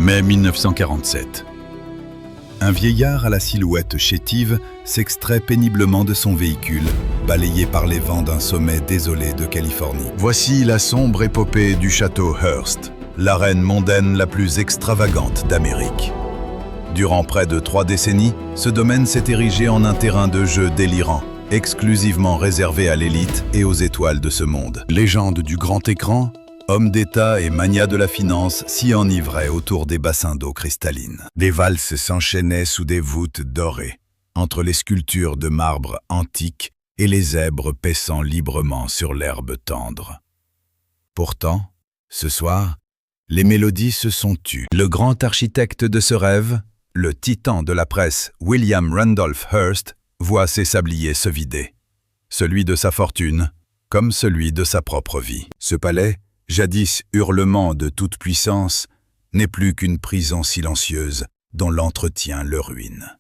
Mai 1947. Un vieillard à la silhouette chétive s'extrait péniblement de son véhicule, balayé par les vents d'un sommet désolé de Californie. Voici la sombre épopée du château Hearst, l'arène mondaine la plus extravagante d'Amérique. Durant près de 3 décennies, ce domaine s'est érigé en un terrain de jeu délirant, exclusivement réservé à l'élite et aux étoiles de ce monde. Légende du grand écran, hommes d'État et magnats de la finance s'y enivraient autour des bassins d'eau cristalline. Des valses s'enchaînaient sous des voûtes dorées, entre les sculptures de marbre antique et les zèbres paissant librement sur l'herbe tendre. Pourtant, ce soir, les mélodies se sont tues. Le grand architecte de ce rêve, le titan de la presse William Randolph Hearst, voit ses sabliers se vider. Celui de sa fortune, comme celui de sa propre vie. Ce palais, jadis hurlement de toute puissance, n'est plus qu'une prison silencieuse dont l'entretien le ruine.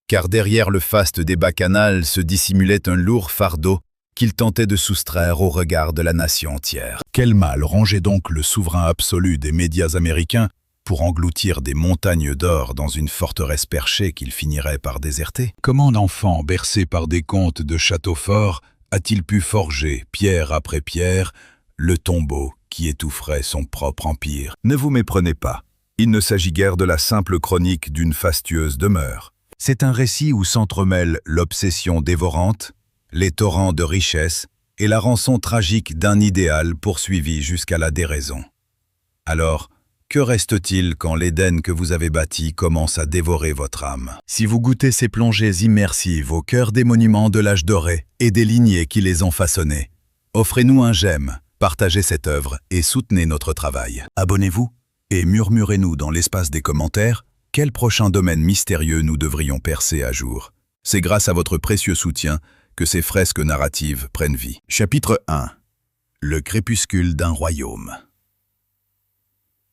Car derrière le faste des bacchanales se dissimulait un lourd fardeau qu'il tentait de soustraire au regard de la nation entière. Quel mal rongeait donc le souverain absolu des médias américains pour engloutir des montagnes d'or dans une forteresse perchée qu'il finirait par déserter? Comment l'enfant, bercé par des contes de château fort, a-t-il pu forger, pierre après pierre, le tombeau qui étoufferait son propre empire? Ne vous méprenez pas, il ne s'agit guère de la simple chronique d'une fastueuse demeure. C'est un récit où s'entremêlent l'obsession dévorante, les torrents de richesse et la rançon tragique d'un idéal poursuivi jusqu'à la déraison. Alors, que reste-t-il quand l'Éden que vous avez bâti commence à dévorer votre âme? Si vous goûtez ces plongées immersives au cœur des monuments de l'âge doré et des lignées qui les ont façonnés, offrez-nous un j'aime, partagez cette œuvre et soutenez notre travail. Abonnez-vous et murmurez-nous dans l'espace des commentaires quel prochain domaine mystérieux nous devrions percer à jour. C'est grâce à votre précieux soutien que ces fresques narratives prennent vie. Chapitre 1. Le crépuscule d'un royaume.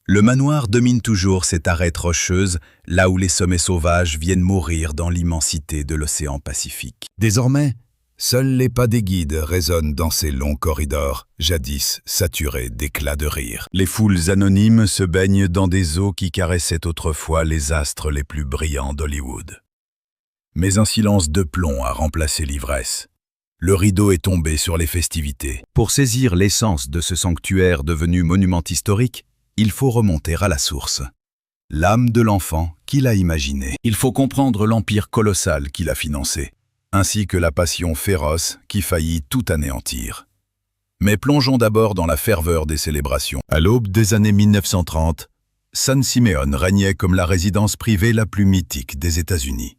Le manoir domine toujours cette arête rocheuse, là où les sommets sauvages viennent mourir dans l'immensité de l'océan Pacifique. Désormais, seuls les pas des guides résonnent dans ces longs corridors, jadis saturés d'éclats de rire. Les foules anonymes se baignent dans des eaux qui caressaient autrefois les astres les plus brillants d'Hollywood. Mais un silence de plomb a remplacé l'ivresse. Le rideau est tombé sur les festivités. Pour saisir l'essence de ce sanctuaire devenu monument historique, il faut remonter à la source. L'âme de l'enfant qui l'a imaginé. Il faut comprendre l'empire colossal qu'il a financé, ainsi que la passion féroce qui faillit tout anéantir. Mais plongeons d'abord dans la ferveur des célébrations. À l'aube des années 1930, San Simeon régnait comme la résidence privée la plus mythique des États-Unis.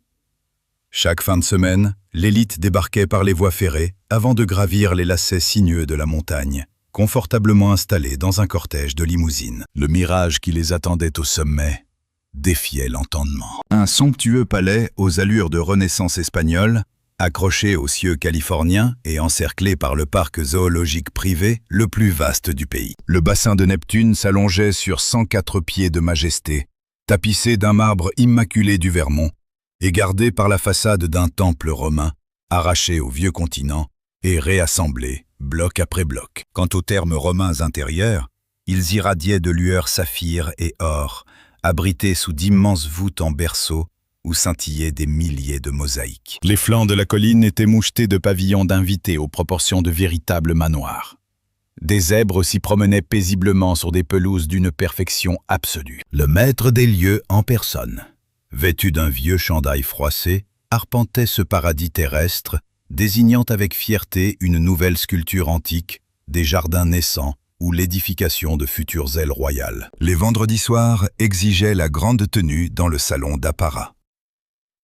Chaque fin de semaine, l'élite débarquait par les voies ferrées avant de gravir les lacets sinueux de la montagne, confortablement installés dans un cortège de limousines. Le mirage qui les attendait au sommet défiait l'entendement. Un somptueux palais aux allures de renaissance espagnole, accroché aux cieux californiens et encerclé par le parc zoologique privé le plus vaste du pays. Le bassin de Neptune s'allongeait sur 104 pieds de majesté, tapissé d'un marbre immaculé du Vermont et gardé par la façade d'un temple romain, arraché au vieux continent et réassemblé bloc après bloc. Quant aux thermes romains intérieurs, ils irradiaient de lueurs saphir et or, abrités sous d'immenses voûtes en berceau où scintillaient des milliers de mosaïques. Les flancs de la colline étaient mouchetés de pavillons d'invités aux proportions de véritables manoirs. Des zèbres s'y promenaient paisiblement sur des pelouses d'une perfection absolue. Le maître des lieux en personne, vêtu d'un vieux chandail froissé, arpentait ce paradis terrestre, désignant avec fierté une nouvelle sculpture antique, des jardins naissants ou l'édification de futures ailes royales. Les vendredis soirs exigeaient la grande tenue dans le salon d'apparat.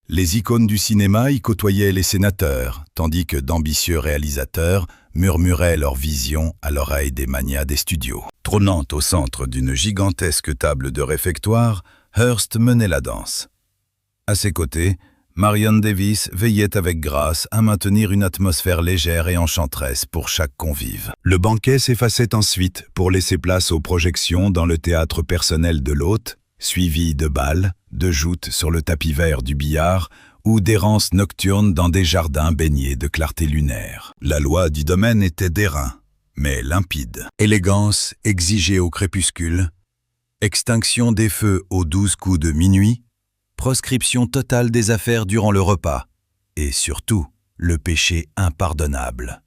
Les icônes du cinéma y côtoyaient les sénateurs, tandis que d'ambitieux réalisateurs murmuraient leurs visions à l'oreille des magnats des studios. Trônant au centre d'une gigantesque table de réfectoire, Hearst menait la danse. À ses côtés, Marion Davies veillait avec grâce à maintenir une atmosphère légère et enchanteresse pour chaque convive. Le banquet s'effaçait ensuite pour laisser place aux projections dans le théâtre personnel de l'hôte, suivi de bals, de joutes sur le tapis vert du billard ou d'errances nocturnes dans des jardins baignés de clarté lunaire. La loi du domaine était d'airain, mais limpide. Élégance exigée au crépuscule, Extinction des feux aux 12 coups de minuit, proscription totale des affaires durant le repas, et surtout, le péché impardonnable.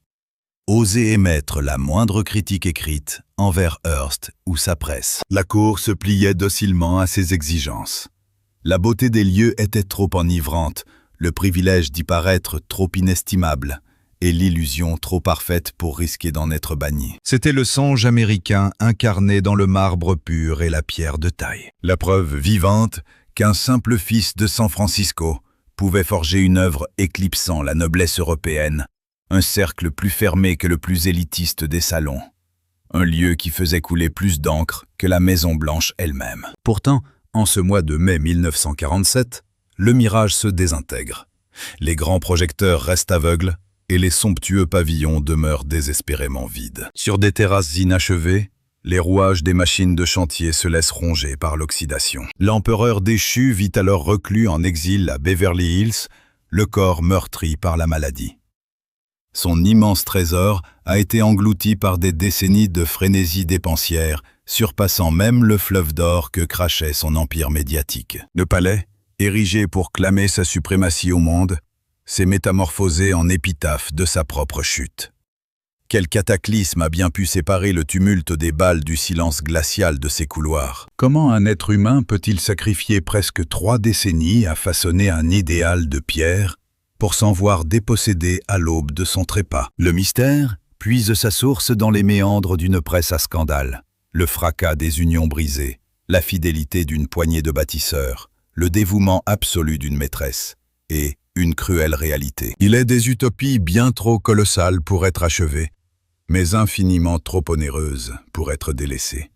Oser émettre la moindre critique écrite envers Hearst ou sa presse. La cour se pliait docilement à ses exigences. La beauté des lieux était trop enivrante, le privilège d'y paraître trop inestimable, et l'illusion trop parfaite pour risquer d'en être banni. C'était le songe américain incarné dans le marbre pur et la pierre de taille. La preuve vivante qu'un simple fils de San Francisco pouvait forger une œuvre éclipsant la noblesse européenne, un cercle plus fermé que le plus élitiste des salons, un lieu qui faisait couler plus d'encre que la Maison Blanche elle-même. Pourtant, en ce mois de mai 1947, le mirage se désintègre. Les grands projecteurs restent aveugles et les somptueux pavillons demeurent désespérément vides. Sur des terrasses inachevées, les rouages des machines de chantier se laissent ronger par l'oxydation. L'empereur déchu vit alors reclus en exil à Beverly Hills, le corps meurtri par la maladie. Son immense trésor a été englouti par des décennies de frénésie dépensière, surpassant même le fleuve d'or que crachait son empire médiatique. Le palais, érigé pour clamer sa suprématie au monde, s'est métamorphosé en épitaphe de sa propre chute. Quel cataclysme a bien pu séparer le tumulte des balles du silence glacial de ces couloirs? Comment un être humain peut-il sacrifier presque 3 décennies à façonner un idéal de pierre pour s'en voir dépossédé à l'aube de son trépas? Le mystère puise sa source dans les méandres d'une presse à scandale, le fracas des unions brisées, la fidélité d'une poignée de bâtisseurs, le dévouement absolu d'une maîtresse et une cruelle réalité. Il est des utopies bien trop colossales pour être achevées, mais infiniment trop onéreuses pour être délaissées.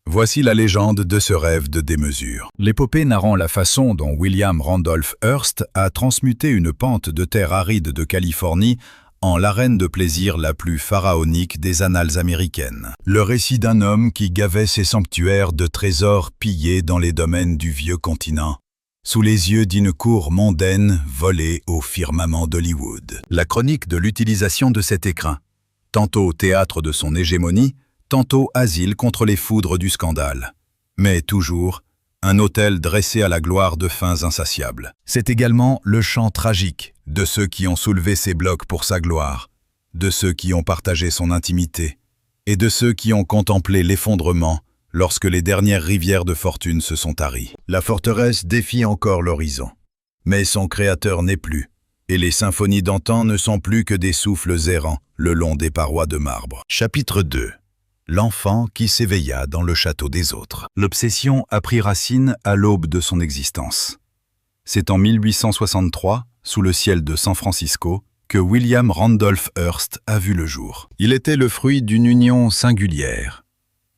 Voici la légende de ce rêve de démesure. L'épopée narrant la façon dont William Randolph Hearst a transmuté une pente de terre aride de Californie en l'arène de plaisir la plus pharaonique des annales américaines. Le récit d'un homme qui gavait ses sanctuaires de trésors pillés dans les domaines du vieux continent, sous les yeux d'une cour mondaine volée au firmament d'Hollywood. La chronique de l'utilisation de cet écrin, tantôt théâtre de son hégémonie, tantôt asile contre les foudres du scandale, mais toujours un autel dressé à la gloire de fins insatiables. C'est également le chant tragique de ceux qui ont soulevé ses blocs pour sa gloire, de ceux qui ont partagé son intimité, et de ceux qui ont contemplé l'effondrement lorsque les dernières rivières de fortune se sont taries. La forteresse défie encore l'horizon, mais son créateur n'est plus, et les symphonies d'antan ne sont plus que des souffles errants le long des parois de marbre. Chapitre 2. L'enfant qui s'éveilla dans le château des autres. L'obsession a pris racine à l'aube de son existence. C'est en 1863, sous le ciel de San Francisco, que William Randolph Hearst a vu le jour. Il était le fruit d'une union singulière.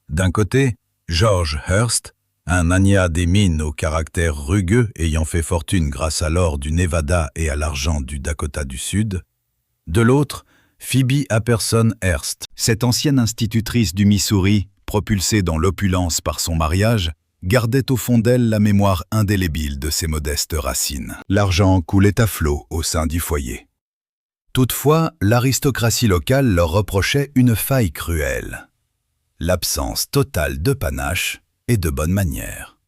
D'un côté, George Hearst, un magnat des mines au caractère rugueux ayant fait fortune grâce à l'or du Nevada et à l'argent du Dakota du Sud. De l'autre, Phoebe Apperson Hearst, cette ancienne institutrice du Missouri, propulsée dans l'opulence par son mariage, gardait au fond d'elle la mémoire indélébile de ses modestes racines. L'argent coulait à flot au sein du foyer. Toutefois, l'aristocratie locale leur reprochait une faille cruelle: l'absence totale de panache et de bonnes manières.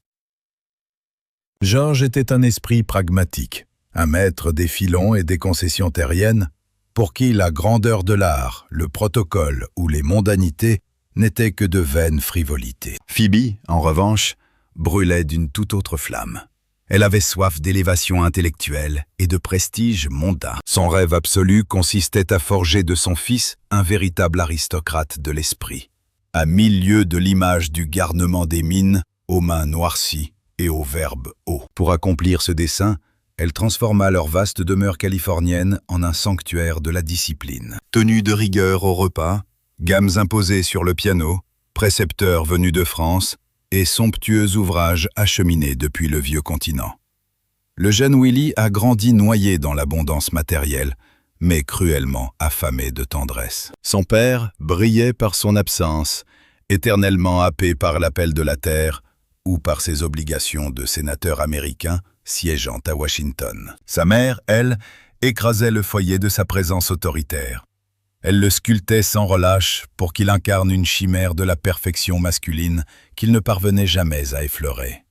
George était un esprit pragmatique, un maître des filons et des concessions terriennes, pour qui la grandeur de l'art, le protocole ou les mondanités n'étaient que de vaines frivolités. Phoebe, en revanche, brûlait d'une toute autre flamme. Elle avait soif d'élévation intellectuelle et de prestige mondain. Son rêve absolu consistait à forger de son fils un véritable aristocrate de l'esprit, à 1000 lieues de l'image du garnement des mines, aux mains noircies et aux verbes hauts. Pour accomplir ce dessein, elle transforma leur vaste demeure californienne en un sanctuaire de la discipline. Tenue de rigueur au repas, gammes imposées sur le piano, précepteurs venus de France et somptueux ouvrages acheminés depuis le vieux continent. Le jeune Willie a grandi noyé dans l'abondance matérielle, mais cruellement affamé de tendresse. Son père brillait par son absence, éternellement happé par l'appel de la terre ou par ses obligations de sénateur américain siégeant à Washington. Sa mère, elle, écrasait le foyer de sa présence autoritaire. Elle le sculptait sans relâche pour qu'il incarne une chimère de la perfection masculine qu'il ne parvenait jamais à effleurer.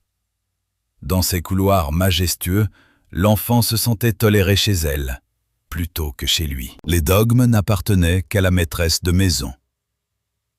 Dans ces couloirs majestueux, l'enfant se sentait toléré chez elle, plutôt que chez lui. Les dogmes n'appartenaient qu'à la maîtresse de maison.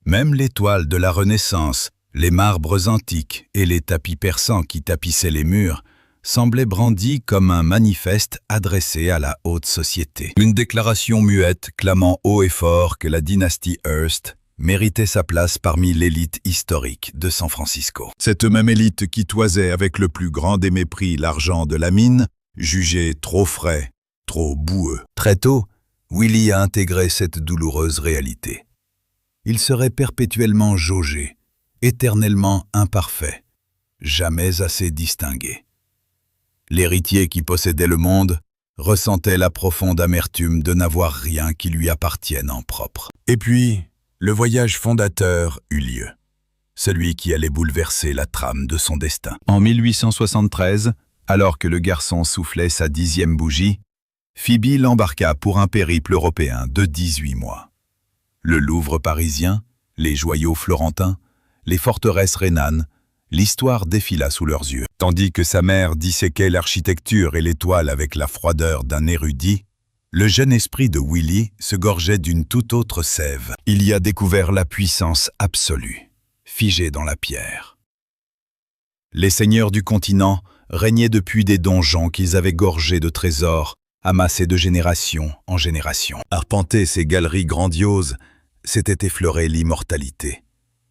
Même les toiles de la Renaissance, les marbres antiques et les tapis persans qui tapissaient les murs semblaient brandis comme un manifeste adressé à la haute société. Une déclaration muette clamant haut et fort que la dynastie Hearst méritait sa place parmi l'élite historique de San Francisco. Cette même élite qui toisait avec le plus grand des mépris l'argent de la mine, jugée trop frais, trop boueux. Très tôt, Willie a intégré cette douloureuse réalité. Il serait perpétuellement jaugé, éternellement imparfait, jamais assez distingué. L'héritier qui possédait le monde ressentait la profonde amertume de n'avoir rien qui lui appartienne en propre. Et puis, le voyage fondateur eut lieu, celui qui allait bouleverser la trame de son destin. En 1873, alors que le garçon soufflait sa 10e bougie, Phoebe l'embarqua pour un périple européen de 18 mois. Le Louvre parisien, les joyaux florentins, les forteresses rhénanes, l'histoire défila sous leurs yeux. Tandis que sa mère disséquait l'architecture et l'étoile avec la froideur d'un érudit, le jeune esprit de Willie se gorgeait d'une toute autre sève. Il y a découvert la puissance absolue, figée dans la pierre. Les seigneurs du continent régnaient depuis des donjons qu'ils avaient gorgés de trésors, amassés de génération en génération. Arpenter ces galeries grandioses, c'était effleurer l'immortalité,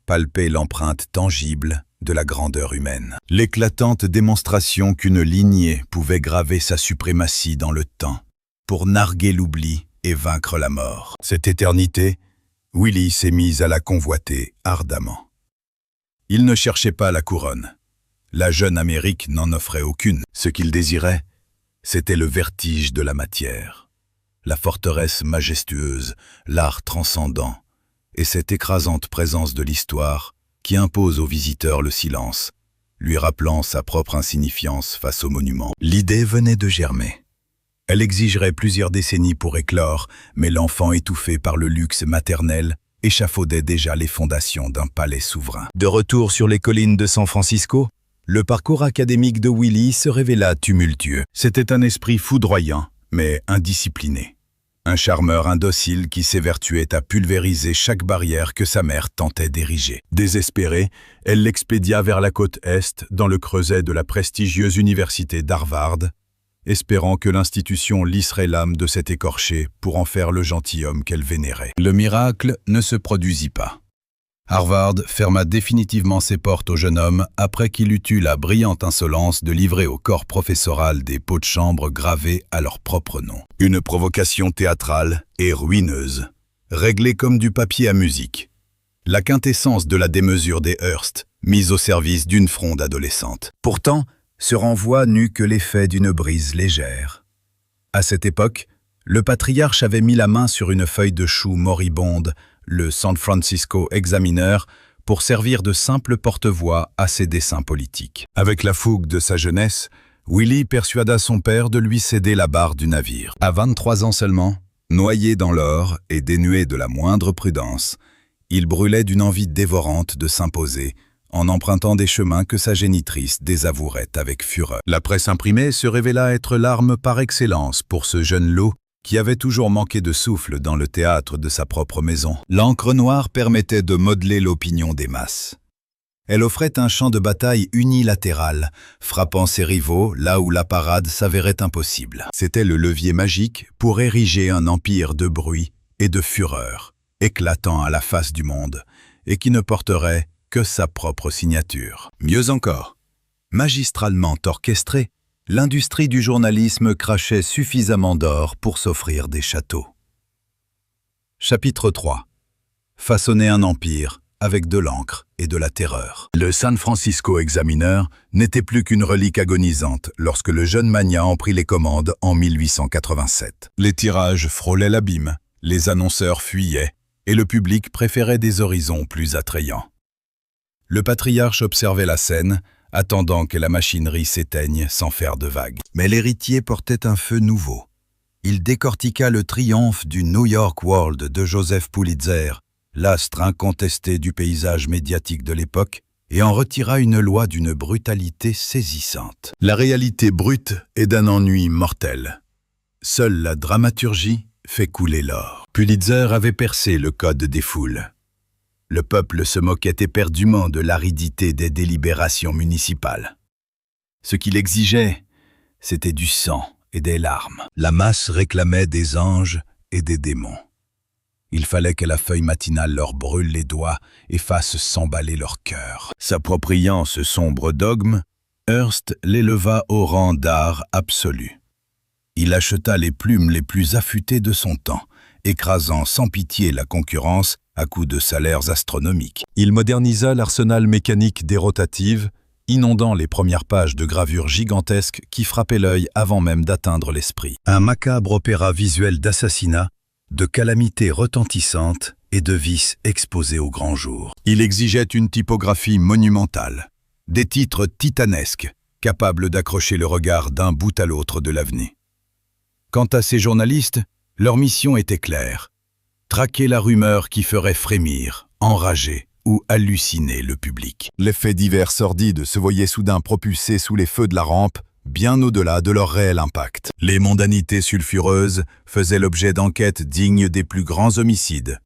palper l'empreinte tangible de la grandeur humaine. L'éclatante démonstration qu'une lignée pouvait graver sa suprématie dans le temps, pour narguer l'oubli et vaincre la mort. Cette éternité, Willie s'est mis à la convoiter ardemment. Il ne cherchait pas la couronne. La jeune Amérique n'en offrait aucune. Ce qu'il désirait, c'était le vertige de la matière, la forteresse majestueuse, l'art transcendant, et cette écrasante présence de l'histoire qui impose aux visiteurs le silence, lui rappelant sa propre insignifiance face au monument. L'idée venait de germer. Elle exigerait plusieurs décennies pour éclore, mais l'enfant étouffé par le luxe maternel échafaudait déjà les fondations d'un palais souverain. De retour sur les collines de San Francisco, le parcours académique de Willie se révéla tumultueux. C'était un esprit foudroyant, mais indiscipliné. Un charmeur indocile qui s'évertuait à pulvériser chaque barrière que sa mère tentait d'ériger. Désespérée, elle l'expédia vers la côte Est, dans le creuset de la prestigieuse université d'Harvard, espérant que l'institution lisserait l'âme de cet écorché pour en faire le gentilhomme qu'elle vénérait. Le miracle ne se produisit pas. Harvard ferma définitivement ses portes au jeune homme après qu'il eut eu la brillante insolence de livrer au corps professoral des pots de chambre gravés à leur propre nom. Une provocation théâtrale et ruineuse, réglée comme du papier à musique. La quintessence de la démesure des Hearst, mise au service d'une fronde adolescente. Pourtant, ce renvoi n'eut que l'effet d'une brise légère. À cette époque, le patriarche avait mis la main sur une feuille de chou moribonde, le San Francisco Examiner, pour servir de simple porte-voix à ses desseins politiques. Avec la fougue de sa jeunesse, Willie persuada son père de lui céder la barre du navire. À 23 ans seulement, noyé dans l'or et dénué de la moindre prudence, il brûlait d'une envie dévorante de s'imposer, en empruntant des chemins que sa génitrice désavouerait avec fureur. La presse imprimée se révéla être l'arme par excellence pour ce jeune lot qui avait toujours manqué de souffle dans le théâtre de sa propre maison. L'encre noire permettait de modeler l'opinion des masses. Elle offrait un champ de bataille unilatéral, frappant ses rivaux là où la parade s'avérait impossible. C'était le levier magique pour ériger un empire de bruit et de fureur, éclatant à la face du monde, et qui ne porterait que sa propre signature. Mieux encore, magistralement orchestré, l'industrie du journalisme crachait suffisamment d'or pour s'offrir des châteaux. Chapitre 3. Façonner un empire avec de l'encre et de la terreur. Le San Francisco Examiner n'était plus qu'une relique agonisante lorsque le jeune magnat en prit les commandes en 1887. Les tirages frôlaient l'abîme, les annonceurs fuyaient, et le public préférait des horizons plus attrayants. Le patriarche observait la scène, attendant que la machinerie s'éteigne sans faire de vagues. Mais l'héritier portait un feu nouveau, Il décortiqua le triomphe du New York World de Joseph Pulitzer, l'astre incontesté du paysage médiatique de l'époque, et en retira une loi d'une brutalité saisissante. La réalité brute est d'un ennui mortel. Seule la dramaturgie fait couler l'or. Pulitzer avait percé le code des foules. Le peuple se moquait éperdument de l'aridité des délibérations municipales. Ce qu'il exigeait, c'était du sang et des larmes. La masse réclamait des anges et des démons. Il fallait que la feuille matinale leur brûle les doigts et fasse s'emballer leur cœur. S'appropriant ce sombre dogme, Hearst l'éleva au rang d'art absolu. Il acheta les plumes les plus affûtées de son temps, écrasant sans pitié la concurrence à coups de salaires astronomiques. Il modernisa l'arsenal mécanique des rotatives, inondant les premières pages de gravures gigantesques qui frappaient l'œil avant même d'atteindre l'esprit. Un macabre opéra visuel d'assassinat, de calamités retentissantes et de vices exposés au grand jour. Il exigeait une typographie monumentale, des titres titanesques, capables d'accrocher le regard d'un bout à l'autre de l'avenue. Quant à ces journalistes, leur mission était claire: traquer la rumeur qui ferait frémir, enrager ou halluciner le public. Les faits divers sordides se voyaient soudain propulsés sous les feux de la rampe, bien au-delà de leur réel impact. Les mondanités sulfureuses faisaient l'objet d'enquêtes dignes des plus grands homicides,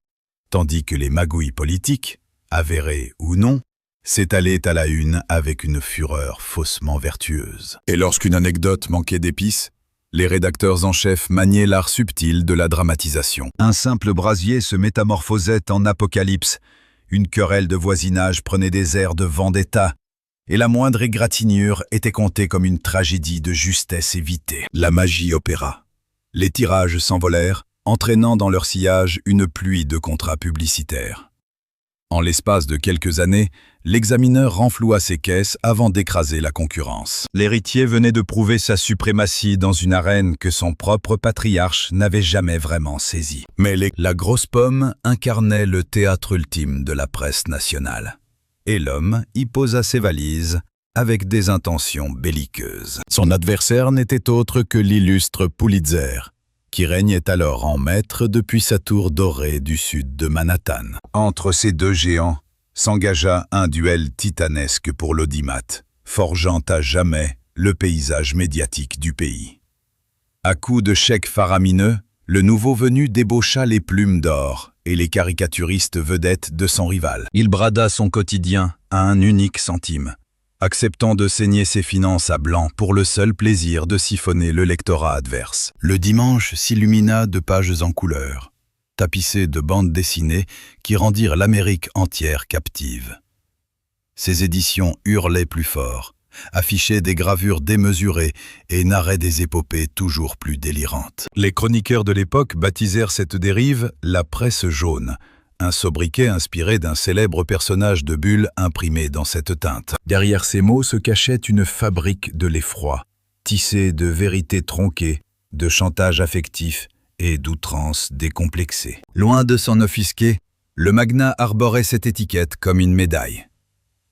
tandis que les magouilles politiques, avérées ou non, s'étalaient à la une avec une fureur faussement vertueuse. Et lorsqu'une anecdote manquait d'épices, les rédacteurs en chef maniaient l'art subtil de la dramatisation. Un simple brasier se métamorphosait en apocalypse, une querelle de voisinage prenait des airs de vendetta, et la moindre égratignure était comptée comme une tragédie de justesse évitée. La magie opéra. Les tirages s'envolèrent, entraînant dans leur sillage une pluie de contrats publicitaires. En l'espace de quelques années, l'examineur renfloua ses caisses avant d'écraser la concurrence. L'héritier venait de prouver sa suprématie dans une arène que son propre patriarche n'avait jamais vraiment saisie. Mais la grosse pomme incarnait le théâtre ultime de la presse nationale. Et l'homme y posa ses valises avec des intentions belliqueuses. Son adversaire n'était autre que l'illustre Pulitzer, qui régnait alors en maître depuis sa tour dorée du sud de Manhattan. Entre ces deux géants s'engagea un duel titanesque pour l'audimat, forgeant à jamais le paysage médiatique du pays. À coups de chèques faramineux, le nouveau venu débaucha les plumes d'or et les caricaturistes vedettes de son rival. Il brada son quotidien à un unique centime, acceptant de saigner ses finances à blanc pour le seul plaisir de siphonner le lectorat adverse. Le dimanche s'illumina de pages en couleur, tapissées de bandes dessinées qui rendirent l'Amérique entière captive. Ses éditions hurlaient plus fort, affichaient des gravures démesurées et narraient des épopées toujours plus délirantes. Les chroniqueurs de l'époque baptisèrent cette dérive la presse jaune, un sobriquet inspiré d'un célèbre personnage de Bulle imprimé dans cette teinte. Derrière ces mots se cachait une fabrique de l'effroi, tissée de vérités tronquées, de chantage affectif et d'outrances décomplexées. Loin de s'en offusquer, le magnat arborait cette étiquette comme une médaille.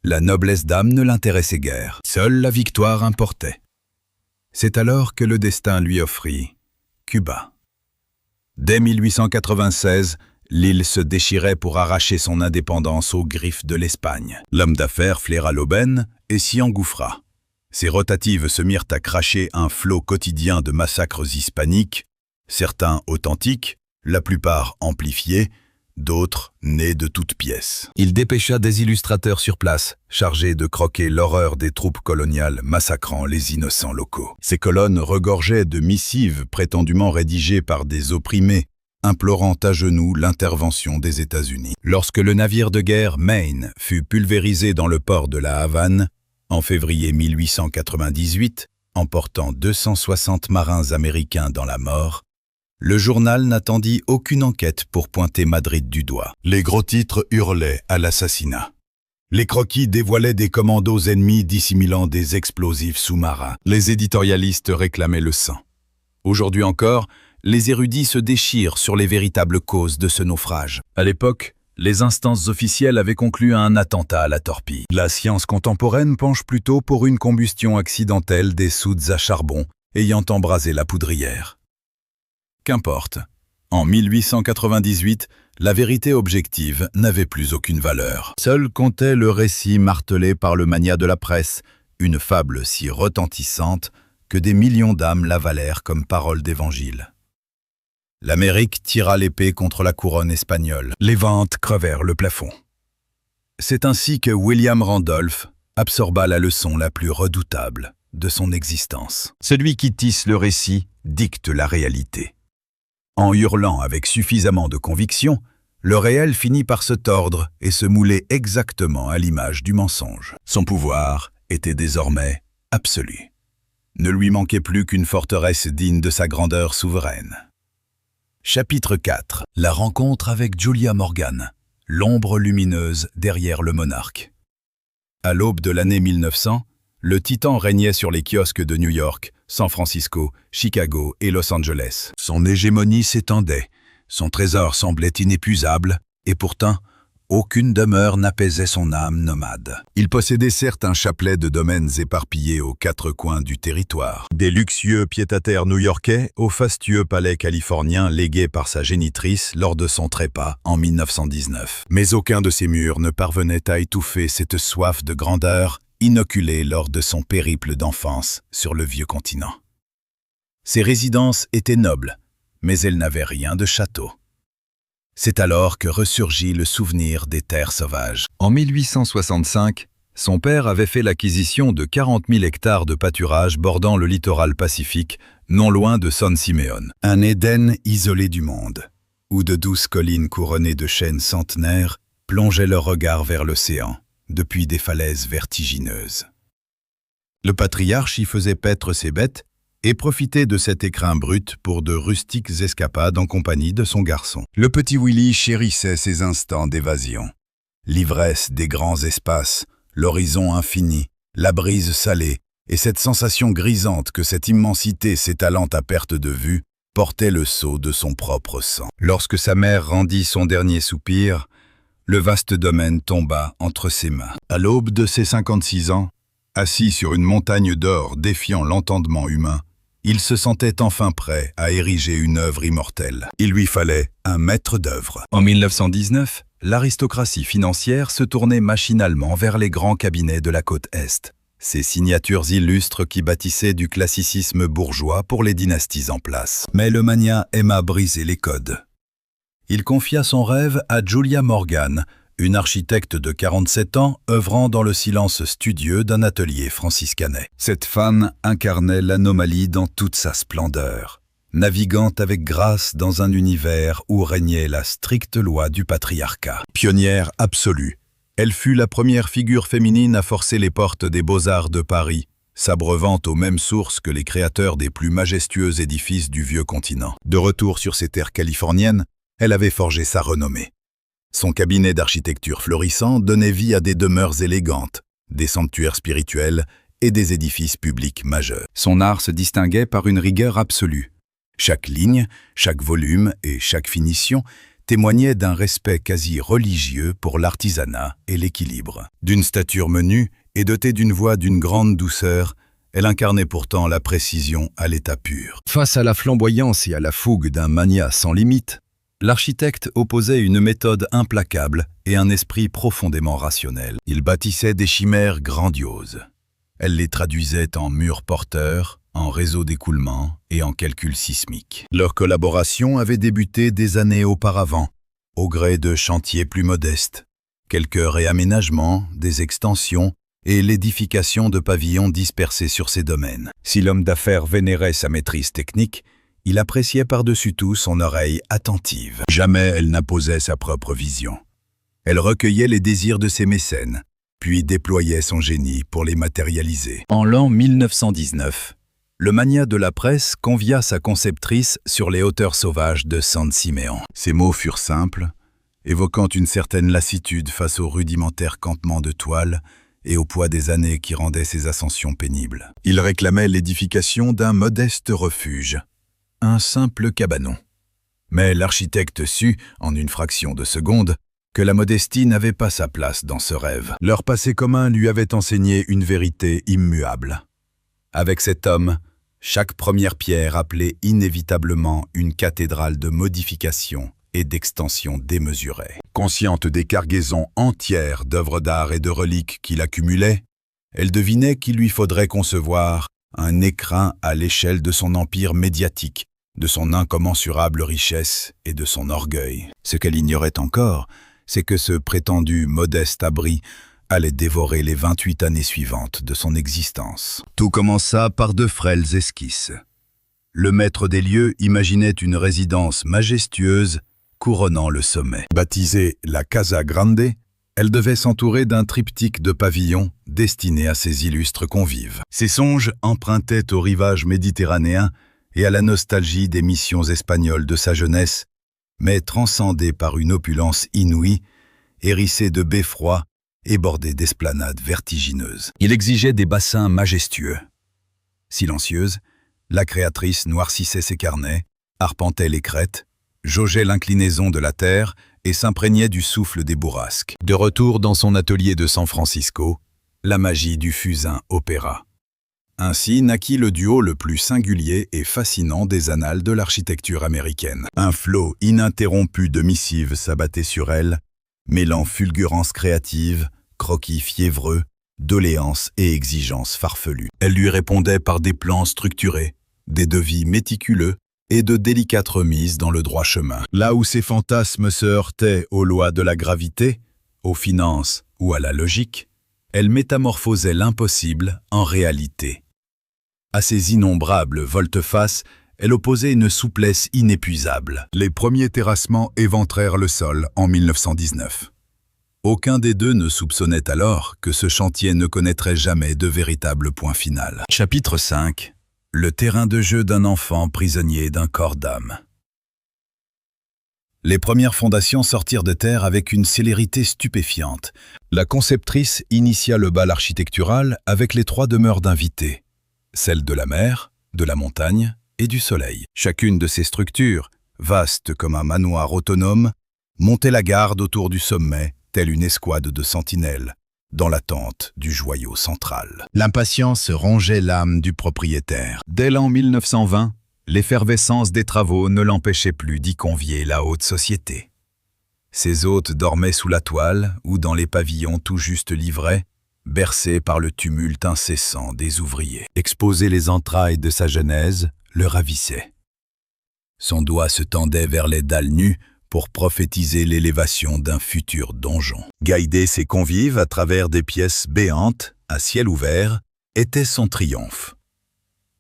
La noblesse d'âme ne l'intéressait guère. Seule la victoire importait. C'est alors que le destin lui offrit Cuba. Dès 1896, l'île se déchirait pour arracher son indépendance aux griffes de l'Espagne. L'homme d'affaires flaira l'aubaine et s'y engouffra. Ses rotatives se mirent à cracher un flot quotidien de massacres hispaniques, certains authentiques, la plupart amplifiés, d'autres nés de toutes pièces. Il dépêcha des illustrateurs sur place, chargés de croquer l'horreur des troupes coloniales massacrant les innocents locaux. Ces colonnes regorgeaient de missives prétendument rédigées par des opprimés, implorant à genoux l'intervention des États-Unis. Lorsque le navire de guerre Maine fut pulvérisé dans le port de la Havane, en février 1898, emportant 260 marins américains dans la mort, le journal n'attendit aucune enquête pour pointer Madrid du doigt. Les gros titres hurlaient à l'assassinat. Les croquis dévoilaient des commandos ennemis dissimulant des explosifs sous-marins. Les éditorialistes réclamaient le sang. Aujourd'hui encore, les érudits se déchirent sur les véritables causes de ce naufrage. À l'époque, les instances officielles avaient conclu à un attentat à la torpille. La science contemporaine penche plutôt pour une combustion accidentelle des soudes à charbon ayant embrasé la poudrière. Qu'importe. En 1898, la vérité objective n'avait plus aucune valeur. Seul comptait le récit martelé par le mania de la presse, une fable si retentissante que des millions d'âmes l'avalèrent comme parole d'évangile. L'Amérique tira l'épée contre la couronne espagnole. Les ventes crevèrent le plafond. C'est ainsi que William Randolph absorba la leçon la plus redoutable de son existence. Celui qui tisse le récit dicte la réalité. En hurlant avec suffisamment de conviction, le réel finit par se tordre et se mouler exactement à l'image du mensonge. Son pouvoir était désormais absolu. Ne lui manquait plus qu'une forteresse digne de sa grandeur souveraine. Chapitre 4. La rencontre avec Julia Morgan, l'ombre lumineuse derrière le monarque. À l'aube de l'année 1900, le titan régnait sur les kiosques de New York, San Francisco, Chicago et Los Angeles. Son hégémonie s'étendait, son trésor semblait inépuisable, et pourtant, aucune demeure n'apaisait son âme nomade. Il possédait certes un chapelet de domaines éparpillés aux quatre coins du territoire. Des luxueux pied-à-terre new-yorkais au fastueux palais californien légué par sa génitrice lors de son trépas en 1919. Mais aucun de ces murs ne parvenait à étouffer cette soif de grandeur inoculée lors de son périple d'enfance sur le vieux continent. Ses résidences étaient nobles, mais elles n'avaient rien de château. C'est alors que ressurgit le souvenir des terres sauvages. En 1865, son père avait fait l'acquisition de 40 000 hectares de pâturage bordant le littoral pacifique, non loin de San Simeon. Un Éden isolé du monde, où de douces collines couronnées de chênes centenaires plongeaient leur regard vers l'océan, depuis des falaises vertigineuses. Le patriarche y faisait paître ses bêtes et profitait de cet écrin brut pour de rustiques escapades en compagnie de son garçon. Le petit Willy chérissait ces instants d'évasion. L'ivresse des grands espaces, l'horizon infini, la brise salée et cette sensation grisante que cette immensité s'étalant à perte de vue portait le sceau de son propre sang. Lorsque sa mère rendit son dernier soupir, le vaste domaine tomba entre ses mains. À l'aube de ses 56 ans, assis sur une montagne d'or défiant l'entendement humain, il se sentait enfin prêt à ériger une œuvre immortelle. Il lui fallait un maître d'œuvre. En 1919, l'aristocratie financière se tournait machinalement vers les grands cabinets de la côte Est, ces signatures illustres qui bâtissaient du classicisme bourgeois pour les dynasties en place. Mais le mania aima briser les codes. Il confia son rêve à Julia Morgan, une architecte de 47 ans œuvrant dans le silence studieux d'un atelier franciscanais. Cette femme incarnait l'anomalie dans toute sa splendeur, naviguant avec grâce dans un univers où régnait la stricte loi du patriarcat. Pionnière absolue, elle fut la première figure féminine à forcer les portes des beaux-arts de Paris, s'abreuvant aux mêmes sources que les créateurs des plus majestueux édifices du vieux continent. De retour sur ses terres californiennes, elle avait forgé sa renommée. Son cabinet d'architecture florissant donnait vie à des demeures élégantes, des sanctuaires spirituels et des édifices publics majeurs. Son art se distinguait par une rigueur absolue. Chaque ligne, chaque volume et chaque finition témoignaient d'un respect quasi religieux pour l'artisanat et l'équilibre. D'une stature menue et dotée d'une voix d'une grande douceur, elle incarnait pourtant la précision à l'état pur. Face à la flamboyance et à la fougue d'un mania sans limite, l'architecte opposait une méthode implacable et un esprit profondément rationnel. Il bâtissait des chimères grandioses. Elle les traduisait en murs porteurs, en réseaux d'écoulement et en calculs sismiques. Leur collaboration avait débuté des années auparavant, au gré de chantiers plus modestes, quelques réaménagements, des extensions et l'édification de pavillons dispersés sur ces domaines. Si l'homme d'affaires vénérait sa maîtrise technique, il appréciait par-dessus tout son oreille attentive. Jamais elle n'imposait sa propre vision. Elle recueillait les désirs de ses mécènes, puis déployait son génie pour les matérialiser. En l'an 1919, le mania de la presse convia sa conceptrice sur les hauteurs sauvages de San Simeon. Ses mots furent simples, évoquant une certaine lassitude face aux rudimentaires campements de toile et au poids des années qui rendaient ses ascensions pénibles. Il réclamait l'édification d'un modeste refuge, un simple cabanon. Mais l'architecte sut, en une fraction de seconde, que la modestie n'avait pas sa place dans ce rêve. Leur passé commun lui avait enseigné une vérité immuable. Avec cet homme, Chaque première pierre appelait inévitablement une cathédrale de modification et d'extension démesurée. Consciente des cargaisons entières d'œuvres d'art et de reliques qu'il accumulait, elle devinait qu'il lui faudrait concevoir un écrin à l'échelle de son empire médiatique, de son incommensurable richesse et de son orgueil. Ce qu'elle ignorait encore, c'est que ce prétendu modeste abri allait dévorer les 28 années suivantes de son existence. Tout commença par de frêles esquisses. Le maître des lieux imaginait une résidence majestueuse couronnant le sommet. Baptisée la Casa Grande, elle devait s'entourer d'un triptyque de pavillons destiné à ses illustres convives. Ses songes empruntaient au rivage méditerranéen et à la nostalgie des missions espagnoles de sa jeunesse, mais transcendés par une opulence inouïe, hérissée de beffrois et bordée d'esplanades vertigineuses. Il exigeait des bassins majestueux. Silencieuse, la créatrice noircissait ses carnets, arpentait les crêtes, jaugeait l'inclinaison de la terre et s'imprégnait du souffle des bourrasques. De retour dans son atelier de San Francisco, la magie du fusain opéra. Ainsi naquit le duo le plus singulier et fascinant des annales de l'architecture américaine. Un flot ininterrompu de missives s'abattait sur elle, mêlant fulgurance créative, croquis fiévreux, doléances et exigences farfelues. Elle lui répondait par des plans structurés, des devis méticuleux et de délicates remises dans le droit chemin. Là où ses fantasmes se heurtaient aux lois de la gravité, aux finances ou à la logique, elle métamorphosait l'impossible en réalité. À ces innombrables volte-face, elle opposait une souplesse inépuisable. Les premiers terrassements éventrèrent le sol en 1919. Aucun des deux ne soupçonnait alors que ce chantier ne connaîtrait jamais de véritable point final. Chapitre 5. Le terrain de jeu d'un enfant prisonnier d'un corps d'âme. Les premières fondations sortirent de terre avec une célérité stupéfiante. La conceptrice initia le bal architectural avec les 3 demeures d'invités, celle de la mer, de la montagne et du soleil. Chacune de ces structures, vaste comme un manoir autonome, montait la garde autour du sommet, telle une escouade de sentinelles, dans l'attente du joyau central. L'impatience rongeait l'âme du propriétaire. Dès l'an 1920, l'effervescence des travaux ne l'empêchait plus d'y convier la haute société. Ses hôtes dormaient sous la toile ou dans les pavillons tout juste livrés, bercés par le tumulte incessant des ouvriers. Exposer les entrailles de sa genèse le ravissait. Son doigt se tendait vers les dalles nues pour prophétiser l'élévation d'un futur donjon. Guider ses convives à travers des pièces béantes, à ciel ouvert, était son triomphe.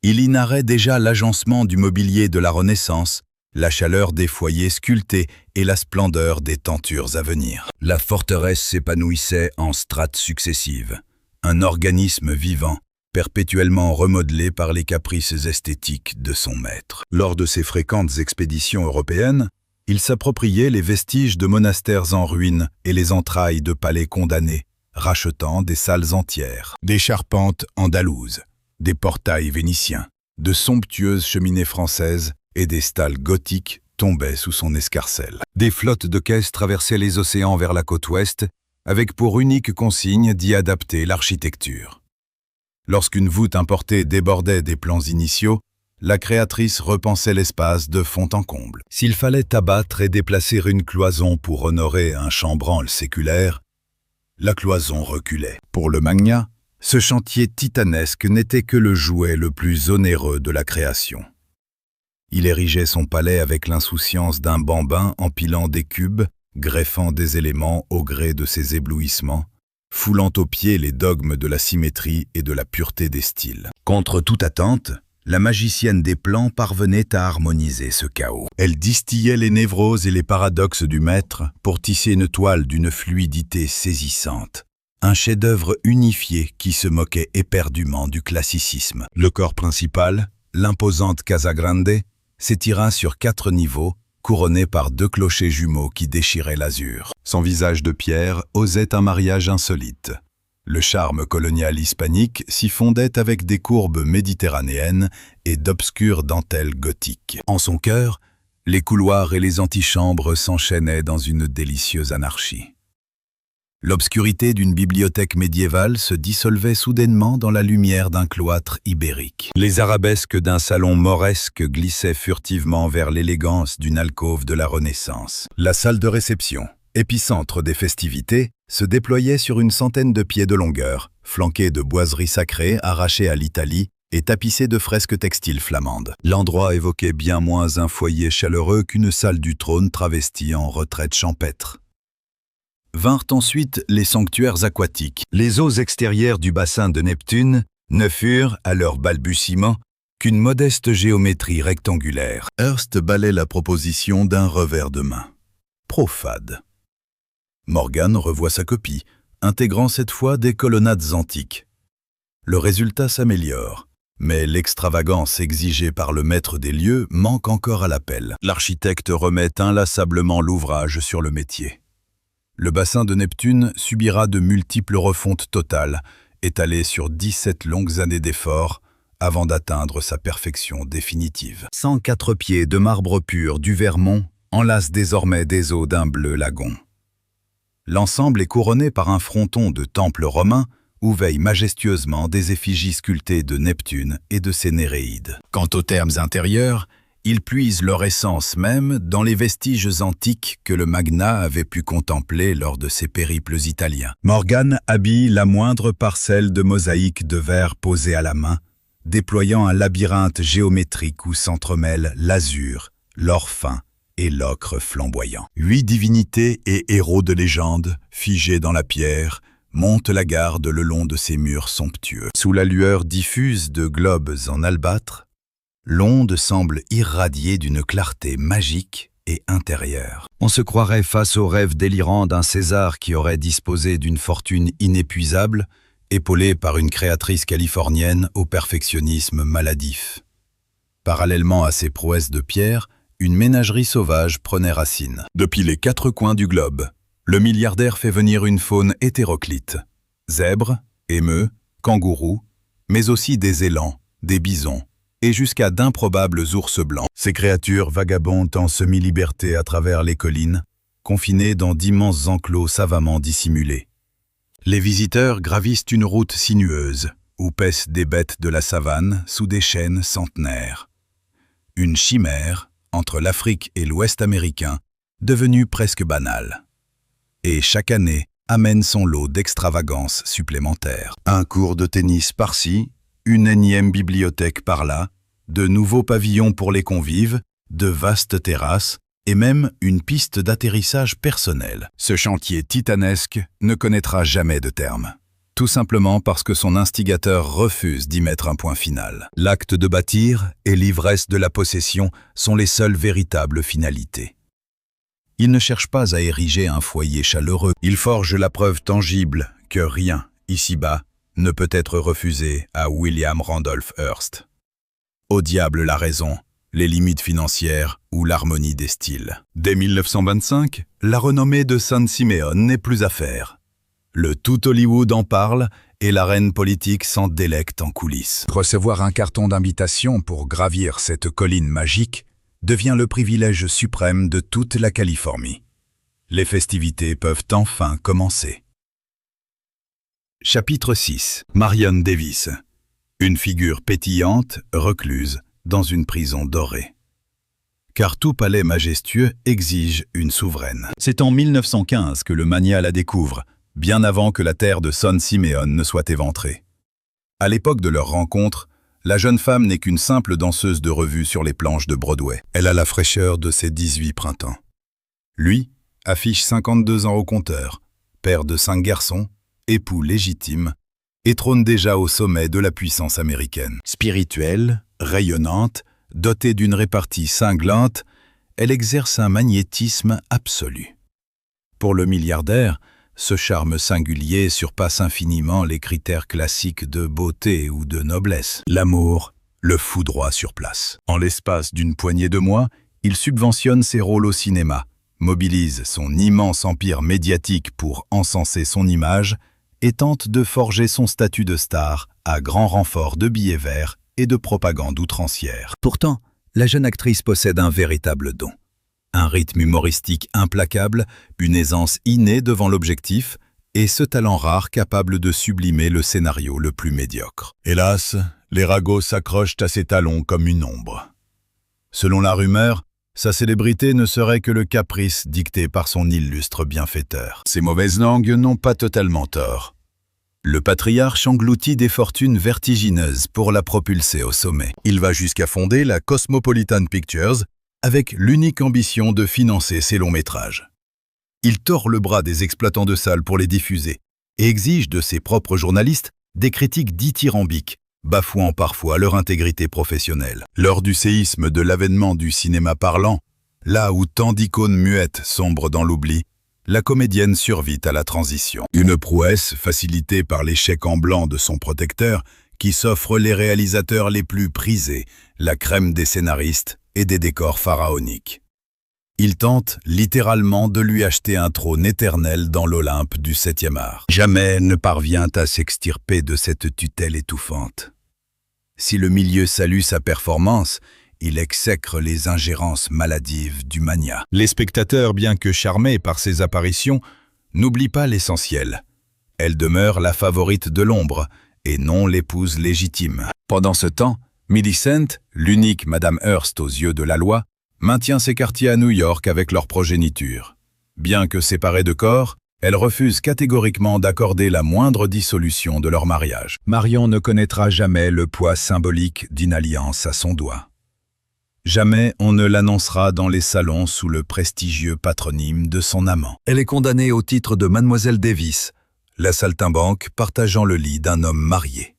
Il y narrait déjà l'agencement du mobilier de la Renaissance, la chaleur des foyers sculptés et la splendeur des tentures à venir. La forteresse s'épanouissait en strates successives, un organisme vivant, perpétuellement remodelé par les caprices esthétiques de son maître. Lors de ses fréquentes expéditions européennes, il s'appropriait les vestiges de monastères en ruine et les entrailles de palais condamnés, rachetant des salles entières, des charpentes andalouses, des portails vénitiens, de somptueuses cheminées françaises et des stalles gothiques tombaient sous son escarcelle. Des flottes de caisses traversaient les océans vers la côte ouest, avec pour unique consigne d'y adapter l'architecture. Lorsqu'une voûte importée débordait des plans initiaux, la créatrice repensait l'espace de fond en comble. S'il fallait abattre et déplacer une cloison pour honorer un chambranle séculaire, la cloison reculait. Pour le magnat, ce chantier titanesque n'était que le jouet le plus onéreux de la création. Il érigeait son palais avec l'insouciance d'un bambin empilant des cubes, greffant des éléments au gré de ses éblouissements, foulant aux pieds les dogmes de la symétrie et de la pureté des styles. Contre toute attente, la magicienne des plans parvenait à harmoniser ce chaos. Elle distillait les névroses et les paradoxes du maître pour tisser une toile d'une fluidité saisissante. Un chef-d'œuvre unifié qui se moquait éperdument du classicisme. Le corps principal, l'imposante Casa Grande, s'étira sur 4 niveaux, couronné par 2 clochers jumeaux qui déchiraient l'azur. Son visage de pierre osait un mariage insolite. Le charme colonial hispanique s'y fondait avec des courbes méditerranéennes et d'obscures dentelles gothiques. En son cœur, les couloirs et les antichambres s'enchaînaient dans une délicieuse anarchie. L'obscurité d'une bibliothèque médiévale se dissolvait soudainement dans la lumière d'un cloître ibérique. Les arabesques d'un salon mauresque glissaient furtivement vers l'élégance d'une alcôve de la Renaissance. La salle de réception, épicentre des festivités, se déployait sur une centaine de pieds de longueur, flanquée de boiseries sacrées arrachées à l'Italie et tapissée de fresques textiles flamandes. L'endroit évoquait bien moins un foyer chaleureux qu'une salle du trône travestie en retraite champêtre. Vinrent ensuite les sanctuaires aquatiques. Les eaux extérieures du bassin de Neptune ne furent, à leur balbutiement, qu'une modeste géométrie rectangulaire. Hearst balaie la proposition d'un revers de main. Profade. Morgan revoit sa copie, intégrant cette fois des colonnades antiques. Le résultat s'améliore, mais l'extravagance exigée par le maître des lieux manque encore à l'appel. L'architecte remet inlassablement l'ouvrage sur le métier. Le bassin de Neptune subira de multiples refontes totales, étalées sur 17 longues années d'efforts, avant d'atteindre sa perfection définitive. 104 pieds de marbre pur du Vermont enlacent désormais des eaux d'un bleu lagon. L'ensemble est couronné par un fronton de temple romain où veillent majestueusement des effigies sculptées de Neptune et de ses Néréides. Quant aux termes intérieurs, ils puisent leur essence même dans les vestiges antiques que le magnat avait pu contempler lors de ses périples italiens. Morgan habille la moindre parcelle de mosaïque de verre posée à la main, déployant un labyrinthe géométrique où s'entremêlent l'azur, l'or fin et l'ocre flamboyant. 8 divinités et héros de légende, figés dans la pierre, montent la garde le long de ces murs somptueux. Sous la lueur diffuse de globes en albâtre, l'onde semble irradier d'une clarté magique et intérieure. On se croirait face au rêve délirant d'un César qui aurait disposé d'une fortune inépuisable, épaulé par une créatrice californienne au perfectionnisme maladif. Parallèlement à ces prouesses de pierre, une ménagerie sauvage prenait racine. Depuis les 4 coins du globe, le milliardaire fait venir une faune hétéroclite. Zèbres, émeus, kangourous, mais aussi des élans, des bisons, et jusqu'à d'improbables ours blancs. Ces créatures vagabondent en semi-liberté à travers les collines, confinées dans d'immenses enclos savamment dissimulés. Les visiteurs gravissent une route sinueuse, où paissent des bêtes de la savane sous des chênes centenaires. Une chimère, entre l'Afrique et l'Ouest américain, devenue presque banale. Et chaque année amène son lot d'extravagances supplémentaires. Un cours de tennis par-ci, une énième bibliothèque par-là, de nouveaux pavillons pour les convives, de vastes terrasses et même une piste d'atterrissage personnelle. Ce chantier titanesque ne connaîtra jamais de terme. Tout simplement parce que son instigateur refuse d'y mettre un point final. L'acte de bâtir et l'ivresse de la possession sont les seules véritables finalités. Il ne cherche pas à ériger un foyer chaleureux. Il forge la preuve tangible que rien, ici-bas, ne peut être refusé à William Randolph Hearst. Au diable la raison, les limites financières ou l'harmonie des styles. Dès 1925, la renommée de San Simeon n'est plus à faire. Le tout Hollywood en parle et l'arène politique s'en délecte en coulisses. Recevoir un carton d'invitation pour gravir cette colline magique devient le privilège suprême de toute la Californie. Les festivités peuvent enfin commencer. Chapitre 6. Marion Davis. Une figure pétillante, recluse, dans une prison dorée. Car tout palais majestueux exige une souveraine. C'est en 1915 que le mania la découvre, bien avant que la terre de San Simeon ne soit éventrée. À l'époque de leur rencontre, la jeune femme n'est qu'une simple danseuse de revue sur les planches de Broadway. Elle a la fraîcheur de ses 18 printemps. Lui affiche 52 ans au compteur, père de 5 garçons, époux légitime, et trône déjà au sommet de la puissance américaine. Spirituelle, rayonnante, dotée d'une répartie cinglante, elle exerce un magnétisme absolu. Pour le milliardaire, ce charme singulier surpasse infiniment les critères classiques de beauté ou de noblesse. L'amour le foudroie sur place. En l'espace d'une poignée de mois, il subventionne ses rôles au cinéma, mobilise son immense empire médiatique pour encenser son image et tente de forger son statut de star à grand renfort de billets verts et de propagande outrancière. Pourtant, la jeune actrice possède un véritable don. Un rythme humoristique implacable, une aisance innée devant l'objectif et ce talent rare capable de sublimer le scénario le plus médiocre. Hélas, les ragots s'accrochent à ses talons comme une ombre. Selon la rumeur, sa célébrité ne serait que le caprice dicté par son illustre bienfaiteur. Ces mauvaises langues n'ont pas totalement tort. Le patriarche engloutit des fortunes vertigineuses pour la propulser au sommet. Il va jusqu'à fonder la Cosmopolitan Pictures avec l'unique ambition de financer ses longs métrages. Il tord le bras des exploitants de salles pour les diffuser et exige de ses propres journalistes des critiques dithyrambiques, bafouant parfois leur intégrité professionnelle. Lors du séisme de l'avènement du cinéma parlant, là où tant d'icônes muettes sombrent dans l'oubli, la comédienne survit à la transition. Une prouesse facilitée par l'échec en blanc de son protecteur qui s'offre les réalisateurs les plus prisés, la crème des scénaristes et des décors pharaoniques. Il tente littéralement de lui acheter un trône éternel dans l'Olympe du 7e art. Jamais ne parvient à s'extirper de cette tutelle étouffante. Si le milieu salue sa performance, il exècre les ingérences maladives du mania. Les spectateurs, bien que charmés par ses apparitions, n'oublient pas l'essentiel. Elle demeure la favorite de l'ombre et non l'épouse légitime. Pendant ce temps, Millicent, l'unique Madame Hearst aux yeux de la loi, maintient ses quartiers à New York avec leur progéniture. Bien que séparés de corps, elle refuse catégoriquement d'accorder la moindre dissolution de leur mariage. Marion ne connaîtra jamais le poids symbolique d'une alliance à son doigt. Jamais on ne l'annoncera dans les salons sous le prestigieux patronyme de son amant. Elle est condamnée au titre de Mademoiselle Davis, la saltimbanque partageant le lit d'un homme marié.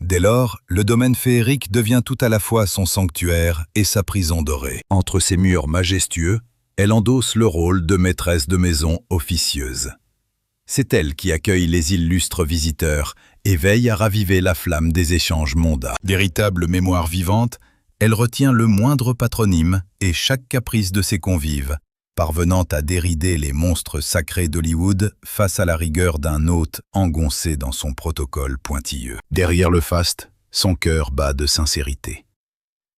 Dès lors, le domaine féerique devient tout à la fois son sanctuaire et sa prison dorée. Entre ses murs majestueux, elle endosse le rôle de maîtresse de maison officieuse. C'est elle qui accueille les illustres visiteurs et veille à raviver la flamme des échanges mondains. Véritable mémoire vivante, elle retient le moindre patronyme et chaque caprice de ses convives, parvenant à dérider les monstres sacrés d'Hollywood face à la rigueur d'un hôte engoncé dans son protocole pointilleux. Derrière le faste, son cœur bat de sincérité.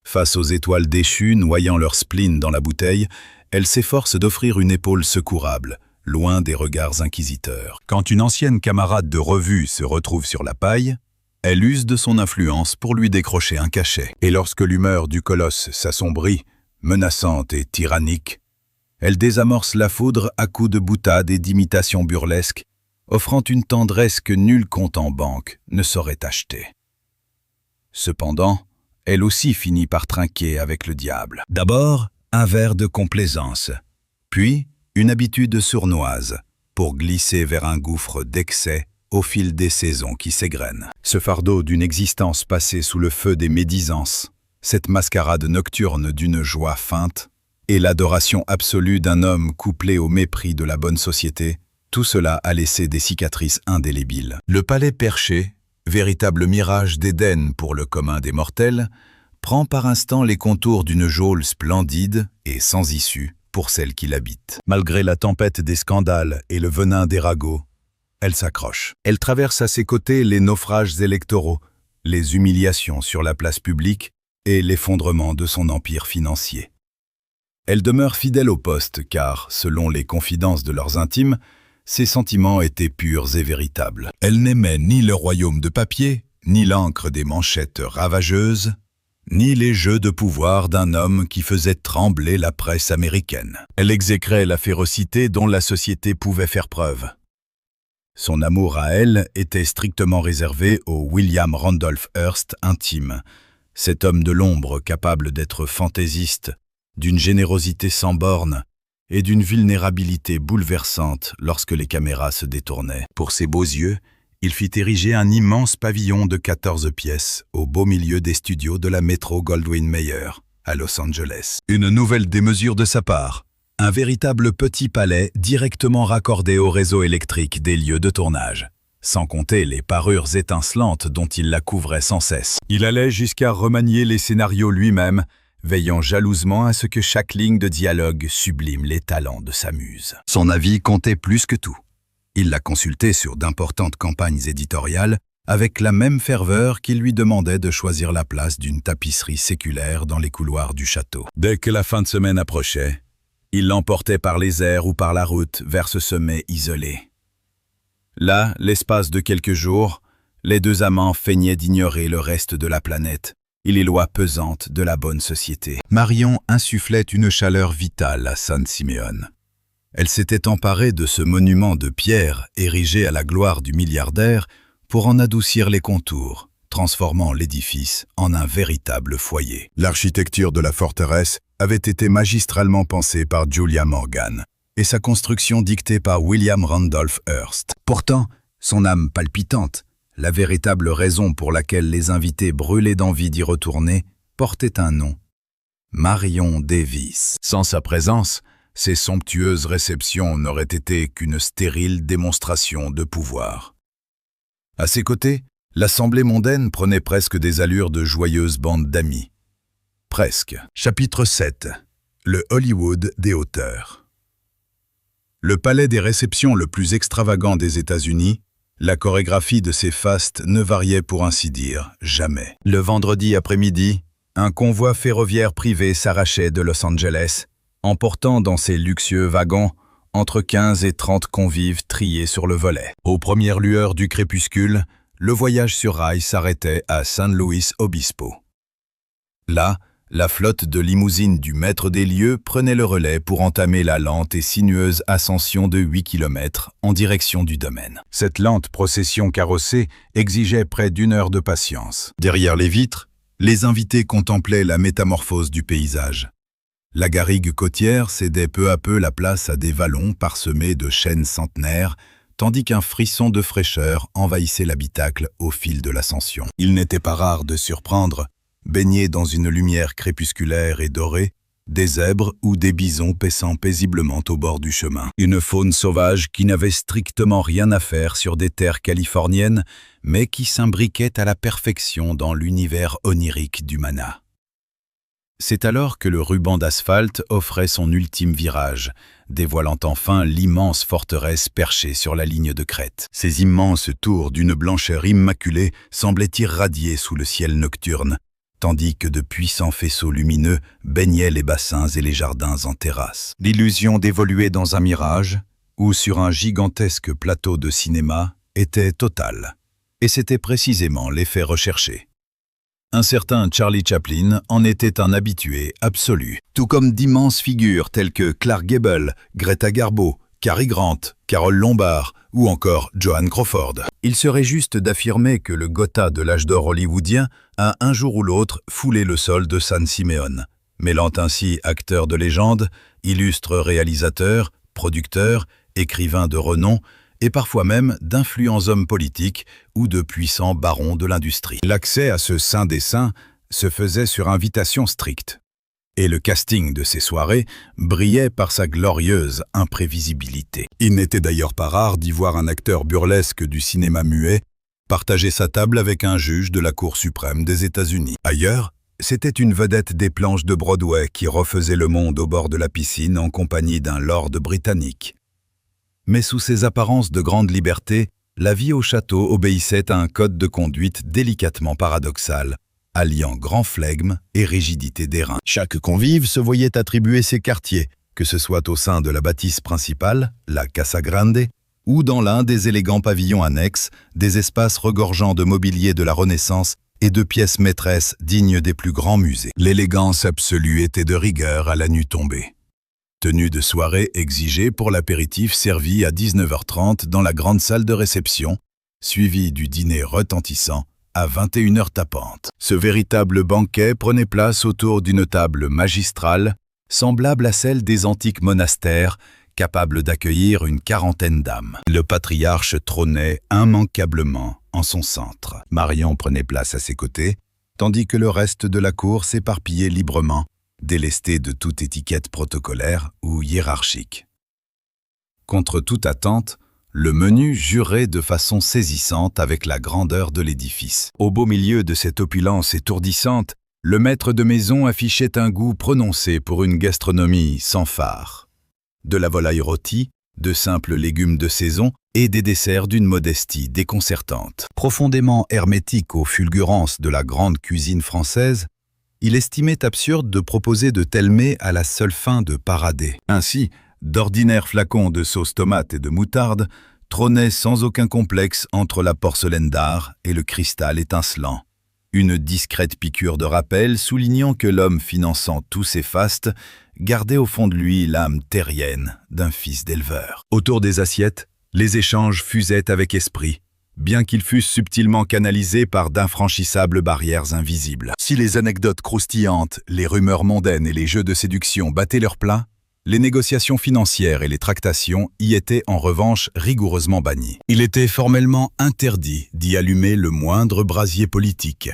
Face aux étoiles déchues noyant leur spleen dans la bouteille, elle s'efforce d'offrir une épaule secourable, loin des regards inquisiteurs. Quand une ancienne camarade de revue se retrouve sur la paille, elle use de son influence pour lui décrocher un cachet. Et lorsque l'humeur du colosse s'assombrit, menaçante et tyrannique, elle désamorce la foudre à coups de boutade et d'imitations burlesques, offrant une tendresse que nul compte en banque ne saurait acheter. Cependant, elle aussi finit par trinquer avec le diable. D'abord, un verre de complaisance, puis une habitude sournoise, pour glisser vers un gouffre d'excès au fil des saisons qui s'égrènent. Ce fardeau d'une existence passée sous le feu des médisances, cette mascarade nocturne d'une joie feinte, et l'adoration absolue d'un homme couplé au mépris de la bonne société, tout cela a laissé des cicatrices indélébiles. Le palais perché, véritable mirage d'Éden pour le commun des mortels, prend par instant les contours d'une geôle splendide et sans issue pour celle qui l'habite. Malgré la tempête des scandales et le venin des ragots, elle s'accroche. Elle traverse à ses côtés les naufrages électoraux, les humiliations sur la place publique et l'effondrement de son empire financier. Elle demeure fidèle au poste car, selon les confidences de leurs intimes, ses sentiments étaient purs et véritables. Elle n'aimait ni le royaume de papier, ni l'encre des manchettes ravageuses, ni les jeux de pouvoir d'un homme qui faisait trembler la presse américaine. Elle exécrait la férocité dont la société pouvait faire preuve. Son amour à elle était strictement réservé au William Randolph Hearst intime, cet homme de l'ombre capable d'être fantaisiste, d'une générosité sans bornes et d'une vulnérabilité bouleversante lorsque les caméras se détournaient. Pour ses beaux yeux, il fit ériger un immense pavillon de 14 pièces au beau milieu des studios de la Metro-Goldwyn-Mayer, à Los Angeles. Une nouvelle démesure de sa part, un véritable petit palais directement raccordé au réseau électrique des lieux de tournage, sans compter les parures étincelantes dont il la couvrait sans cesse. Il allait jusqu'à remanier les scénarios lui-même, veillant jalousement à ce que chaque ligne de dialogue sublime les talents de sa muse. Son avis comptait plus que tout. Il la consultait sur d'importantes campagnes éditoriales avec la même ferveur qu'il lui demandait de choisir la place d'une tapisserie séculaire dans les couloirs du château. Dès que la fin de semaine approchait, il l'emportait par les airs ou par la route vers ce sommet isolé. Là, l'espace de quelques jours, les deux amants feignaient d'ignorer le reste de la planète et les lois pesantes de la bonne société. Marion insufflait une chaleur vitale à San Simeone. Elle s'était emparée de ce monument de pierre érigé à la gloire du milliardaire pour en adoucir les contours, transformant l'édifice en un véritable foyer. L'architecture de la forteresse avait été magistralement pensée par Julia Morgan et sa construction dictée par William Randolph Hearst. Pourtant, son âme palpitante, la véritable raison pour laquelle les invités brûlaient d'envie d'y retourner, portait un nom: Marion Davies. Sans sa présence, ces somptueuses réceptions n'auraient été qu'une stérile démonstration de pouvoir. À ses côtés, l'assemblée mondaine prenait presque des allures de joyeuse bande d'amis. Presque. Chapitre 7. Le Hollywood des hauteurs. Le palais des réceptions le plus extravagant des États-Unis, la chorégraphie de ses fastes ne variait pour ainsi dire jamais. Le vendredi après-midi, un convoi ferroviaire privé s'arrachait de Los Angeles, emportant dans ses luxueux wagons entre 15 et 30 convives triés sur le volet. Aux premières lueurs du crépuscule, le voyage sur rail s'arrêtait à San Luis Obispo. Là, la flotte de limousines du maître des lieux prenait le relais pour entamer la lente et sinueuse ascension de 8 km en direction du domaine. Cette lente procession carrossée exigeait près d'1 heure de patience. Derrière les vitres, les invités contemplaient la métamorphose du paysage. La garrigue côtière cédait peu à peu la place à des vallons parsemés de chênes centenaires, tandis qu'un frisson de fraîcheur envahissait l'habitacle au fil de l'ascension. Il n'était pas rare de surprendre, baignés dans une lumière crépusculaire et dorée, des zèbres ou des bisons paissant paisiblement au bord du chemin. Une faune sauvage qui n'avait strictement rien à faire sur des terres californiennes, mais qui s'imbriquait à la perfection dans l'univers onirique du mana. C'est alors que le ruban d'asphalte offrait son ultime virage, dévoilant enfin l'immense forteresse perchée sur la ligne de crête. Ces immenses tours d'une blancheur immaculée semblaient irradier sous le ciel nocturne, tandis que de puissants faisceaux lumineux baignaient les bassins et les jardins en terrasse. L'illusion d'évoluer dans un mirage, ou sur un gigantesque plateau de cinéma, était totale. Et c'était précisément l'effet recherché. Un certain Charlie Chaplin en était un habitué absolu, tout comme d'immenses figures telles que Clark Gable, Greta Garbo, Cary Grant, Carole Lombard ou encore Joan Crawford. Il serait juste d'affirmer que le Gotha de l'âge d'or hollywoodien a un jour ou l'autre foulé le sol de San Simeone, mêlant ainsi acteurs de légende, illustres réalisateurs, producteurs, écrivains de renom et parfois même d'influents hommes politiques ou de puissants barons de l'industrie. L'accès à ce saint des saints se faisait sur invitation stricte. Et le casting de ces soirées brillait par sa glorieuse imprévisibilité. Il n'était d'ailleurs pas rare d'y voir un acteur burlesque du cinéma muet partager sa table avec un juge de la Cour suprême des États-Unis. Ailleurs, c'était une vedette des planches de Broadway qui refaisait le monde au bord de la piscine en compagnie d'un lord britannique. Mais sous ces apparences de grande liberté, la vie au château obéissait à un code de conduite délicatement paradoxal, alliant grand flegme et rigidité des reins. Chaque convive se voyait attribuer ses quartiers, que ce soit au sein de la bâtisse principale, la Casa Grande, ou dans l'un des élégants pavillons annexes, des espaces regorgeant de mobilier de la Renaissance et de pièces maîtresses dignes des plus grands musées. L'élégance absolue était de rigueur à la nuit tombée. Tenue de soirée exigée pour l'apéritif servi à 19h30 dans la grande salle de réception, suivi du dîner retentissant à 21h tapante. Ce véritable banquet prenait place autour d'une table magistrale, semblable à celle des antiques monastères, capable d'accueillir une quarantaine d'âmes. Le patriarche trônait immanquablement en son centre. Marion prenait place à ses côtés, tandis que le reste de la cour s'éparpillait librement, délesté de toute étiquette protocolaire ou hiérarchique. Contre toute attente, le menu jurait de façon saisissante avec la grandeur de l'édifice. Au beau milieu de cette opulence étourdissante, le maître de maison affichait un goût prononcé pour une gastronomie sans fard. De la volaille rôtie, de simples légumes de saison et des desserts d'une modestie déconcertante. Profondément hermétique aux fulgurances de la grande cuisine française, il estimait absurde de proposer de tels mets à la seule fin de parader. Ainsi, d'ordinaires flacons de sauce tomate et de moutarde trônait sans aucun complexe entre la porcelaine d'art et le cristal étincelant. Une discrète piqûre de rappel soulignant que l'homme finançant tous ces fastes gardait au fond de lui l'âme terrienne d'un fils d'éleveur. Autour des assiettes, les échanges fusaient avec esprit, bien qu'ils fussent subtilement canalisés par d'infranchissables barrières invisibles. Si les anecdotes croustillantes, les rumeurs mondaines et les jeux de séduction battaient leur plein, les négociations financières et les tractations y étaient en revanche rigoureusement bannies. Il était formellement interdit d'y allumer le moindre brasier politique,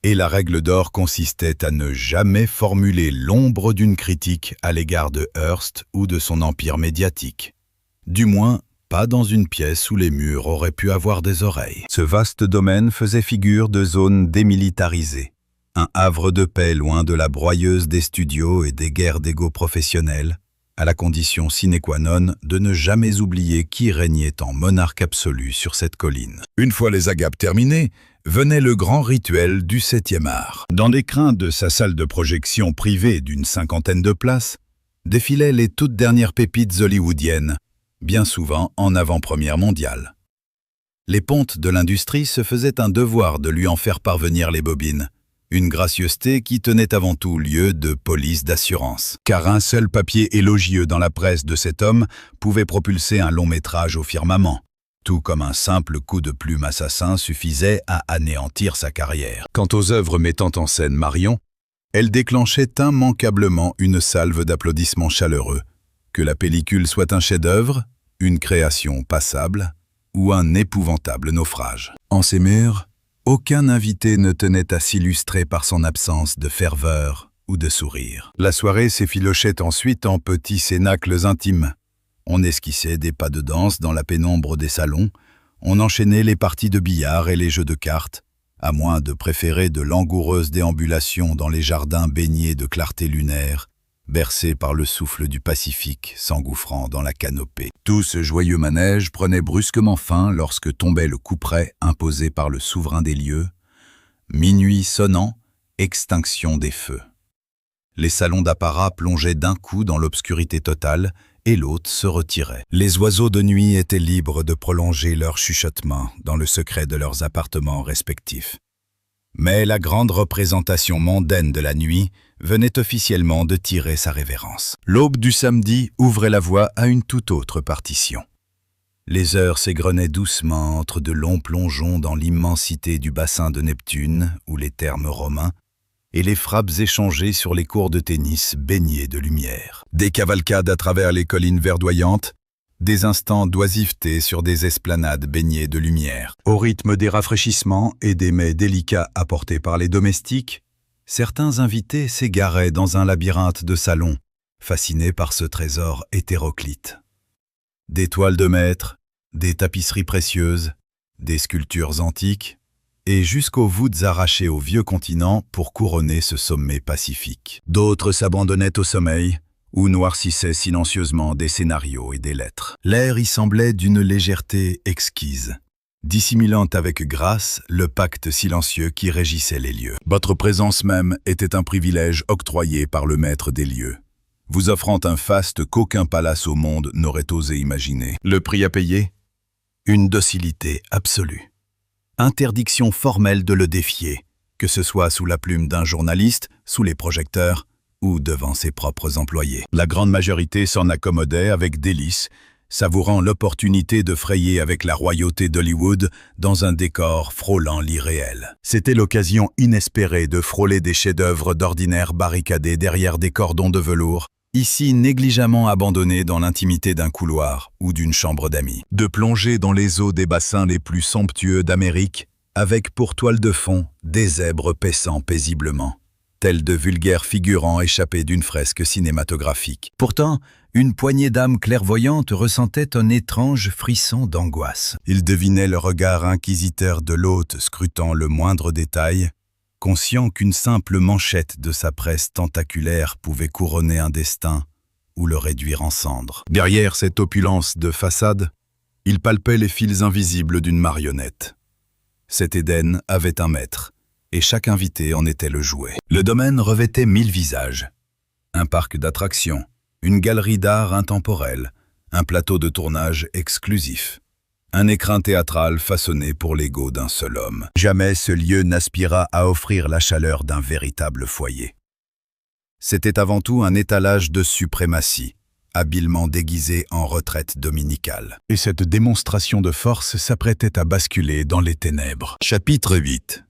et la règle d'or consistait à ne jamais formuler l'ombre d'une critique à l'égard de Hearst ou de son empire médiatique. Du moins, pas dans une pièce où les murs auraient pu avoir des oreilles. Ce vaste domaine faisait figure de zone démilitarisée, un havre de paix loin de la broyeuse des studios et des guerres d'ego professionnels, à la condition sine qua non de ne jamais oublier qui régnait en monarque absolu sur cette colline. Une fois les agapes terminées, venait le grand rituel du 7e art. Dans l'écrin de sa salle de projection privée d'une 50aine de places, défilaient les toutes dernières pépites hollywoodiennes, bien souvent en avant-première mondiale. Les pontes de l'industrie se faisaient un devoir de lui en faire parvenir les bobines, une gracieuseté qui tenait avant tout lieu de police d'assurance. Car un seul papier élogieux dans la presse de cet homme pouvait propulser un long métrage au firmament, tout comme un simple coup de plume assassin suffisait à anéantir sa carrière. Quant aux œuvres mettant en scène Marion, elles déclenchaient immanquablement une salve d'applaudissements chaleureux, que la pellicule soit un chef-d'œuvre, une création passable ou un épouvantable naufrage. En ces murs, aucun invité ne tenait à s'illustrer par son absence de ferveur ou de sourire. La soirée s'effilochait ensuite en petits cénacles intimes. On esquissait des pas de danse dans la pénombre des salons, on enchaînait les parties de billard et les jeux de cartes, à moins de préférer de langoureuses déambulations dans les jardins baignés de clarté lunaire, bercés par le souffle du Pacifique s'engouffrant dans la canopée. Tout ce joyeux manège prenait brusquement fin lorsque tombait le couperet imposé par le souverain des lieux. Minuit sonnant, extinction des feux. Les salons d'apparat plongeaient d'un coup dans l'obscurité totale et l'hôte se retirait. Les oiseaux de nuit étaient libres de prolonger leur chuchotement dans le secret de leurs appartements respectifs. Mais la grande représentation mondaine de la nuit venait officiellement de tirer sa révérence. L'aube du samedi ouvrait la voie à une toute autre partition. Les heures s'égrenaient doucement entre de longs plongeons dans l'immensité du bassin de Neptune ou les thermes romains, et les frappes échangées sur les cours de tennis baignés de lumière. Des cavalcades à travers les collines verdoyantes, des instants d'oisiveté sur des esplanades baignées de lumière. Au rythme des rafraîchissements et des mets délicats apportés par les domestiques, certains invités s'égaraient dans un labyrinthe de salons, fascinés par ce trésor hétéroclite. Des toiles de maître, des tapisseries précieuses, des sculptures antiques, et jusqu'aux voûtes arrachées au vieux continent pour couronner ce sommet pacifique. D'autres s'abandonnaient au sommeil, ou noircissaient silencieusement des scénarios et des lettres. L'air y semblait d'une légèreté exquise, dissimulant avec grâce le pacte silencieux qui régissait les lieux. Votre présence même était un privilège octroyé par le maître des lieux, vous offrant un faste qu'aucun palace au monde n'aurait osé imaginer. Le prix à payer? Une docilité absolue. Interdiction formelle de le défier, que ce soit sous la plume d'un journaliste, sous les projecteurs, ou devant ses propres employés. La grande majorité s'en accommodait avec délice, savourant l'opportunité de frayer avec la royauté d'Hollywood dans un décor frôlant l'irréel. C'était l'occasion inespérée de frôler des chefs-d'œuvre d'ordinaire barricadés derrière des cordons de velours, ici négligemment abandonnés dans l'intimité d'un couloir ou d'une chambre d'amis. De plonger dans les eaux des bassins les plus somptueux d'Amérique, avec pour toile de fond des zèbres paissant paisiblement, tels de vulgaires figurants échappés d'une fresque cinématographique. Pourtant, une poignée d'âmes clairvoyantes ressentait un étrange frisson d'angoisse. Ils devinaient le regard inquisiteur de l'hôte scrutant le moindre détail, conscient qu'une simple manchette de sa presse tentaculaire pouvait couronner un destin ou le réduire en cendres. Derrière cette opulence de façade, il palpait les fils invisibles d'une marionnette. Cet Éden avait un maître, et chaque invité en était le jouet. Le domaine revêtait 1000 visages. Un parc d'attractions, une galerie d'art intemporel, un plateau de tournage exclusif. un écrin théâtral façonné pour l'ego d'un seul homme. Jamais ce lieu n'aspira à offrir la chaleur d'un véritable foyer. C'était avant tout un étalage de suprématie, habilement déguisé en retraite dominicale. Et cette démonstration de force s'apprêtait à basculer dans les ténèbres. Chapitre 8.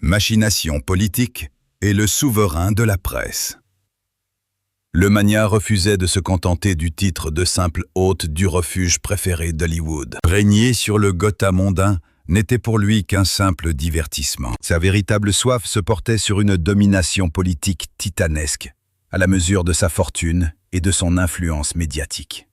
Machination politique et le souverain de la presse. Le magnat refusait de se contenter du titre de simple hôte du refuge préféré d'Hollywood. Régner sur le Gotha mondain n'était pour lui qu'un simple divertissement. Sa véritable soif se portait sur une domination politique titanesque, à la mesure de sa fortune et de son influence médiatique.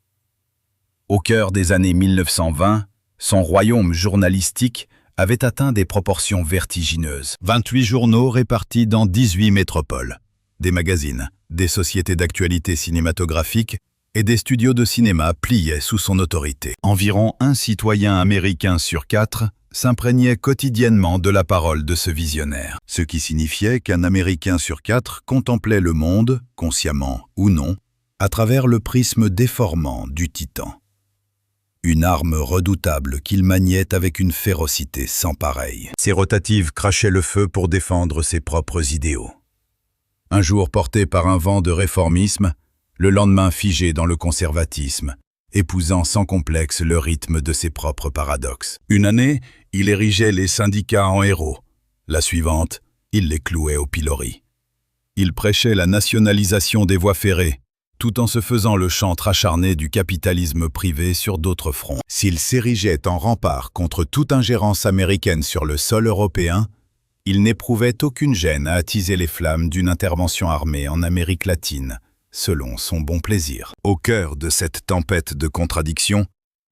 Au cœur des années 1920, son royaume journalistique avait atteint des proportions vertigineuses. 28 journaux répartis dans 18 métropoles, des magazines, des sociétés d'actualité cinématographique et des studios de cinéma pliaient sous son autorité. Environ un citoyen américain sur 4 s'imprégnait quotidiennement de la parole de ce visionnaire, ce qui signifiait qu'un Américain sur 4 contemplait le monde, consciemment ou non, à travers le prisme déformant du titan. Une arme redoutable qu'il maniait avec une férocité sans pareille. Ses rotatives crachaient le feu pour défendre ses propres idéaux. Un jour porté par un vent de réformisme, le lendemain figé dans le conservatisme, épousant sans complexe le rythme de ses propres paradoxes. Une année, il érigeait les syndicats en héros. La suivante, il les clouait au pilori. Il prêchait la nationalisation des voies ferrées, tout en se faisant le chantre acharné du capitalisme privé sur d'autres fronts. S'il s'érigeait en rempart contre toute ingérence américaine sur le sol européen, il n'éprouvait aucune gêne à attiser les flammes d'une intervention armée en Amérique latine, selon son bon plaisir. Au cœur de cette tempête de contradictions,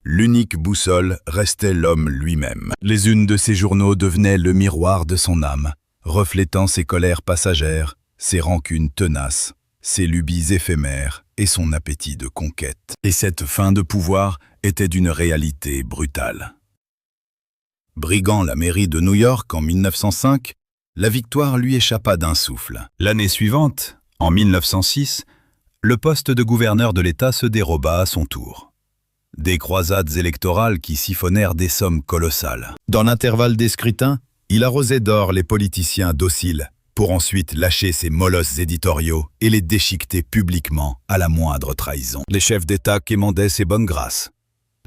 l'unique boussole restait l'homme lui-même. Les unes de ses journaux devenaient le miroir de son âme, reflétant ses colères passagères, ses rancunes tenaces, ses lubies éphémères et son appétit de conquête. Et cette fin de pouvoir était d'une réalité brutale. Briguant la mairie de New York en 1905, la victoire lui échappa d'un souffle. L'année suivante, en 1906, le poste de gouverneur de l'État se déroba à son tour. Des croisades électorales qui siphonnèrent des sommes colossales. Dans l'intervalle des scrutins, il arrosait d'or les politiciens dociles, pour ensuite lâcher ses molosses éditoriaux et les déchiqueter publiquement à la moindre trahison. Les chefs d'État quémandaient ses bonnes grâces.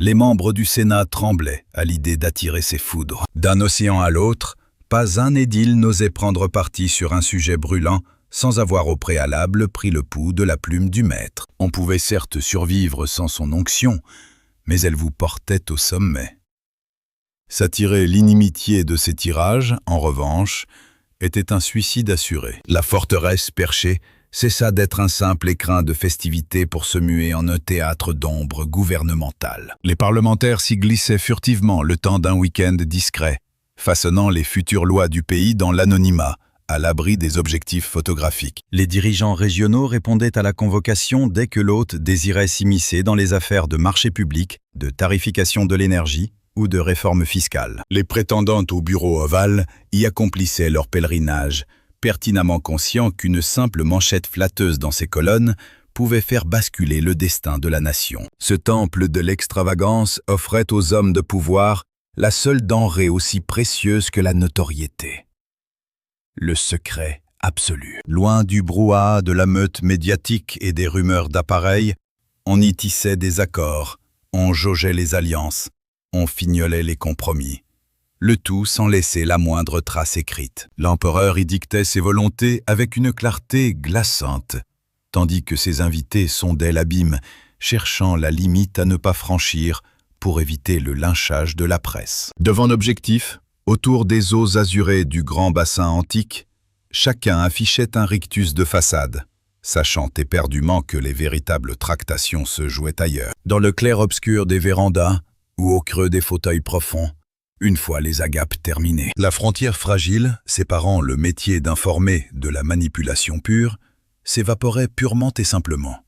Les membres du Sénat tremblaient à l'idée d'attirer ses foudres. D'un océan à l'autre, pas un édile n'osait prendre parti sur un sujet brûlant sans avoir au préalable pris le pouls de la plume du maître. On pouvait certes survivre sans son onction, mais elle vous portait au sommet. S'attirer l'inimitié de ses tirages, en revanche, était un suicide assuré. La forteresse perchée cessa d'être un simple écrin de festivité pour se muer en un théâtre d'ombre gouvernementale. Les parlementaires s'y glissaient furtivement le temps d'un week-end discret, façonnant les futures lois du pays dans l'anonymat, à l'abri des objectifs photographiques. Les dirigeants régionaux répondaient à la convocation dès que l'hôte désirait s'immiscer dans les affaires de marché public, de tarification de l'énergie ou de réforme fiscale. Les prétendantes au bureau ovale y accomplissaient leur pèlerinage, pertinemment conscients qu'une simple manchette flatteuse dans ses colonnes pouvait faire basculer le destin de la nation. Ce temple de l'extravagance offrait aux hommes de pouvoir la seule denrée aussi précieuse que la notoriété. Le secret absolu. Loin du brouhaha de la meute médiatique et des rumeurs d'appareils, on y tissait des accords, on jaugeait les alliances, on fignolait les compromis. Le tout sans laisser la moindre trace écrite. L'empereur y dictait ses volontés avec une clarté glaçante, tandis que ses invités sondaient l'abîme, cherchant la limite à ne pas franchir pour éviter le lynchage de la presse. Devant l'objectif, autour des eaux azurées du grand bassin antique, chacun affichait un rictus de façade, sachant éperdument que les véritables tractations se jouaient ailleurs. Dans le clair-obscur des vérandas ou au creux des fauteuils profonds, une fois les agapes terminées. La frontière fragile, séparant le métier d'informer de la manipulation pure, s'évaporait purement et simplement.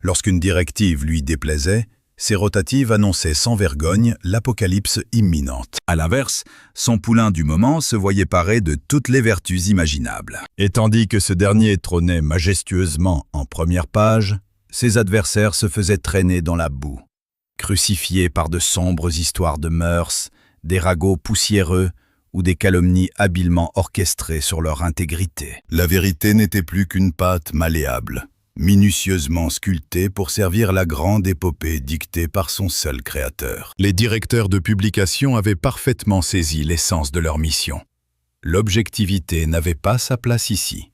Lorsqu'une directive lui déplaisait, ses rotatives annonçaient sans vergogne l'apocalypse imminente. À l'inverse, son poulain du moment se voyait paré de toutes les vertus imaginables. Et tandis que ce dernier trônait majestueusement en première page, ses adversaires se faisaient traîner dans la boue. crucifiés par de sombres histoires de mœurs, des ragots poussiéreux ou des calomnies habilement orchestrées sur leur intégrité. La vérité n'était plus qu'une pâte malléable, minutieusement sculptée pour servir la grande épopée dictée par son seul créateur. Les directeurs de publication avaient parfaitement saisi l'essence de leur mission. L'objectivité n'avait pas sa place ici.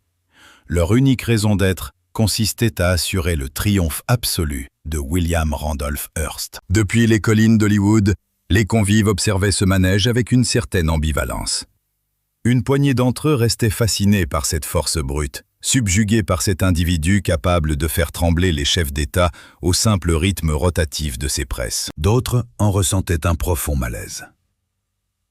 Leur unique raison d'être consistait à assurer le triomphe absolu de William Randolph Hearst. Depuis les collines d'Hollywood, les convives observaient ce manège avec une certaine ambivalence. Une poignée d'entre eux restaient fascinés par cette force brute, subjugués par cet individu capable de faire trembler les chefs d'État au simple rythme rotatif de ses presses. D'autres en ressentaient un profond malaise.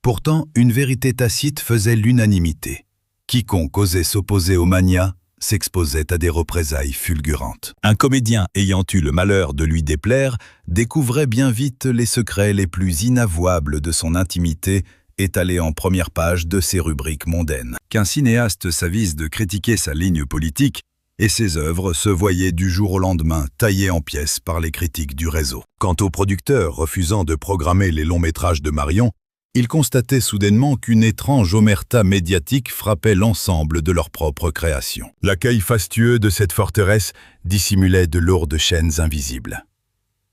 Pourtant, une vérité tacite faisait l'unanimité. Quiconque osait s'opposer aux manias s'exposait à des représailles fulgurantes. Un comédien ayant eu le malheur de lui déplaire découvrait bien vite les secrets les plus inavouables de son intimité étalés en première page de ses rubriques mondaines. Qu'un cinéaste s'avise de critiquer sa ligne politique et ses œuvres se voyaient du jour au lendemain taillées en pièces par les critiques du réseau. Quant aux producteurs refusant de programmer les longs métrages de Marion, ils constataient soudainement qu'une étrange omerta médiatique frappait l'ensemble de leur propre création. L'accueil fastueux de cette forteresse dissimulait de lourdes chaînes invisibles.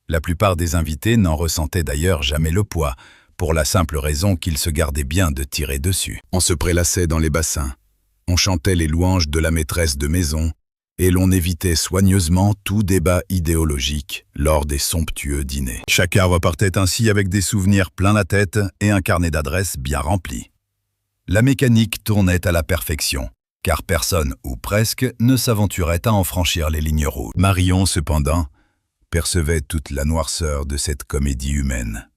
La plupart des invités n'en ressentaient d'ailleurs jamais le poids, pour la simple raison qu'ils se gardaient bien de tirer dessus. On se prélassait dans les bassins, on chantait les louanges de la maîtresse de maison, et l'on évitait soigneusement tout débat idéologique lors des somptueux dîners. Chacun repartait ainsi avec des souvenirs plein la tête et un carnet d'adresses bien rempli. La mécanique tournait à la perfection, car personne, ou presque, ne s'aventurait à en franchir les lignes rouges. Marion, cependant, percevait toute la noirceur de cette comédie humaine.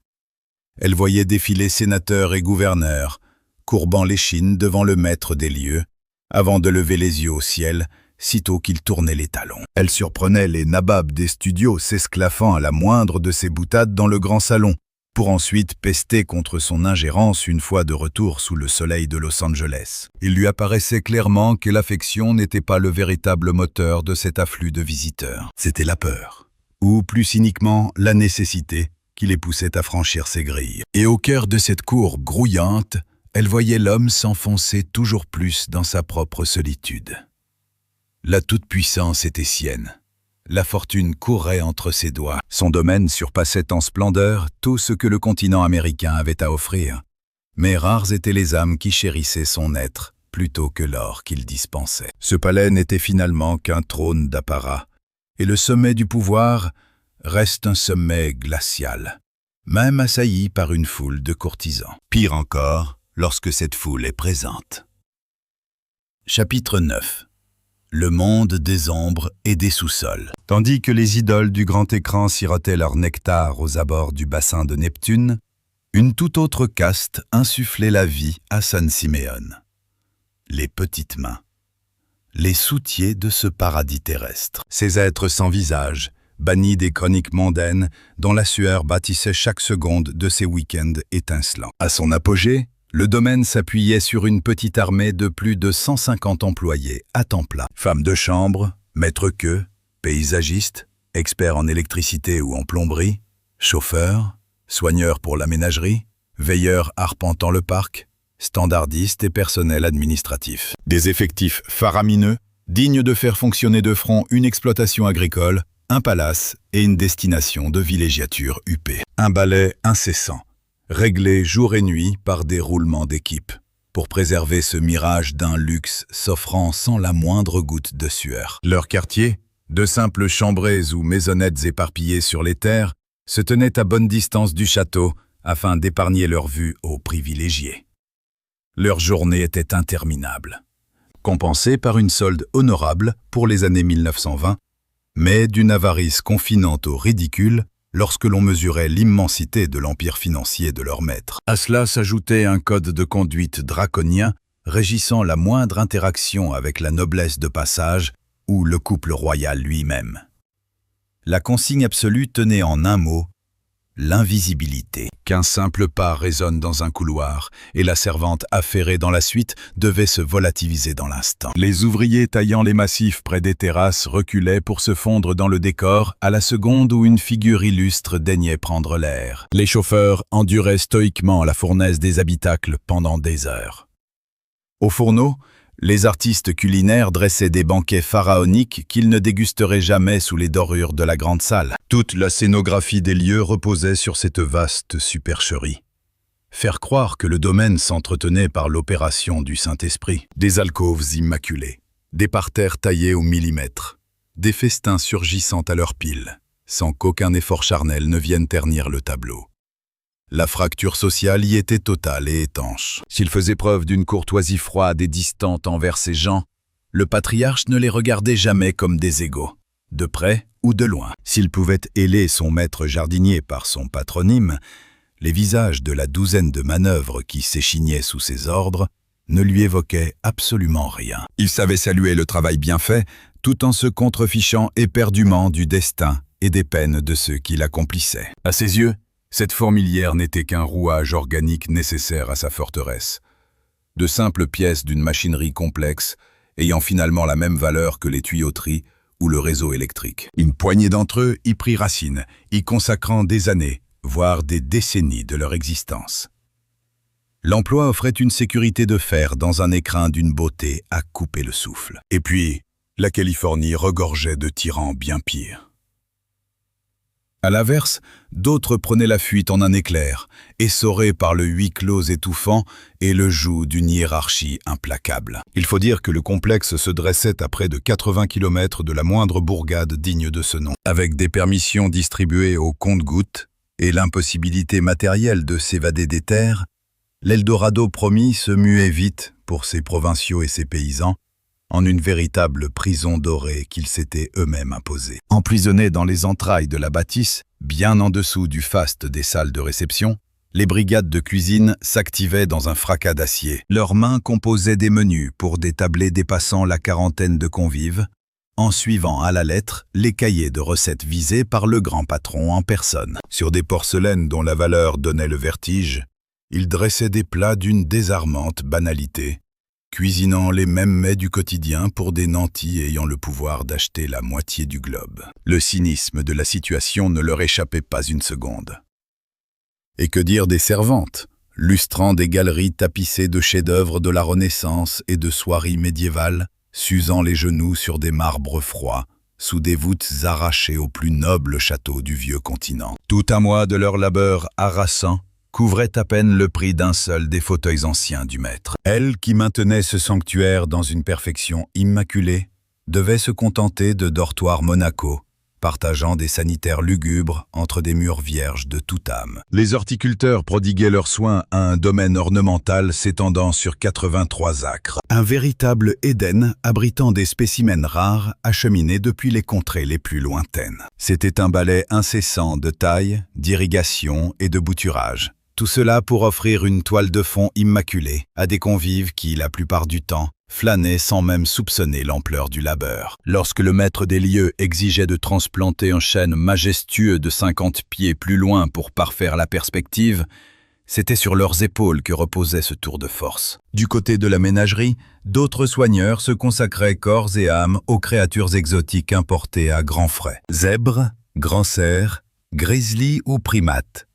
Elle voyait défiler sénateurs et gouverneurs, courbant l'échine devant le maître des lieux, avant de lever les yeux au ciel, sitôt qu'il tournait les talons. Elle surprenait les nababs des studios s'esclaffant à la moindre de ses boutades dans le grand salon, pour ensuite pester contre son ingérence une fois de retour sous le soleil de Los Angeles. Il lui apparaissait clairement que l'affection n'était pas le véritable moteur de cet afflux de visiteurs. C'était la peur, ou plus cyniquement, la nécessité, qui les poussait à franchir ces grilles. Et au cœur de cette cour grouillante, elle voyait l'homme s'enfoncer toujours plus dans sa propre solitude. La toute-puissance était sienne. La fortune courait entre ses doigts. Son domaine surpassait en splendeur tout ce que le continent américain avait à offrir. Mais rares étaient les âmes qui chérissaient son être plutôt que l'or qu'il dispensait. Ce palais n'était finalement qu'un trône d'apparat. Et le sommet du pouvoir reste un sommet glacial, même assailli par une foule de courtisans. Pire encore, lorsque cette foule est présente. Chapitre 9. Le monde des ombres et des sous-sols. Tandis que les idoles du grand écran sirotaient leur nectar aux abords du bassin de Neptune, une toute autre caste insufflait la vie à San Siméon. Les petites mains. Les soutiers de ce paradis terrestre. Ces êtres sans visage, bannis des chroniques mondaines, dont la sueur bâtissait chaque seconde de ces week-ends étincelants. À son apogée, le domaine s'appuyait sur une petite armée de plus de 150 employés à temps plein. Femmes de chambre, maîtres-queux, paysagistes, experts en électricité ou en plomberie, chauffeurs, soigneurs pour la ménagerie, veilleurs arpentant le parc, standardistes et personnel administratif. Des effectifs faramineux, dignes de faire fonctionner de front une exploitation agricole, un palace et une destination de villégiature huppée. Un balai incessant, réglé jour et nuit par des roulements d'équipe, pour préserver ce mirage d'un luxe s'offrant sans la moindre goutte de sueur. Leur quartier, de simples chambrées ou maisonnettes éparpillées sur les terres, se tenait à bonne distance du château afin d'épargner leur vue aux privilégiés. Leur journée était interminable, compensée par une solde honorable pour les années 1920, mais d'une avarice confinant au ridicule lorsque l'on mesurait l'immensité de l'empire financier de leur maître. À cela s'ajoutait un code de conduite draconien régissant la moindre interaction avec la noblesse de passage ou le couple royal lui-même. La consigne absolue tenait en un mot l'invisibilité. Qu'un simple pas résonne dans un couloir et la servante affairée dans la suite devait se volatiliser dans l'instant. Les ouvriers taillant les massifs près des terrasses reculaient pour se fondre dans le décor à la seconde où une figure illustre daignait prendre l'air. Les chauffeurs enduraient stoïquement la fournaise des habitacles pendant des heures. Au fourneau, les artistes culinaires dressaient des banquets pharaoniques qu'ils ne dégusteraient jamais sous les dorures de la grande salle. Toute la scénographie des lieux reposait sur cette vaste supercherie. Faire croire que le domaine s'entretenait par l'opération du Saint-Esprit. Des alcôves immaculées, des parterres taillés au millimètre, des festins surgissant à leur pile, sans qu'aucun effort charnel ne vienne ternir le tableau. La fracture sociale y était totale et étanche. S'il faisait preuve d'une courtoisie froide et distante envers ses gens, le patriarche ne les regardait jamais comme des égaux, de près ou de loin. S'il pouvait héler son maître jardinier par son patronyme, les visages de la douzaine de manœuvres qui s'échignaient sous ses ordres ne lui évoquaient absolument rien. Il savait saluer le travail bien fait, tout en se contrefichant éperdument du destin et des peines de ceux qui l'accomplissaient. À ses yeux, cette fourmilière n'était qu'un rouage organique nécessaire à sa forteresse. De simples pièces d'une machinerie complexe, ayant finalement la même valeur que les tuyauteries ou le réseau électrique. Une poignée d'entre eux y prit racine, y consacrant des années, voire des décennies de leur existence. L'emploi offrait une sécurité de fer dans un écrin d'une beauté à couper le souffle. Et puis, la Californie regorgeait de tyrans bien pires. À l'inverse, d'autres prenaient la fuite en un éclair, essorés par le huis clos étouffant et le joug d'une hiérarchie implacable. Il faut dire que le complexe se dressait à près de 80 km de la moindre bourgade digne de ce nom. Avec des permissions distribuées au compte-gouttes et l'impossibilité matérielle de s'évader des terres, l'Eldorado promis se muait vite pour ses provinciaux et ses paysans, en une véritable prison dorée qu'ils s'étaient eux-mêmes imposée. Emprisonnés dans les entrailles de la bâtisse, bien en dessous du faste des salles de réception, les brigades de cuisine s'activaient dans un fracas d'acier. Leurs mains composaient des menus pour des tablés dépassant la quarantaine de convives, en suivant à la lettre les cahiers de recettes visés par le grand patron en personne. Sur des porcelaines dont la valeur donnait le vertige, ils dressaient des plats d'une désarmante banalité, cuisinant les mêmes mets du quotidien pour des nantis ayant le pouvoir d'acheter la moitié du globe. Le cynisme de la situation ne leur échappait pas une seconde. Et que dire des servantes, lustrant des galeries tapissées de chefs-d'œuvre de la Renaissance et de soieries médiévales, s'usant les genoux sur des marbres froids, sous des voûtes arrachées aux plus nobles châteaux du vieux continent. Tout un mois de leur labeur harassant couvrait à peine le prix d'un seul des fauteuils anciens du maître. Elle, qui maintenait ce sanctuaire dans une perfection immaculée, devait se contenter de dortoirs Monaco, partageant des sanitaires lugubres entre des murs vierges de toute âme. Les horticulteurs prodiguaient leurs soins à un domaine ornemental s'étendant sur 83 acres. Un véritable Éden abritant des spécimens rares acheminés depuis les contrées les plus lointaines. C'était un balai incessant de taille, d'irrigation et de bouturage. Tout cela pour offrir une toile de fond immaculée à des convives qui, la plupart du temps, flânaient sans même soupçonner l'ampleur du labeur. Lorsque le maître des lieux exigeait de transplanter un chêne majestueux de 50 pieds plus loin pour parfaire la perspective, c'était sur leurs épaules que reposait ce tour de force. Du côté de la ménagerie, d'autres soigneurs se consacraient corps et âme aux créatures exotiques importées à grands frais. Zèbres, grands cerfs, grizzlies ou primates.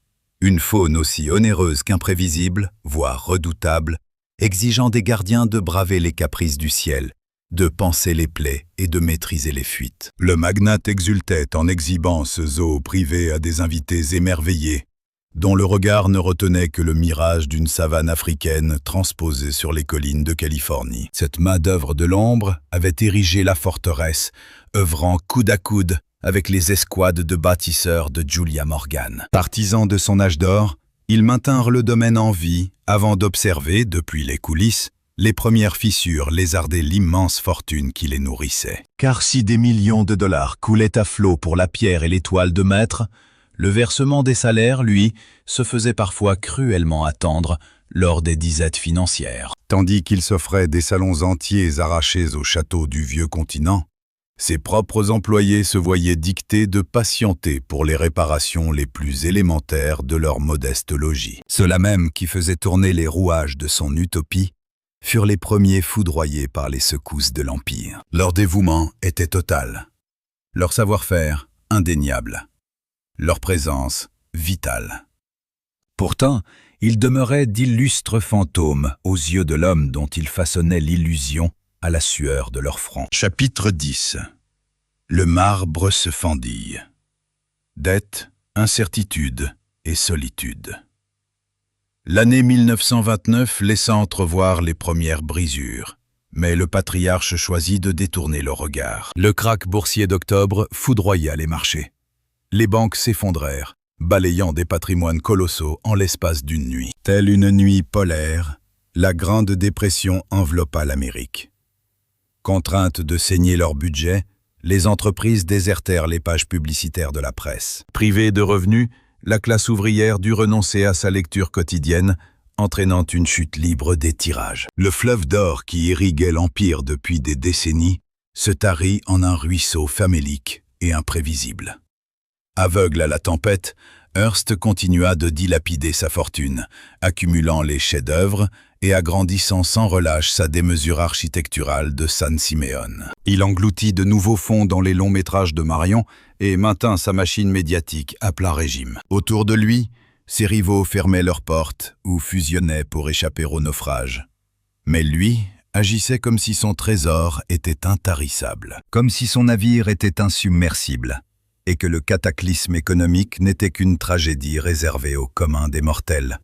Une faune aussi onéreuse qu'imprévisible, voire redoutable, exigeant des gardiens de braver les caprices du ciel, de panser les plaies et de maîtriser les fuites. Le magnate exultait en exhibant ce zoo privé à des invités émerveillés, dont le regard ne retenait que le mirage d'une savane africaine transposée sur les collines de Californie. Cette main-d'œuvre de l'ombre avait érigé la forteresse, œuvrant coude à coude avec les escouades de bâtisseurs de Julia Morgan. Partisans de son âge d'or, ils maintinrent le domaine en vie avant d'observer, depuis les coulisses, les premières fissures lézarder l'immense fortune qui les nourrissait. Car si des millions de dollars coulaient à flot pour la pierre et les toiles de maître, le versement des salaires, lui, se faisait parfois cruellement attendre lors des disettes financières. Tandis qu'il s'offrait des salons entiers arrachés au château du vieux continent, Ses propres employés se voyaient dicter de patienter pour les réparations les plus élémentaires de leur modeste logis. Ceux-là même qui faisaient tourner les rouages de son utopie furent les premiers foudroyés par les secousses de l'Empire. Leur dévouement était total, leur savoir-faire indéniable, leur présence vitale. Pourtant, ils demeuraient d'illustres fantômes aux yeux de l'homme dont ils façonnaient l'illusion à la sueur de leur front. Chapitre 10. Le marbre se fendille. Dette, incertitude et solitude. L'année 1929 laissa entrevoir les premières brisures, mais le patriarche choisit de détourner le regard. Le krach boursier d'octobre foudroya les marchés. Les banques s'effondrèrent, balayant des patrimoines colossaux en l'espace d'une nuit. Telle une nuit polaire, la Grande Dépression enveloppa l'Amérique. Contraintes de saigner leur budget, les entreprises désertèrent les pages publicitaires de la presse. Privée de revenus, la classe ouvrière dut renoncer à sa lecture quotidienne, entraînant une chute libre des tirages. Le fleuve d'or qui irriguait l'Empire depuis des décennies se tarit en un ruisseau famélique et imprévisible. Aveugle à la tempête, Hearst continua de dilapider sa fortune, accumulant les chefs-d'œuvre et agrandissant sans relâche sa démesure architecturale de San Simeon. Il engloutit de nouveaux fonds dans les longs métrages de Marion et maintint sa machine médiatique à plein régime. Autour de lui, ses rivaux fermaient leurs portes ou fusionnaient pour échapper au naufrage. Mais lui agissait comme si son trésor était intarissable, comme si son navire était insubmersible, et que le cataclysme économique n'était qu'une tragédie réservée au commun des mortels,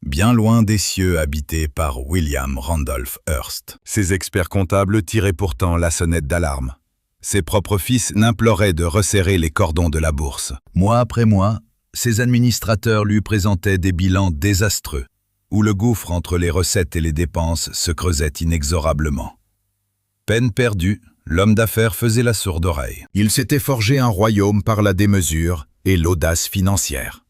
bien loin des cieux habités par William Randolph Hearst. Ses experts comptables tiraient pourtant la sonnette d'alarme. Ses propres fils n'imploraient de resserrer les cordons de la bourse. Mois après mois, ses administrateurs lui présentaient des bilans désastreux, où le gouffre entre les recettes et les dépenses se creusait inexorablement. Peine perdue, l'homme d'affaires faisait la sourde oreille. Il s'était forgé un royaume par la démesure et l'audace financière.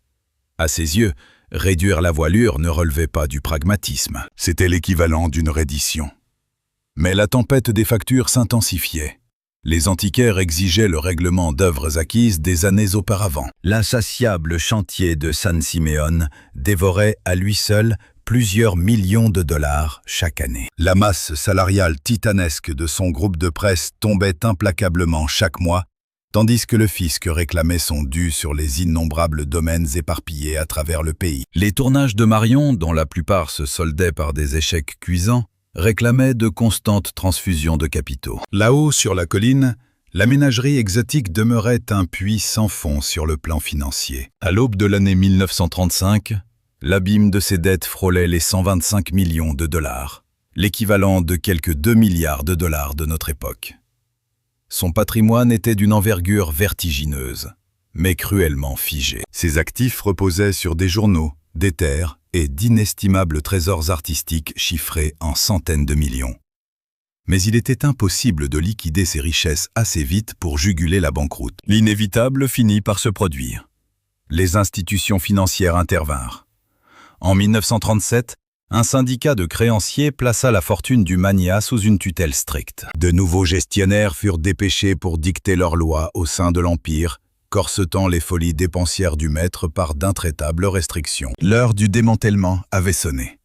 À ses yeux, réduire la voilure ne relevait pas du pragmatisme. C'était l'équivalent d'une reddition. Mais la tempête des factures s'intensifiait. Les antiquaires exigeaient le règlement d'œuvres acquises des années auparavant. L'insatiable chantier de San Simeon dévorait à lui seul plusieurs millions de dollars chaque année. La masse salariale titanesque de son groupe de presse tombait implacablement chaque mois, tandis que le fisc réclamait son dû sur les innombrables domaines éparpillés à travers le pays. Les tournages de Marion, dont la plupart se soldaient par des échecs cuisants, réclamaient de constantes transfusions de capitaux. Là-haut, sur la colline, la ménagerie exotique demeurait un puits sans fond sur le plan financier. À l'aube de l'année 1935, l'abîme de ses dettes frôlait les 125 millions de dollars, l'équivalent de quelques 2 milliards de dollars de notre époque. Son patrimoine était d'une envergure vertigineuse, mais cruellement figé. Ses actifs reposaient sur des journaux, des terres et d'inestimables trésors artistiques chiffrés en centaines de millions. Mais il était impossible de liquider ces richesses assez vite pour juguler la banqueroute. L'inévitable finit par se produire. Les institutions financières intervinrent. En 1937, un syndicat de créanciers plaça la fortune du magnat sous une tutelle stricte. De nouveaux gestionnaires furent dépêchés pour dicter leurs lois au sein de l'Empire, corsetant les folies dépensières du maître par d'intraitables restrictions. L'heure du démantèlement avait sonné.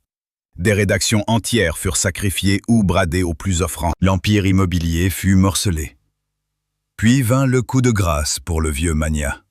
Des rédactions entières furent sacrifiées ou bradées aux plus offrants. L'empire immobilier fut morcelé. Puis vint le coup de grâce pour le vieux magnat.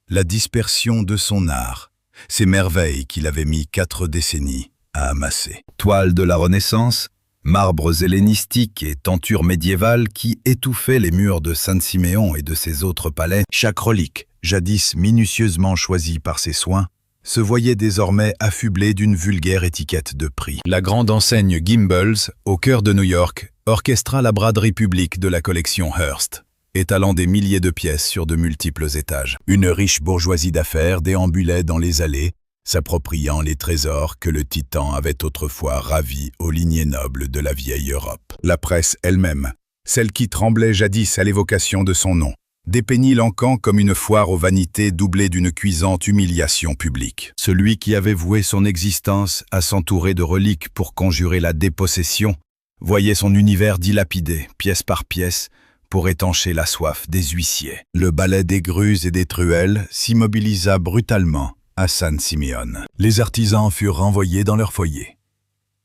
La dispersion de son art, ces merveilles qu'il avait mis 4 décennies à amasser. Toiles de la Renaissance, marbres hellénistiques et tentures médiévales qui étouffaient les murs de San Siméon et de ses autres palais, chaque relique, jadis minutieusement choisie par ses soins, se voyait désormais affublée d'une vulgaire étiquette de prix. La grande enseigne Gimbels, au cœur de New York, orchestra la braderie publique de la collection Hearst, étalant des milliers de pièces sur de multiples étages. Une riche bourgeoisie d'affaires déambulait dans les allées, s'appropriant les trésors que le titan avait autrefois ravis aux lignées nobles de la vieille Europe. La presse elle-même, celle qui tremblait jadis à l'évocation de son nom, dépeignit l'Ancan comme une foire aux vanités doublée d'une cuisante humiliation publique. Celui qui avait voué son existence à s'entourer de reliques pour conjurer la dépossession, voyait son univers dilapidé, pièce par pièce, pour étancher la soif des huissiers. Le balai des grues et des truelles s'immobilisa brutalement à San Simeon. Les artisans furent renvoyés dans leurs foyers.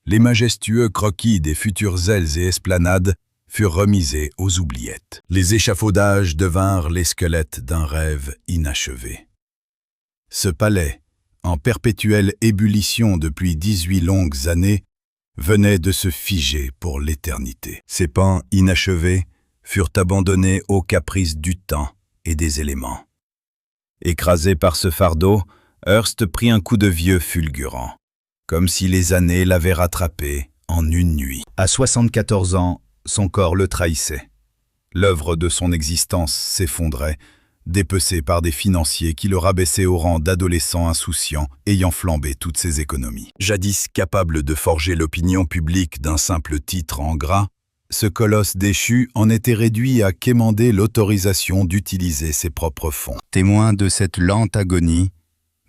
Les majestueux croquis des futures ailes et esplanades furent remisés aux oubliettes. Les échafaudages devinrent les squelettes d'un rêve inachevé. Ce palais, en perpétuelle ébullition depuis 18 longues années, venait de se figer pour l'éternité. Ses pans inachevés furent abandonnés aux caprices du temps et des éléments. Écrasé par ce fardeau, Hearst prit un coup de vieux fulgurant, comme si les années l'avaient rattrapé en une nuit. À 74 ans, son corps le trahissait. L'œuvre de son existence s'effondrait, dépecé par des financiers qui le rabaissaient au rang d'adolescent insouciant ayant flambé toutes ses économies. Jadis capable de forger l'opinion publique d'un simple titre en gras, ce colosse déchu en était réduit à quémander l'autorisation d'utiliser ses propres fonds. Témoin de cette lente agonie,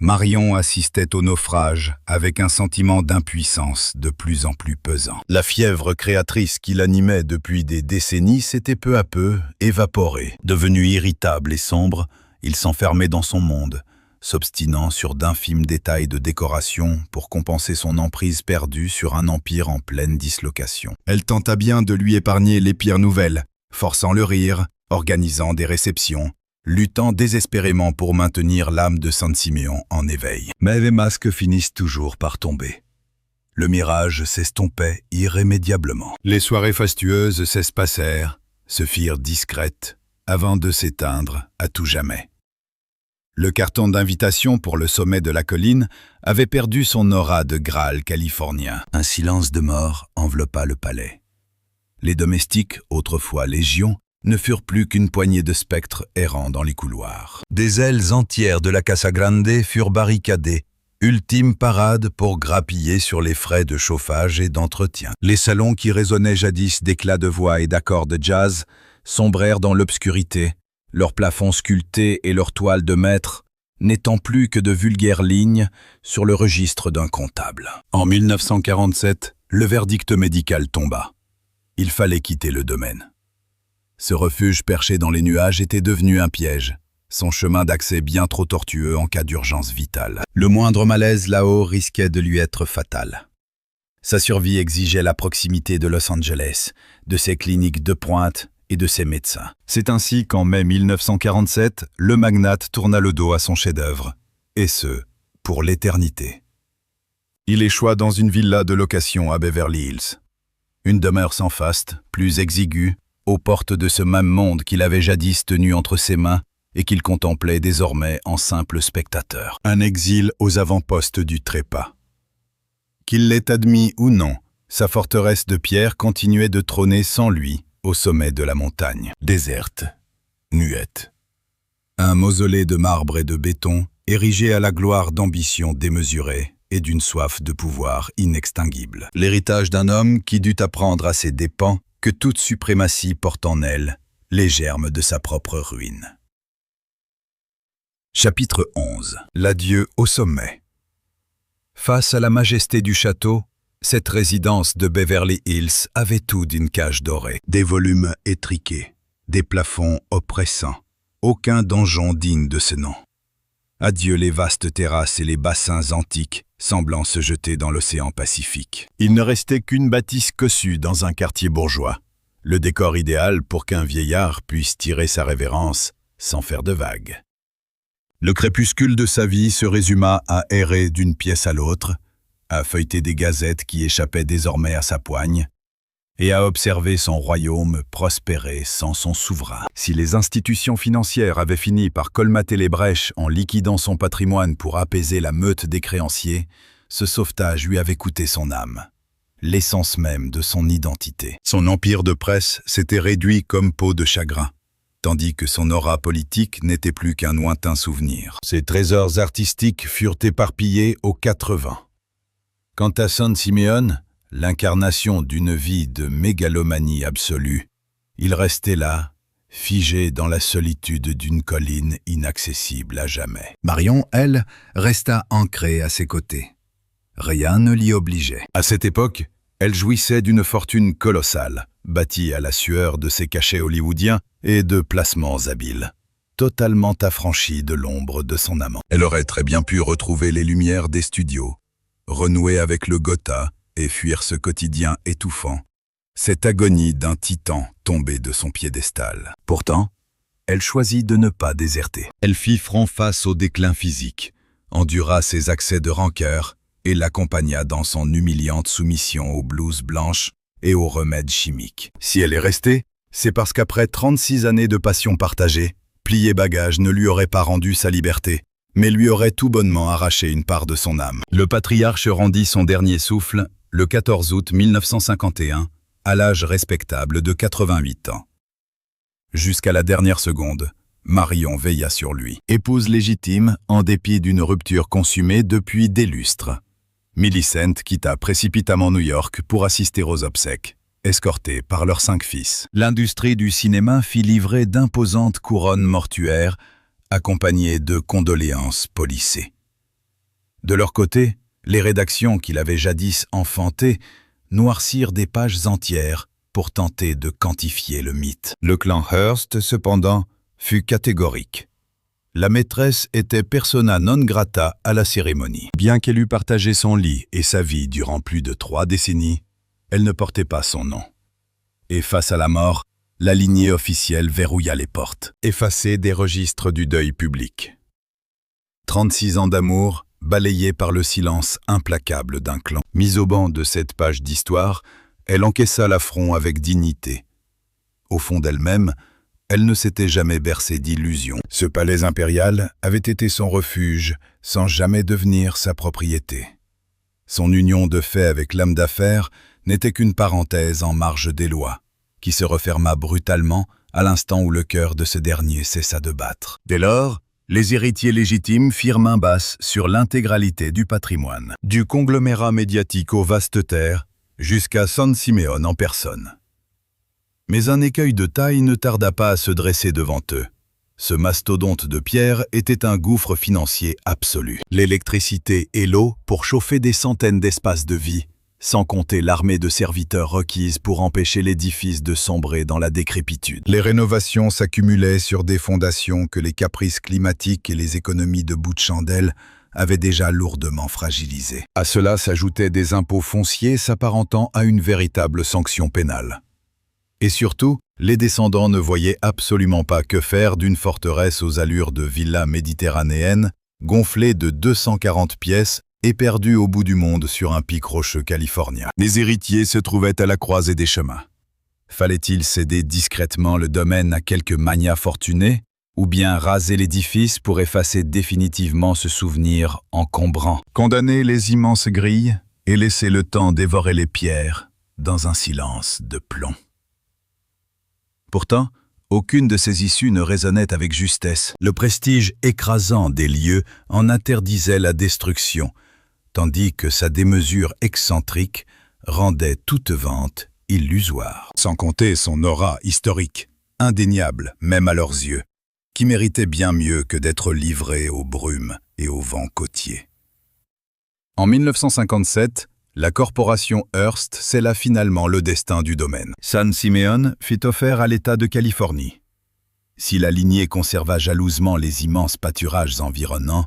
Marion assistait au naufrage avec un sentiment d'impuissance de plus en plus pesant. La fièvre créatrice qui l'animait depuis des décennies s'était peu à peu évaporée. Devenu irritable et sombre, il s'enfermait dans son monde, s'obstinant sur d'infimes détails de décoration pour compenser son emprise perdue sur un empire en pleine dislocation. Elle tenta bien de lui épargner les pires nouvelles, forçant le rire, organisant des réceptions, luttant désespérément pour maintenir l'âme de San Simeon en éveil. Mais les masques finissent toujours par tomber. Le mirage s'estompait irrémédiablement. Les soirées fastueuses s'espacèrent, se firent discrètes, avant de s'éteindre à tout jamais. Le carton d'invitation pour le sommet de la colline avait perdu son aura de Graal californien. Un silence de mort enveloppa le palais. Les domestiques, autrefois légion, ne furent plus qu'une poignée de spectres errant dans les couloirs. Des ailes entières de la Casa Grande furent barricadées, ultime parade pour grappiller sur les frais de chauffage et d'entretien. Les salons qui résonnaient jadis d'éclats de voix et d'accords de jazz sombrèrent dans l'obscurité, leurs plafonds sculptés et leurs toiles de maître n'étant plus que de vulgaires lignes sur le registre d'un comptable. En 1947, le verdict médical tomba. Il fallait quitter le domaine. Ce refuge perché dans les nuages était devenu un piège, son chemin d'accès bien trop tortueux en cas d'urgence vitale. Le moindre malaise là-haut risquait de lui être fatal. Sa survie exigeait la proximité de Los Angeles, de ses cliniques de pointe et de ses médecins. C'est ainsi qu'en mai 1947, le magnate tourna le dos à son chef-d'œuvre, et ce, pour l'éternité. Il échoua dans une villa de location à Beverly Hills. Une demeure sans faste, plus exiguë, aux portes de ce même monde qu'il avait jadis tenu entre ses mains et qu'il contemplait désormais en simple spectateur. Un exil aux avant-postes du trépas. Qu'il l'ait admis ou non, sa forteresse de pierre continuait de trôner sans lui au sommet de la montagne, déserte, muette. Un mausolée de marbre et de béton, érigé à la gloire d'ambitions démesurées et d'une soif de pouvoir inextinguible. L'héritage d'un homme qui dut apprendre à ses dépens que toute suprématie porte en elle les germes de sa propre ruine. Chapitre 11. L'adieu au sommet. Face à la majesté du château, cette résidence de Beverly Hills avait tout d'une cage dorée. Des volumes étriqués, des plafonds oppressants, aucun donjon digne de ce nom. Adieu les vastes terrasses et les bassins antiques, semblant se jeter dans l'océan Pacifique. Il ne restait qu'une bâtisse cossue dans un quartier bourgeois, le décor idéal pour qu'un vieillard puisse tirer sa révérence sans faire de vagues. Le crépuscule de sa vie se résuma à errer d'une pièce à l'autre, à feuilleter des gazettes qui échappaient désormais à sa poigne, et à observer son royaume prospérer sans son souverain. Si les institutions financières avaient fini par colmater les brèches en liquidant son patrimoine pour apaiser la meute des créanciers, ce sauvetage lui avait coûté son âme, l'essence même de son identité. Son empire de presse s'était réduit comme peau de chagrin, tandis que son aura politique n'était plus qu'un lointain souvenir. Ses trésors artistiques furent éparpillés aux 4 vents. Quant à San Simeon, l'incarnation d'une vie de mégalomanie absolue, il restait là, figé dans la solitude d'une colline inaccessible à jamais. Marion, elle, resta ancrée à ses côtés. Rien ne l'y obligeait. À cette époque, elle jouissait d'une fortune colossale, bâtie à la sueur de ses cachets hollywoodiens et de placements habiles, totalement affranchie de l'ombre de son amant. Elle aurait très bien pu retrouver les lumières des studios, renouer avec le Gotha et fuir ce quotidien étouffant, cette agonie d'un titan tombé de son piédestal. Pourtant, elle choisit de ne pas déserter. Elle fit front face au déclin physique, endura ses accès de rancœur et l'accompagna dans son humiliante soumission aux blouses blanches et aux remèdes chimiques. Si elle est restée, c'est parce qu'après 36 années de passion partagée, plier bagage ne lui aurait pas rendu sa liberté, mais lui aurait tout bonnement arraché une part de son âme. Le patriarche rendit son dernier souffle le 14 août 1951, à l'âge respectable de 88 ans. Jusqu'à la dernière seconde, Marion veilla sur lui. Épouse légitime, en dépit d'une rupture consumée depuis des lustres. Millicent quitta précipitamment New York pour assister aux obsèques, escortée par leurs 5 fils. L'industrie du cinéma fit livrer d'imposantes couronnes mortuaires, accompagnées de condoléances policées. De leur côté, les rédactions qu'il avait jadis enfantées noircirent des pages entières pour tenter de quantifier le mythe. Le clan Hearst, cependant, fut catégorique. La maîtresse était persona non grata à la cérémonie. Bien qu'elle eût partagé son lit et sa vie durant plus de 3 décennies, elle ne portait pas son nom. Et face à la mort, la lignée officielle verrouilla les portes, effacée des registres du deuil public. 36 ans d'amour, balayés par le silence implacable d'un clan. Mise au banc de cette page d'histoire, elle encaissa l'affront avec dignité. Au fond d'elle-même, elle ne s'était jamais bercée d'illusions. Ce palais impérial avait été son refuge, sans jamais devenir sa propriété. Son union de fait avec l'homme d'affaires n'était qu'une parenthèse en marge des lois, qui se referma brutalement à l'instant où le cœur de ce dernier cessa de battre. Dès lors, les héritiers légitimes firent main basse sur l'intégralité du patrimoine, du conglomérat médiatique aux vastes terres, jusqu'à San Simeon en personne. Mais un écueil de taille ne tarda pas à se dresser devant eux. Ce mastodonte de pierre était un gouffre financier absolu. L'électricité et l'eau pour chauffer des centaines d'espaces de vie, sans compter l'armée de serviteurs requise pour empêcher l'édifice de sombrer dans la décrépitude. Les rénovations s'accumulaient sur des fondations que les caprices climatiques et les économies de bout de chandelle avaient déjà lourdement fragilisées. À cela s'ajoutaient des impôts fonciers s'apparentant à une véritable sanction pénale. Et surtout, les descendants ne voyaient absolument pas que faire d'une forteresse aux allures de villa méditerranéenne, gonflée de 240 pièces et perdue au bout du monde sur un pic rocheux californien. Les héritiers se trouvaient à la croisée des chemins. Fallait-il céder discrètement le domaine à quelques magnats fortunés, ou bien raser l'édifice pour effacer définitivement ce souvenir encombrant? Condamner les immenses grilles et laisser le temps dévorer les pierres dans un silence de plomb. Pourtant, aucune de ces issues ne résonnait avec justesse. Le prestige écrasant des lieux en interdisait la destruction, tandis que sa démesure excentrique rendait toute vente illusoire. Sans compter son aura historique, indéniable même à leurs yeux, qui méritait bien mieux que d'être livré aux brumes et aux vents côtiers. En 1957, la corporation Hearst scella finalement le destin du domaine. San Simeon fit offert à l'État de Californie. Si la lignée conserva jalousement les immenses pâturages environnants,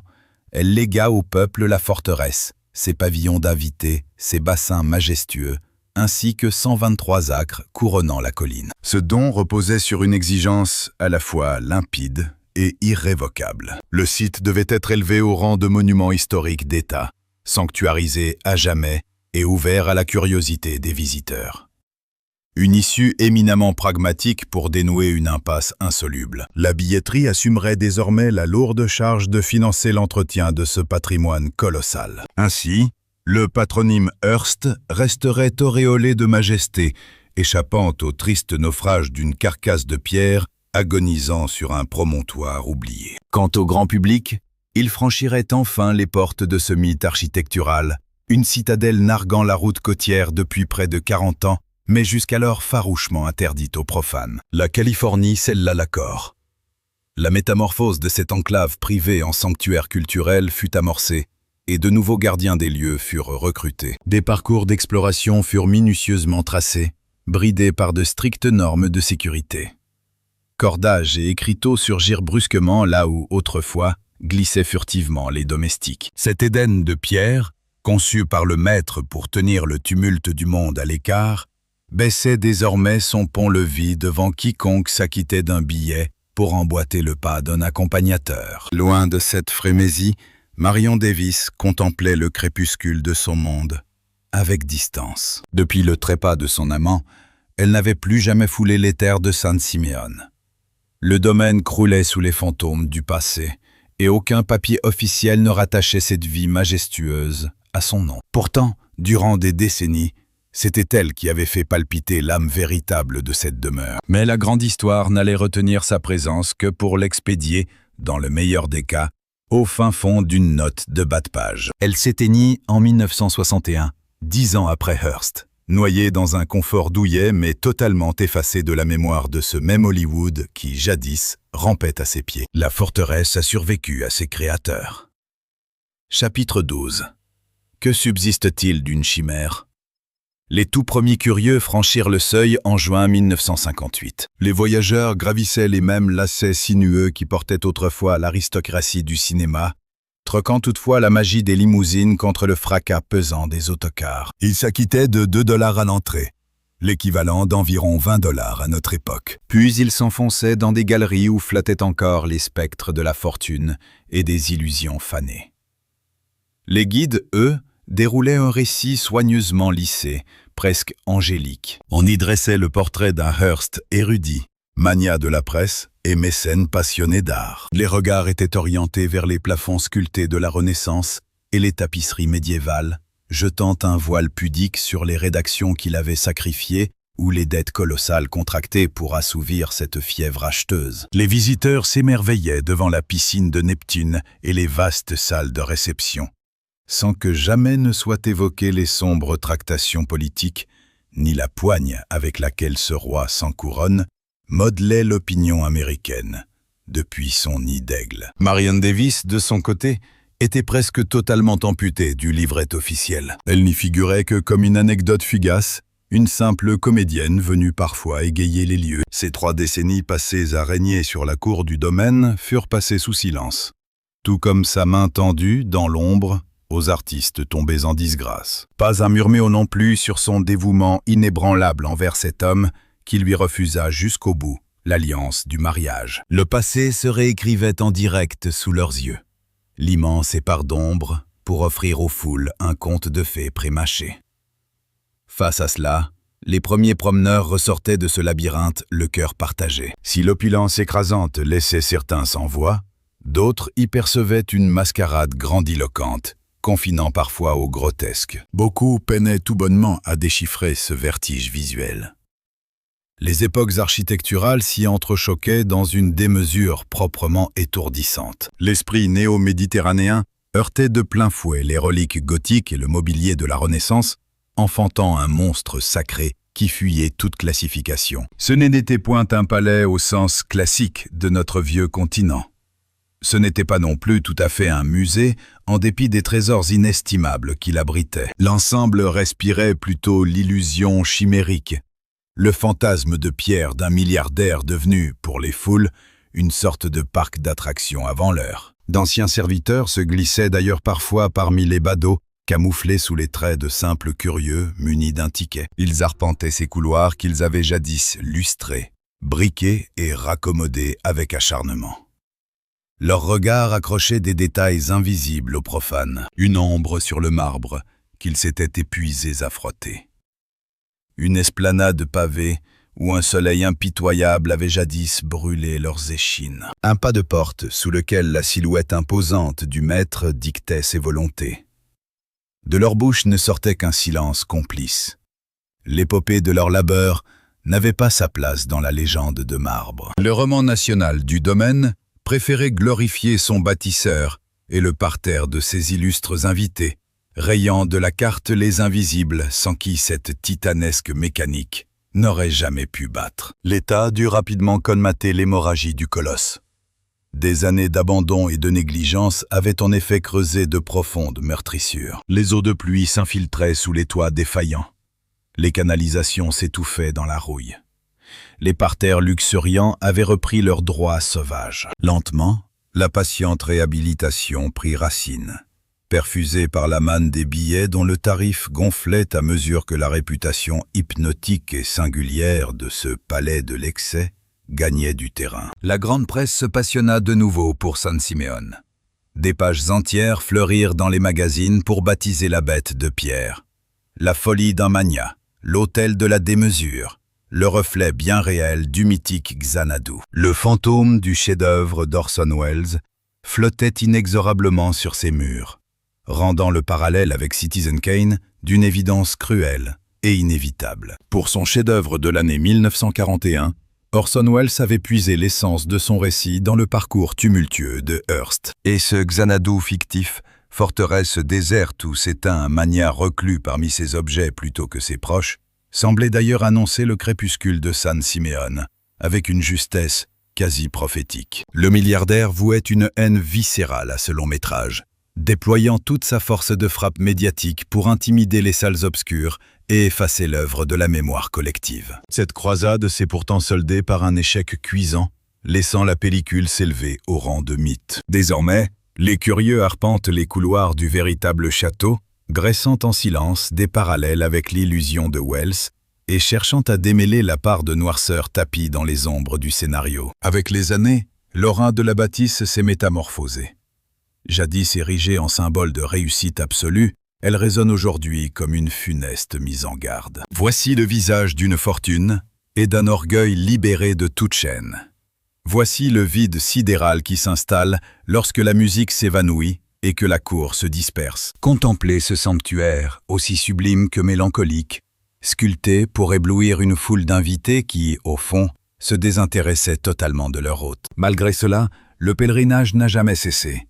elle légua au peuple la forteresse, ses pavillons d'invités, ses bassins majestueux, ainsi que 123 acres couronnant la colline. Ce don reposait sur une exigence à la fois limpide et irrévocable. Le site devait être élevé au rang de monument historique d'État, sanctuarisé à jamais et ouvert à la curiosité des visiteurs. Une issue éminemment pragmatique pour dénouer une impasse insoluble. La billetterie assumerait désormais la lourde charge de financer l'entretien de ce patrimoine colossal. Ainsi, le patronyme Hearst resterait auréolé de majesté, échappant au triste naufrage d'une carcasse de pierre agonisant sur un promontoire oublié. Quant au grand public, il franchirait enfin les portes de ce mythe architectural, une citadelle narguant la route côtière depuis près de 40 ans, mais jusqu'alors farouchement interdite aux profanes. La Californie scella l'accord. La métamorphose de cette enclave privée en sanctuaire culturel fut amorcée, et de nouveaux gardiens des lieux furent recrutés. Des parcours d'exploration furent minutieusement tracés, bridés par de strictes normes de sécurité. Cordages et écriteaux surgirent brusquement là où, autrefois, glissaient furtivement les domestiques. Cet Éden de pierre, conçu par le maître pour tenir le tumulte du monde à l'écart, baissait désormais son pont-levis devant quiconque s'acquittait d'un billet pour emboîter le pas d'un accompagnateur. Loin de cette frénésie, Marion Davies contemplait le crépuscule de son monde avec distance. Depuis le trépas de son amant, elle n'avait plus jamais foulé les terres de San Simeon. Le domaine croulait sous les fantômes du passé, et aucun papier officiel ne rattachait cette vie majestueuse à son nom. Pourtant, durant des décennies, c'était elle qui avait fait palpiter l'âme véritable de cette demeure. Mais la grande histoire n'allait retenir sa présence que pour l'expédier, dans le meilleur des cas, au fin fond d'une note de bas de page. Elle s'éteignit en 1961, 10 ans après Hearst, noyée dans un confort douillet mais totalement effacée de la mémoire de ce même Hollywood qui, jadis, rampait à ses pieds. La forteresse a survécu à ses créateurs. Chapitre 12. Que subsiste-t-il d'une chimère ? Les tout premiers curieux franchirent le seuil en juin 1958. Les voyageurs gravissaient les mêmes lacets sinueux qui portaient autrefois l'aristocratie du cinéma, troquant toutefois la magie des limousines contre le fracas pesant des autocars. Ils s'acquittaient de 2 $ à l'entrée, l'équivalent d'environ 20 $ à notre époque. Puis ils s'enfonçaient dans des galeries où flottaient encore les spectres de la fortune et des illusions fanées. Les guides, eux, déroulait un récit soigneusement lissé, presque angélique. On y dressait le portrait d'un Hearst érudit, magnat de la presse et mécène passionné d'art. Les regards étaient orientés vers les plafonds sculptés de la Renaissance et les tapisseries médiévales, jetant un voile pudique sur les rédactions qu'il avait sacrifiées ou les dettes colossales contractées pour assouvir cette fièvre acheteuse. Les visiteurs s'émerveillaient devant la piscine de Neptune et les vastes salles de réception, sans que jamais ne soient évoquées les sombres tractations politiques, ni la poigne avec laquelle ce roi sans couronne modelait l'opinion américaine, depuis son nid d'aigle. Marion Davies, de son côté, était presque totalement amputée du livret officiel. Elle n'y figurait que comme une anecdote fugace, une simple comédienne venue parfois égayer les lieux. Ces 3 décennies passées à régner sur la cour du domaine furent passées sous silence, tout comme sa main tendue, dans l'ombre, aux artistes tombés en disgrâce. Pas un murmure non plus sur son dévouement inébranlable envers cet homme qui lui refusa jusqu'au bout l'alliance du mariage. Le passé se réécrivait en direct sous leurs yeux, l'immense épars d'ombre pour offrir aux foules un conte de fées prémâché. Face à cela, les premiers promeneurs ressortaient de ce labyrinthe le cœur partagé. Si l'opulence écrasante laissait certains sans voix, d'autres y percevaient une mascarade grandiloquente, confinant parfois au grotesque. Beaucoup peinaient tout bonnement à déchiffrer ce vertige visuel. Les époques architecturales s'y entrechoquaient dans une démesure proprement étourdissante. L'esprit néo-méditerranéen heurtait de plein fouet les reliques gothiques et le mobilier de la Renaissance, enfantant un monstre sacré qui fuyait toute classification. Ce n'était point un palais au sens classique de notre vieux continent. Ce n'était pas non plus tout à fait un musée, en dépit des trésors inestimables qu'il abritait. L'ensemble respirait plutôt l'illusion chimérique, le fantasme de pierre d'un milliardaire devenu, pour les foules, une sorte de parc d'attractions avant l'heure. D'anciens serviteurs se glissaient d'ailleurs parfois parmi les badauds, camouflés sous les traits de simples curieux munis d'un ticket. Ils arpentaient ces couloirs qu'ils avaient jadis lustrés, briqués et raccommodés avec acharnement. Leur regard accrochait des détails invisibles aux profanes, une ombre sur le marbre qu'ils s'étaient épuisés à frotter. Une esplanade pavée où un soleil impitoyable avait jadis brûlé leurs échines. Un pas de porte sous lequel la silhouette imposante du maître dictait ses volontés. De leur bouche ne sortait qu'un silence complice. L'épopée de leur labeur n'avait pas sa place dans la légende de marbre. Le roman national du domaine préférait glorifier son bâtisseur et le parterre de ses illustres invités, rayant de la carte les invisibles sans qui cette titanesque mécanique n'aurait jamais pu battre. L'État dut rapidement colmater l'hémorragie du colosse. Des années d'abandon et de négligence avaient en effet creusé de profondes meurtrissures. Les eaux de pluie s'infiltraient sous les toits défaillants. Les canalisations s'étouffaient dans la rouille. Les parterres luxuriants avaient repris leurs droits sauvages. Lentement, la patiente réhabilitation prit racine, perfusée par la manne des billets dont le tarif gonflait à mesure que la réputation hypnotique et singulière de ce palais de l'excès gagnait du terrain. La grande presse se passionna de nouveau pour San Simeone. Des pages entières fleurirent dans les magazines pour baptiser la bête de pierre. La folie d'un mania, l'autel de la démesure, le reflet bien réel du mythique Xanadu. Le fantôme du chef-d'œuvre d'Orson Welles flottait inexorablement sur ses murs, rendant le parallèle avec Citizen Kane d'une évidence cruelle et inévitable. Pour son chef-d'œuvre de l'année 1941, Orson Welles avait puisé l'essence de son récit dans le parcours tumultueux de Hearst. Et ce Xanadu fictif, forteresse déserte où s'éteint un mania reclus parmi ses objets plutôt que ses proches, semblait d'ailleurs annoncer le crépuscule de San Simeone, avec une justesse quasi prophétique. Le milliardaire vouait une haine viscérale à ce long-métrage, déployant toute sa force de frappe médiatique pour intimider les salles obscures et effacer l'œuvre de la mémoire collective. Cette croisade s'est pourtant soldée par un échec cuisant, laissant la pellicule s'élever au rang de mythe. Désormais, les curieux arpentent les couloirs du véritable château, dressant en silence des parallèles avec l'illusion de Welles et cherchant à démêler la part de noirceur tapie dans les ombres du scénario. Avec les années, l'aura de la bâtisse s'est métamorphosée. Jadis érigée en symbole de réussite absolue, elle résonne aujourd'hui comme une funeste mise en garde. Voici le visage d'une fortune et d'un orgueil libéré de toute chaîne. Voici le vide sidéral qui s'installe lorsque la musique s'évanouit et que la cour se disperse. Contemplez ce sanctuaire, aussi sublime que mélancolique, sculpté pour éblouir une foule d'invités qui, au fond, se désintéressaient totalement de leur hôte. Malgré cela, le pèlerinage n'a jamais cessé.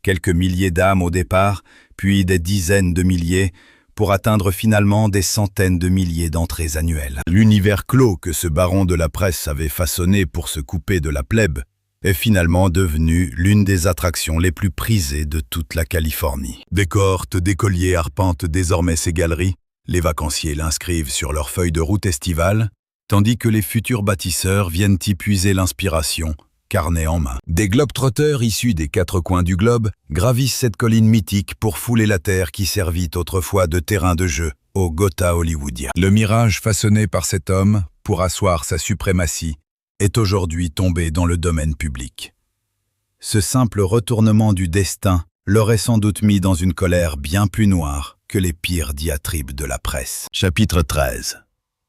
Quelques milliers d'âmes au départ, puis des dizaines de milliers, pour atteindre finalement des centaines de milliers d'entrées annuelles. L'univers clos que ce baron de la presse avait façonné pour se couper de la plèbe est finalement devenu l'une des attractions les plus prisées de toute la Californie. Des cohortes d'écoliers arpentent désormais ces galeries, les vacanciers l'inscrivent sur leur feuille de route estivale, tandis que les futurs bâtisseurs viennent y puiser l'inspiration, carnet en main. Des globetrotters issus des quatre coins du globe gravissent cette colline mythique pour fouler la terre qui servit autrefois de terrain de jeu au Gotha hollywoodien. Le mirage façonné par cet homme pour asseoir sa suprématie est aujourd'hui tombé dans le domaine public. Ce simple retournement du destin l'aurait sans doute mis dans une colère bien plus noire que les pires diatribes de la presse. Chapitre 13.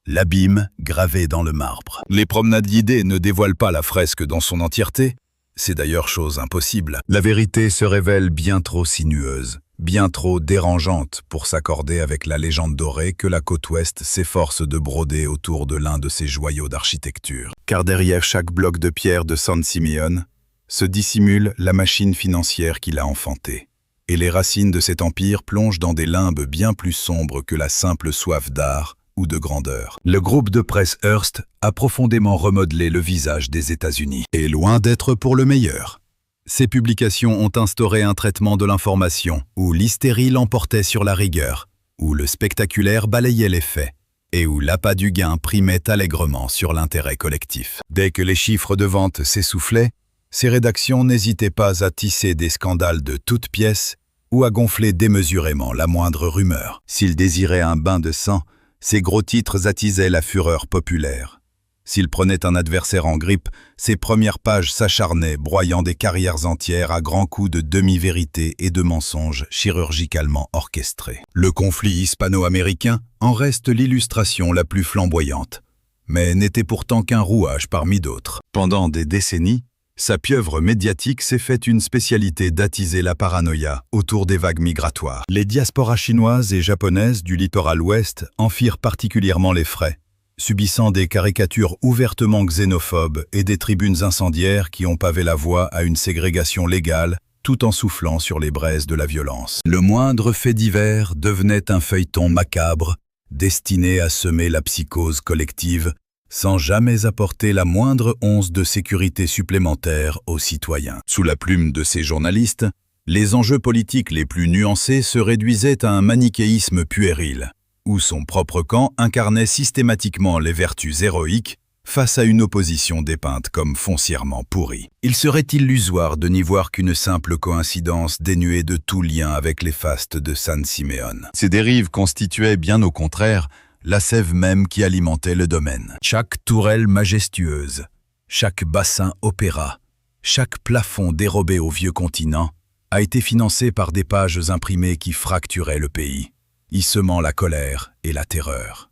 L'abîme gravé dans le marbre. Les promenades guidées ne dévoilent pas la fresque dans son entièreté. C'est d'ailleurs chose impossible. La vérité se révèle bien trop sinueuse, bien trop dérangeante pour s'accorder avec la légende dorée que la côte ouest s'efforce de broder autour de l'un de ses joyaux d'architecture. Car derrière chaque bloc de pierre de San Simeone se dissimule la machine financière qu'il a enfantée. Et les racines de cet empire plongent dans des limbes bien plus sombres que la simple soif d'art ou de grandeur. Le groupe de presse Hearst a profondément remodelé le visage des États-Unis, et loin d'être pour le meilleur. Ces publications ont instauré un traitement de l'information où l'hystérie l'emportait sur la rigueur, où le spectaculaire balayait les faits, et où l'appât du gain primait allègrement sur l'intérêt collectif. Dès que les chiffres de vente s'essoufflaient, ces rédactions n'hésitaient pas à tisser des scandales de toutes pièces ou à gonfler démesurément la moindre rumeur. S'ils désiraient un bain de sang, ces gros titres attisaient la fureur populaire. S'il prenait un adversaire en grippe, ses premières pages s'acharnaient, broyant des carrières entières à grands coups de demi-vérités et de mensonges chirurgicalement orchestrés. Le conflit hispano-américain en reste l'illustration la plus flamboyante, mais n'était pourtant qu'un rouage parmi d'autres. Pendant des décennies, sa pieuvre médiatique s'est faite une spécialité d'attiser la paranoïa autour des vagues migratoires. Les diasporas chinoises et japonaises du littoral ouest en firent particulièrement les frais, subissant des caricatures ouvertement xénophobes et des tribunes incendiaires qui ont pavé la voie à une ségrégation légale, tout en soufflant sur les braises de la violence. Le moindre fait divers devenait un feuilleton macabre, destiné à semer la psychose collective, sans jamais apporter la moindre once de sécurité supplémentaire aux citoyens. Sous la plume de ces journalistes, les enjeux politiques les plus nuancés se réduisaient à un manichéisme puéril, où son propre camp incarnait systématiquement les vertus héroïques face à une opposition dépeinte comme foncièrement pourrie. Il serait illusoire de n'y voir qu'une simple coïncidence dénuée de tout lien avec les fastes de San Simeon. Ces dérives constituaient bien au contraire la sève même qui alimentait le domaine. Chaque tourelle majestueuse, chaque bassin opéra, chaque plafond dérobé au vieux continent a été financé par des pages imprimées qui fracturaient le pays, y semant la colère et la terreur.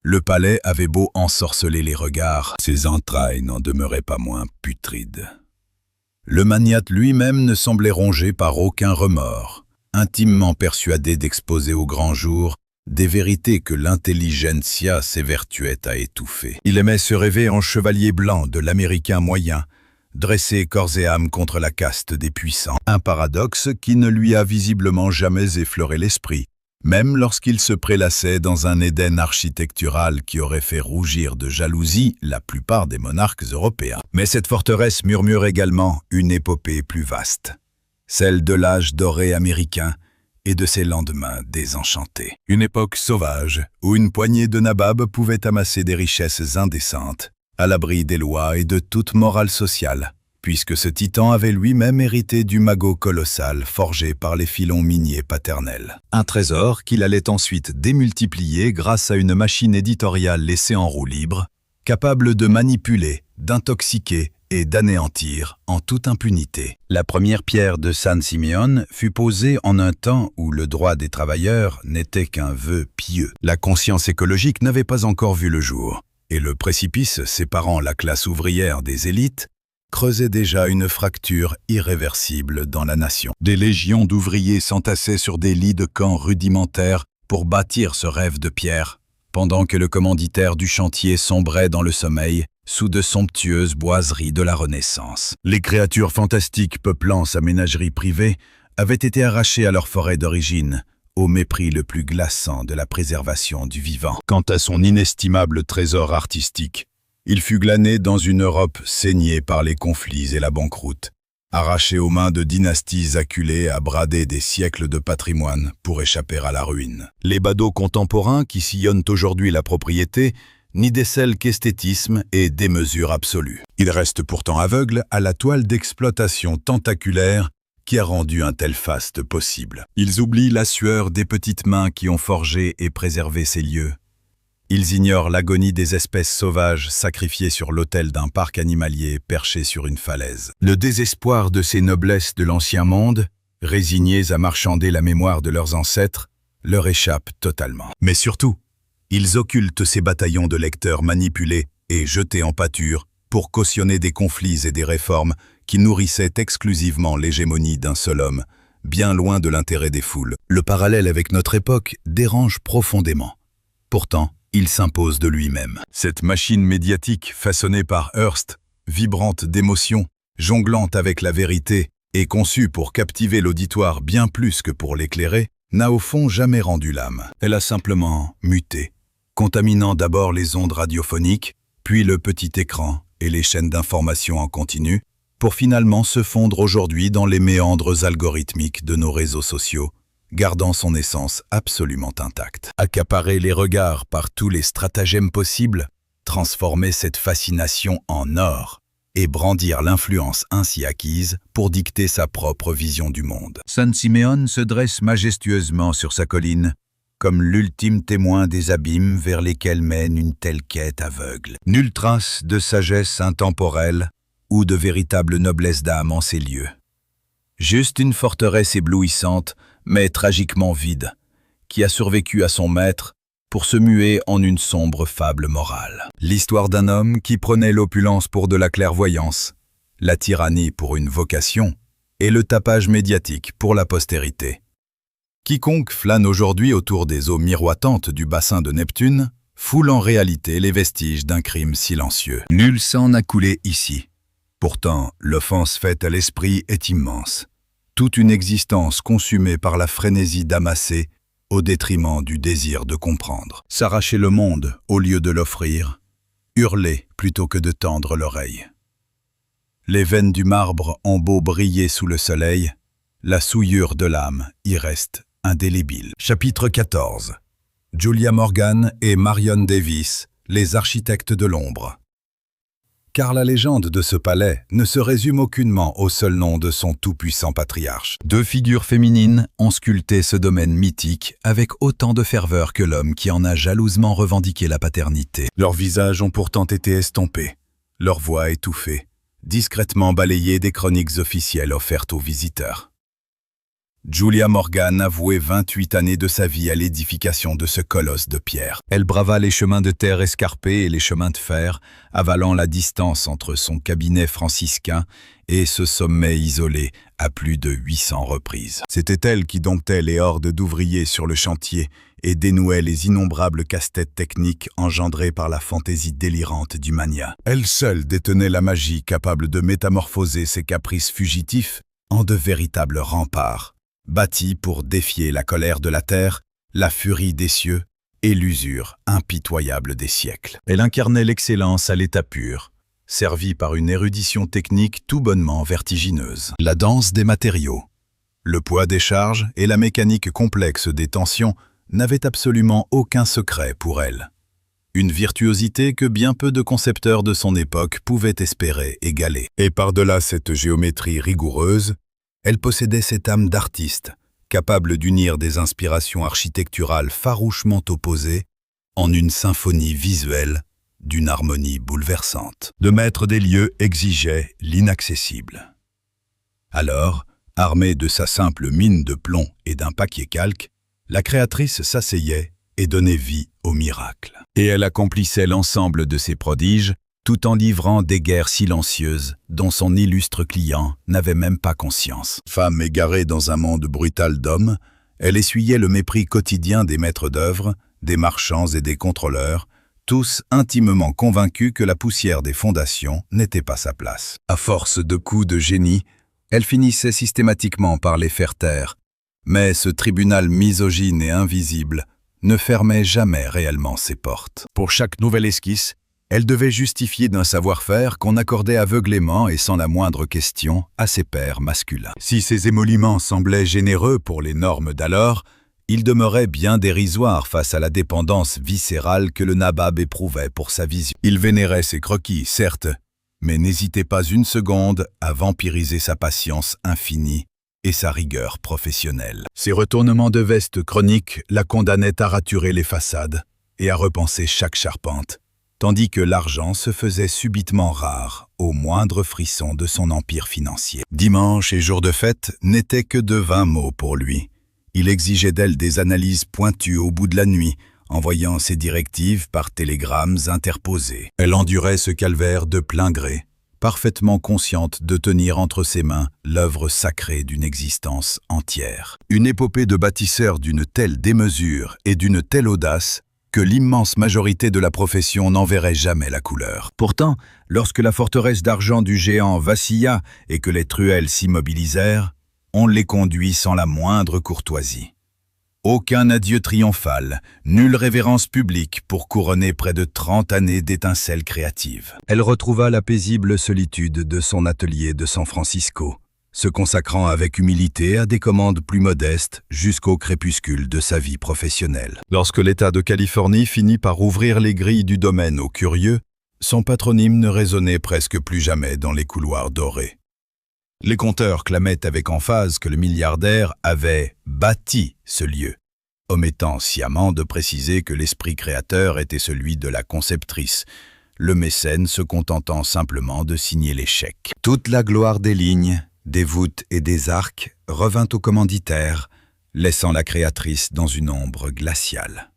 Le palais avait beau ensorceler les regards, ses entrailles n'en demeuraient pas moins putrides. Le magnate lui-même ne semblait rongé par aucun remords, intimement persuadé d'exposer au grand jour des vérités que l'intelligentsia s'évertuait à étouffer. Il aimait se rêver en chevalier blanc de l'Américain moyen, dressé corps et âme contre la caste des puissants. Un paradoxe qui ne lui a visiblement jamais effleuré l'esprit, même lorsqu'il se prélassait dans un Éden architectural qui aurait fait rougir de jalousie la plupart des monarques européens. Mais cette forteresse murmure également une épopée plus vaste, celle de l'âge doré américain et de ses lendemains désenchantés. Une époque sauvage où une poignée de nababs pouvait amasser des richesses indécentes, à l'abri des lois et de toute morale sociale, puisque ce titan avait lui-même hérité du magot colossal forgé par les filons miniers paternels. Un trésor qu'il allait ensuite démultiplier grâce à une machine éditoriale laissée en roue libre, capable de manipuler, d'intoxiquer et d'anéantir en toute impunité. La première pierre de San Simeon fut posée en un temps où le droit des travailleurs n'était qu'un vœu pieux. La conscience écologique n'avait pas encore vu le jour, et le précipice séparant la classe ouvrière des élites creusait déjà une fracture irréversible dans la nation. Des légions d'ouvriers s'entassaient sur des lits de camps rudimentaires pour bâtir ce rêve de pierre, pendant que le commanditaire du chantier sombrait dans le sommeil sous de somptueuses boiseries de la Renaissance. Les créatures fantastiques peuplant sa ménagerie privée avaient été arrachées à leur forêt d'origine, au mépris le plus glaçant de la préservation du vivant. Quant à son inestimable trésor artistique, il fut glané dans une Europe saignée par les conflits et la banqueroute, arraché aux mains de dynasties acculées à brader des siècles de patrimoine pour échapper à la ruine. Les badauds contemporains qui sillonnent aujourd'hui la propriété n'y décèlent qu'esthétisme et démesure absolue. Ils restent pourtant aveugles à la toile d'exploitation tentaculaire qui a rendu un tel faste possible. Ils oublient la sueur des petites mains qui ont forgé et préservé ces lieux. Ils ignorent l'agonie des espèces sauvages sacrifiées sur l'autel d'un parc animalier perché sur une falaise. Le désespoir de ces noblesses de l'ancien monde, résignées à marchander la mémoire de leurs ancêtres, leur échappe totalement. Mais surtout, ils occultent ces bataillons de lecteurs manipulés et jetés en pâture pour cautionner des conflits et des réformes qui nourrissaient exclusivement l'hégémonie d'un seul homme, bien loin de l'intérêt des foules. Le parallèle avec notre époque dérange profondément. Pourtant, il s'impose de lui-même. Cette machine médiatique façonnée par Hearst, vibrante d'émotion, jonglante avec la vérité et conçue pour captiver l'auditoire bien plus que pour l'éclairer, n'a au fond jamais rendu l'âme. Elle a simplement muté, contaminant d'abord les ondes radiophoniques, puis le petit écran et les chaînes d'information en continu, pour finalement se fondre aujourd'hui dans les méandres algorithmiques de nos réseaux sociaux, gardant son essence absolument intacte. Accaparer les regards par tous les stratagèmes possibles, transformer cette fascination en or et brandir l'influence ainsi acquise pour dicter sa propre vision du monde. San Simeon se dresse majestueusement sur sa colline, comme l'ultime témoin des abîmes vers lesquels mène une telle quête aveugle. Nulle trace de sagesse intemporelle ou de véritable noblesse d'âme en ces lieux. Juste une forteresse éblouissante, mais tragiquement vide, qui a survécu à son maître pour se muer en une sombre fable morale. L'histoire d'un homme qui prenait l'opulence pour de la clairvoyance, la tyrannie pour une vocation et le tapage médiatique pour la postérité. Quiconque flâne aujourd'hui autour des eaux miroitantes du bassin de Neptune foule en réalité les vestiges d'un crime silencieux. Nul sang n'a coulé ici. Pourtant, l'offense faite à l'esprit est immense. Toute une existence consumée par la frénésie d'amasser au détriment du désir de comprendre. S'arracher le monde au lieu de l'offrir, hurler plutôt que de tendre l'oreille. Les veines du marbre ont beau briller sous le soleil, la souillure de l'âme y reste indélébile. Chapitre 14. Julia Morgan et Marion Davies, les architectes de l'ombre. Car la légende de ce palais ne se résume aucunement au seul nom de son tout-puissant patriarche. Deux figures féminines ont sculpté ce domaine mythique avec autant de ferveur que l'homme qui en a jalousement revendiqué la paternité. Leurs visages ont pourtant été estompés, leur voix étouffée, discrètement balayée des chroniques officielles offertes aux visiteurs. Julia Morgan a voué 28 années de sa vie à l'édification de ce colosse de pierre. Elle brava les chemins de terre escarpés et les chemins de fer, avalant la distance entre son cabinet franciscain et ce sommet isolé à plus de 800 reprises. C'était elle qui domptait les hordes d'ouvriers sur le chantier et dénouait les innombrables casse-têtes techniques engendrées par la fantaisie délirante du mania. Elle seule détenait la magie capable de métamorphoser ses caprices fugitifs en de véritables remparts, bâti pour défier la colère de la terre, la furie des cieux et l'usure impitoyable des siècles. Elle incarnait l'excellence à l'état pur, servie par une érudition technique tout bonnement vertigineuse. La danse des matériaux, le poids des charges et la mécanique complexe des tensions n'avaient absolument aucun secret pour elle. Une virtuosité que bien peu de concepteurs de son époque pouvaient espérer égaler. Et par-delà cette géométrie rigoureuse, elle possédait cette âme d'artiste, capable d'unir des inspirations architecturales farouchement opposées en une symphonie visuelle d'une harmonie bouleversante. De maître des lieux exigeait l'inaccessible. Alors, armée de sa simple mine de plomb et d'un papier calque, la créatrice s'asseyait et donnait vie au miracle. Et elle accomplissait l'ensemble de ses prodiges, tout en livrant des guerres silencieuses dont son illustre client n'avait même pas conscience. Femme égarée dans un monde brutal d'hommes, elle essuyait le mépris quotidien des maîtres d'œuvre, des marchands et des contrôleurs, tous intimement convaincus que la poussière des fondations n'était pas sa place. À force de coups de génie, elle finissait systématiquement par les faire taire, mais ce tribunal misogyne et invisible ne fermait jamais réellement ses portes. Pour chaque nouvelle esquisse, elle devait justifier d'un savoir-faire qu'on accordait aveuglément et sans la moindre question à ses pairs masculins. Si ces émoluments semblaient généreux pour les normes d'alors, ils demeuraient bien dérisoires face à la dépendance viscérale que le nabab éprouvait pour sa vision. Il vénérait ses croquis, certes, mais n'hésitait pas une seconde à vampiriser sa patience infinie et sa rigueur professionnelle. Ses retournements de veste chroniques la condamnaient à raturer les façades et à repenser chaque charpente, tandis que l'argent se faisait subitement rare au moindre frisson de son empire financier. Dimanche et jour de fête n'étaient que de vains mots pour lui. Il exigeait d'elle des analyses pointues au bout de la nuit, envoyant ses directives par télégrammes interposés. Elle endurait ce calvaire de plein gré, parfaitement consciente de tenir entre ses mains l'œuvre sacrée d'une existence entière. Une épopée de bâtisseur d'une telle démesure et d'une telle audace que l'immense majorité de la profession n'en verrait jamais la couleur. Pourtant, lorsque la forteresse d'argent du géant vacilla et que les truelles s'immobilisèrent, on les conduit sans la moindre courtoisie. Aucun adieu triomphal, nulle révérence publique pour couronner près de 30 années d'étincelles créatives. Elle retrouva la paisible solitude de son atelier de San Francisco, se consacrant avec humilité à des commandes plus modestes jusqu'au crépuscule de sa vie professionnelle. Lorsque l'État de Californie finit par ouvrir les grilles du domaine aux curieux, son patronyme ne résonnait presque plus jamais dans les couloirs dorés. Les conteurs clamaient avec emphase que le milliardaire avait bâti ce lieu, omettant sciemment de préciser que l'esprit créateur était celui de la conceptrice, le mécène se contentant simplement de signer les chèques. Toute la gloire des lignes, des voûtes et des arcs revint au commanditaire, laissant la créatrice dans une ombre glaciale.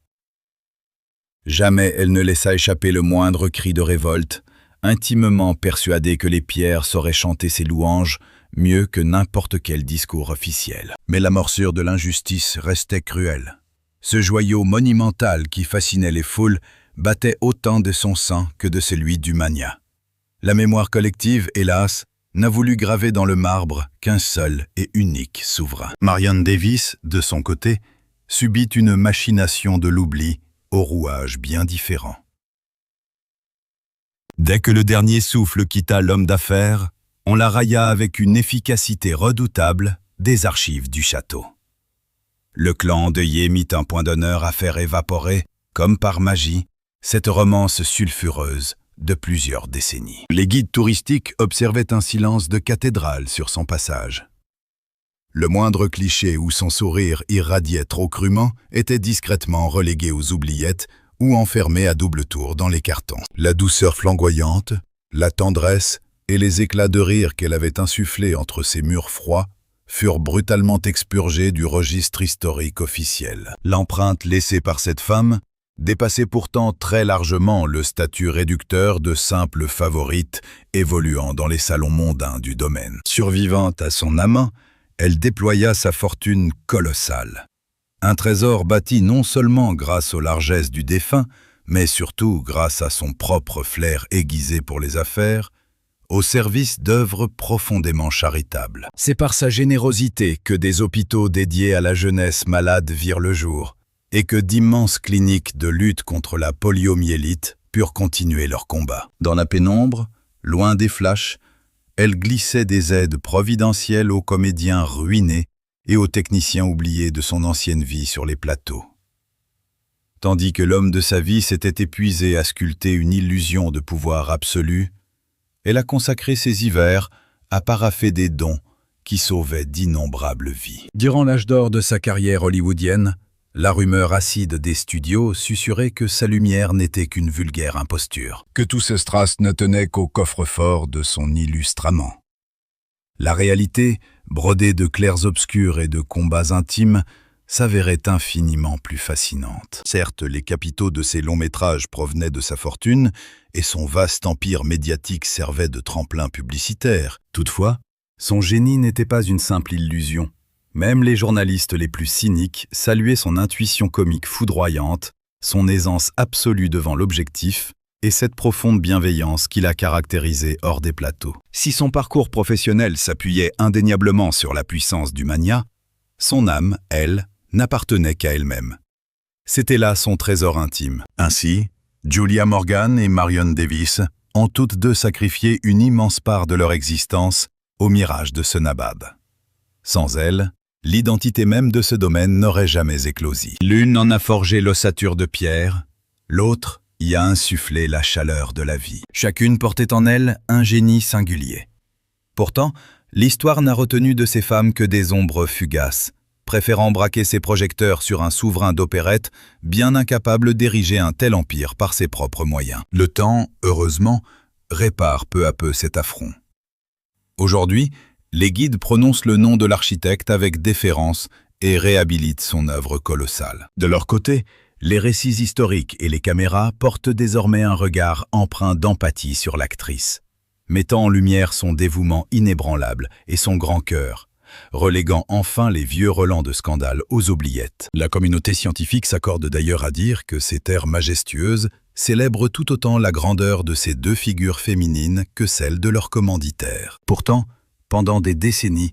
Jamais elle ne laissa échapper le moindre cri de révolte, intimement persuadée que les pierres sauraient chanter ses louanges mieux que n'importe quel discours officiel. Mais la morsure de l'injustice restait cruelle. Ce joyau monumental qui fascinait les foules battait autant de son sang que de celui du mania. La mémoire collective, hélas, n'a voulu graver dans le marbre qu'un seul et unique souverain. Marion Davies, de son côté, subit une machination de l'oubli au rouage bien différent. Dès que le dernier souffle quitta l'homme d'affaires, on la railla avec une efficacité redoutable des archives du château. Le clan endeuillé mit un point d'honneur à faire évaporer, comme par magie, cette romance sulfureuse de plusieurs décennies. Les guides touristiques observaient un silence de cathédrale sur son passage. Le moindre cliché où son sourire irradiait trop crûment était discrètement relégué aux oubliettes ou enfermé à double tour dans les cartons. La douceur flamboyante, la tendresse et les éclats de rire qu'elle avait insufflés entre ces murs froids furent brutalement expurgés du registre historique officiel. L'empreinte laissée par cette femme dépassait pourtant très largement le statut réducteur de simple favorite évoluant dans les salons mondains du domaine. Survivante à son amant, elle déploya sa fortune colossale. Un trésor bâti non seulement grâce aux largesses du défunt, mais surtout grâce à son propre flair aiguisé pour les affaires, au service d'œuvres profondément charitables. C'est par sa générosité que des hôpitaux dédiés à la jeunesse malade virent le jour, et que d'immenses cliniques de lutte contre la poliomyélite purent continuer leur combat. Dans la pénombre, loin des flashs, elle glissait des aides providentielles aux comédiens ruinés et aux techniciens oubliés de son ancienne vie sur les plateaux. Tandis que l'homme de sa vie s'était épuisé à sculpter une illusion de pouvoir absolu, elle a consacré ses hivers à paraffer des dons qui sauvaient d'innombrables vies. Durant l'âge d'or de sa carrière hollywoodienne, la rumeur acide des studios susurrait que sa lumière n'était qu'une vulgaire imposture, que tout ce strass ne tenait qu'au coffre-fort de son illustre amant. La réalité, brodée de clairs-obscurs et de combats intimes, s'avérait infiniment plus fascinante. Certes, les capitaux de ses longs métrages provenaient de sa fortune, et son vaste empire médiatique servait de tremplin publicitaire. Toutefois, son génie n'était pas une simple illusion. Même les journalistes les plus cyniques saluaient son intuition comique foudroyante, son aisance absolue devant l'objectif et cette profonde bienveillance qui la caractérisait hors des plateaux. Si son parcours professionnel s'appuyait indéniablement sur la puissance du mania, son âme, elle, n'appartenait qu'à elle-même. C'était là son trésor intime. Ainsi, Julia Morgan et Marion Davis ont toutes deux sacrifié une immense part de leur existence au mirage de ce nabab. Sans elle, l'identité même de ce domaine n'aurait jamais éclosi. L'une en a forgé l'ossature de pierre, l'autre y a insufflé la chaleur de la vie. Chacune portait en elle un génie singulier. Pourtant, l'histoire n'a retenu de ces femmes que des ombres fugaces, préférant braquer ses projecteurs sur un souverain d'opérette bien incapable d'ériger un tel empire par ses propres moyens. Le temps, heureusement, répare peu à peu cet affront. Aujourd'hui, les guides prononcent le nom de l'architecte avec déférence et réhabilitent son œuvre colossale. De leur côté, les récits historiques et les caméras portent désormais un regard empreint d'empathie sur l'actrice, mettant en lumière son dévouement inébranlable et son grand cœur, reléguant enfin les vieux relents de scandale aux oubliettes. La communauté scientifique s'accorde d'ailleurs à dire que ces terres majestueuses célèbrent tout autant la grandeur de ces deux figures féminines que celle de leurs commanditaires. Pourtant, pendant des décennies,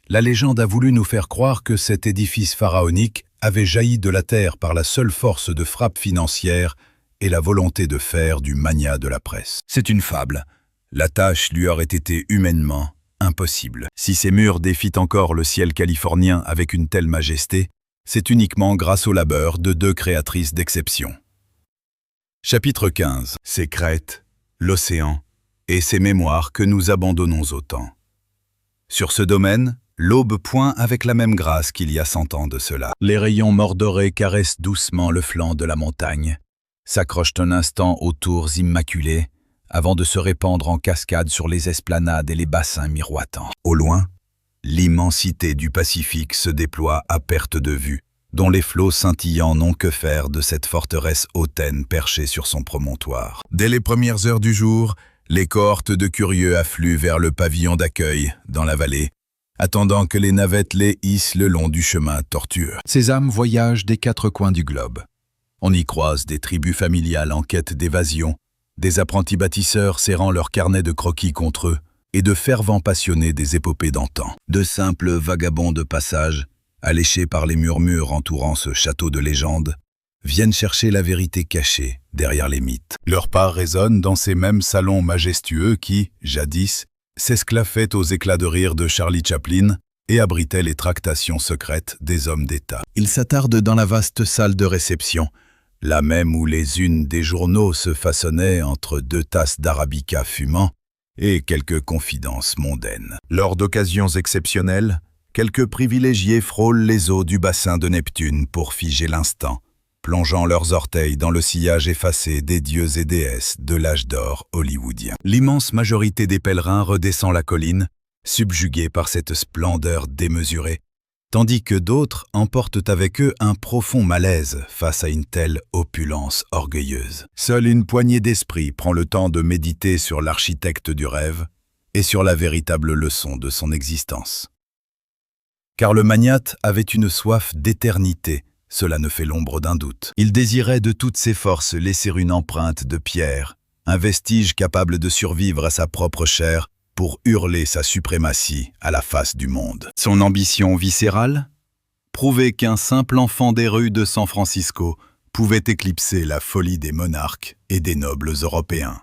la légende a voulu nous faire croire que cet édifice pharaonique avait jailli de la terre par la seule force de frappe financière et la volonté de faire du mania de la presse. C'est une fable. La tâche lui aurait été humainement impossible. Si ces murs défient encore le ciel californien avec une telle majesté, c'est uniquement grâce au labeur de deux créatrices d'exception. Chapitre 15. Ces crêtes, l'océan et ces mémoires que nous abandonnons au temps. Sur ce domaine, l'aube pointe avec la même grâce qu'il y a 100 ans de cela. Les rayons mordorés caressent doucement le flanc de la montagne, s'accrochent un instant aux tours immaculées, avant de se répandre en cascade sur les esplanades et les bassins miroitants. Au loin, l'immensité du Pacifique se déploie à perte de vue, dont les flots scintillants n'ont que faire de cette forteresse hautaine perchée sur son promontoire. Dès les premières heures du jour, les cohortes de curieux affluent vers le pavillon d'accueil, dans la vallée, attendant que les navettes les hissent le long du chemin tortueux. Ces âmes voyagent des quatre coins du globe. On y croise des tribus familiales en quête d'évasion, des apprentis bâtisseurs serrant leurs carnets de croquis contre eux, et de fervents passionnés des épopées d'antan. De simples vagabonds de passage, alléchés par les murmures entourant ce château de légende, viennent chercher la vérité cachée derrière les mythes. Leur pas résonne dans ces mêmes salons majestueux qui, jadis, s'esclaffaient aux éclats de rire de Charlie Chaplin et abritait les tractations secrètes des hommes d'État. Il s'attarde dans la vaste salle de réception, là même où les unes des journaux se façonnaient entre 2 tasses d'arabica fumant et quelques confidences mondaines. Lors d'occasions exceptionnelles, quelques privilégiés frôlent les eaux du bassin de Neptune pour figer l'instant, plongeant leurs orteils dans le sillage effacé des dieux et déesses de l'âge d'or hollywoodien. L'immense majorité des pèlerins redescend la colline, subjugués par cette splendeur démesurée, tandis que d'autres emportent avec eux un profond malaise face à une telle opulence orgueilleuse. Seule une poignée d'esprits prend le temps de méditer sur l'architecte du rêve et sur la véritable leçon de son existence. Car le magnate avait une soif d'éternité, cela ne fait l'ombre d'un doute. Il désirait de toutes ses forces laisser une empreinte de pierre, un vestige capable de survivre à sa propre chair pour hurler sa suprématie à la face du monde. Son ambition viscérale? Prouver qu'un simple enfant des rues de San Francisco pouvait éclipser la folie des monarques et des nobles européens.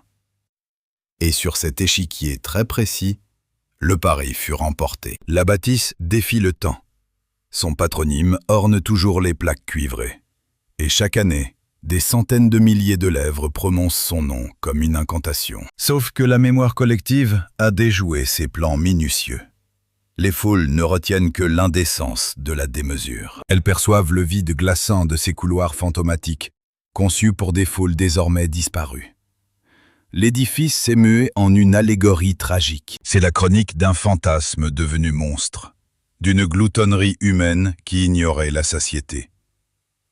Et sur cet échiquier très précis, le pari fut remporté. La bâtisse défie le temps. Son patronyme orne toujours les plaques cuivrées. Et chaque année, des centaines de milliers de lèvres prononcent son nom comme une incantation. Sauf que la mémoire collective a déjoué ses plans minutieux. Les foules ne retiennent que l'indécence de la démesure. Elles perçoivent le vide glaçant de ces couloirs fantomatiques, conçus pour des foules désormais disparues. L'édifice s'est mué en une allégorie tragique. C'est la chronique d'un fantasme devenu monstre, d'une gloutonnerie humaine qui ignorait la satiété.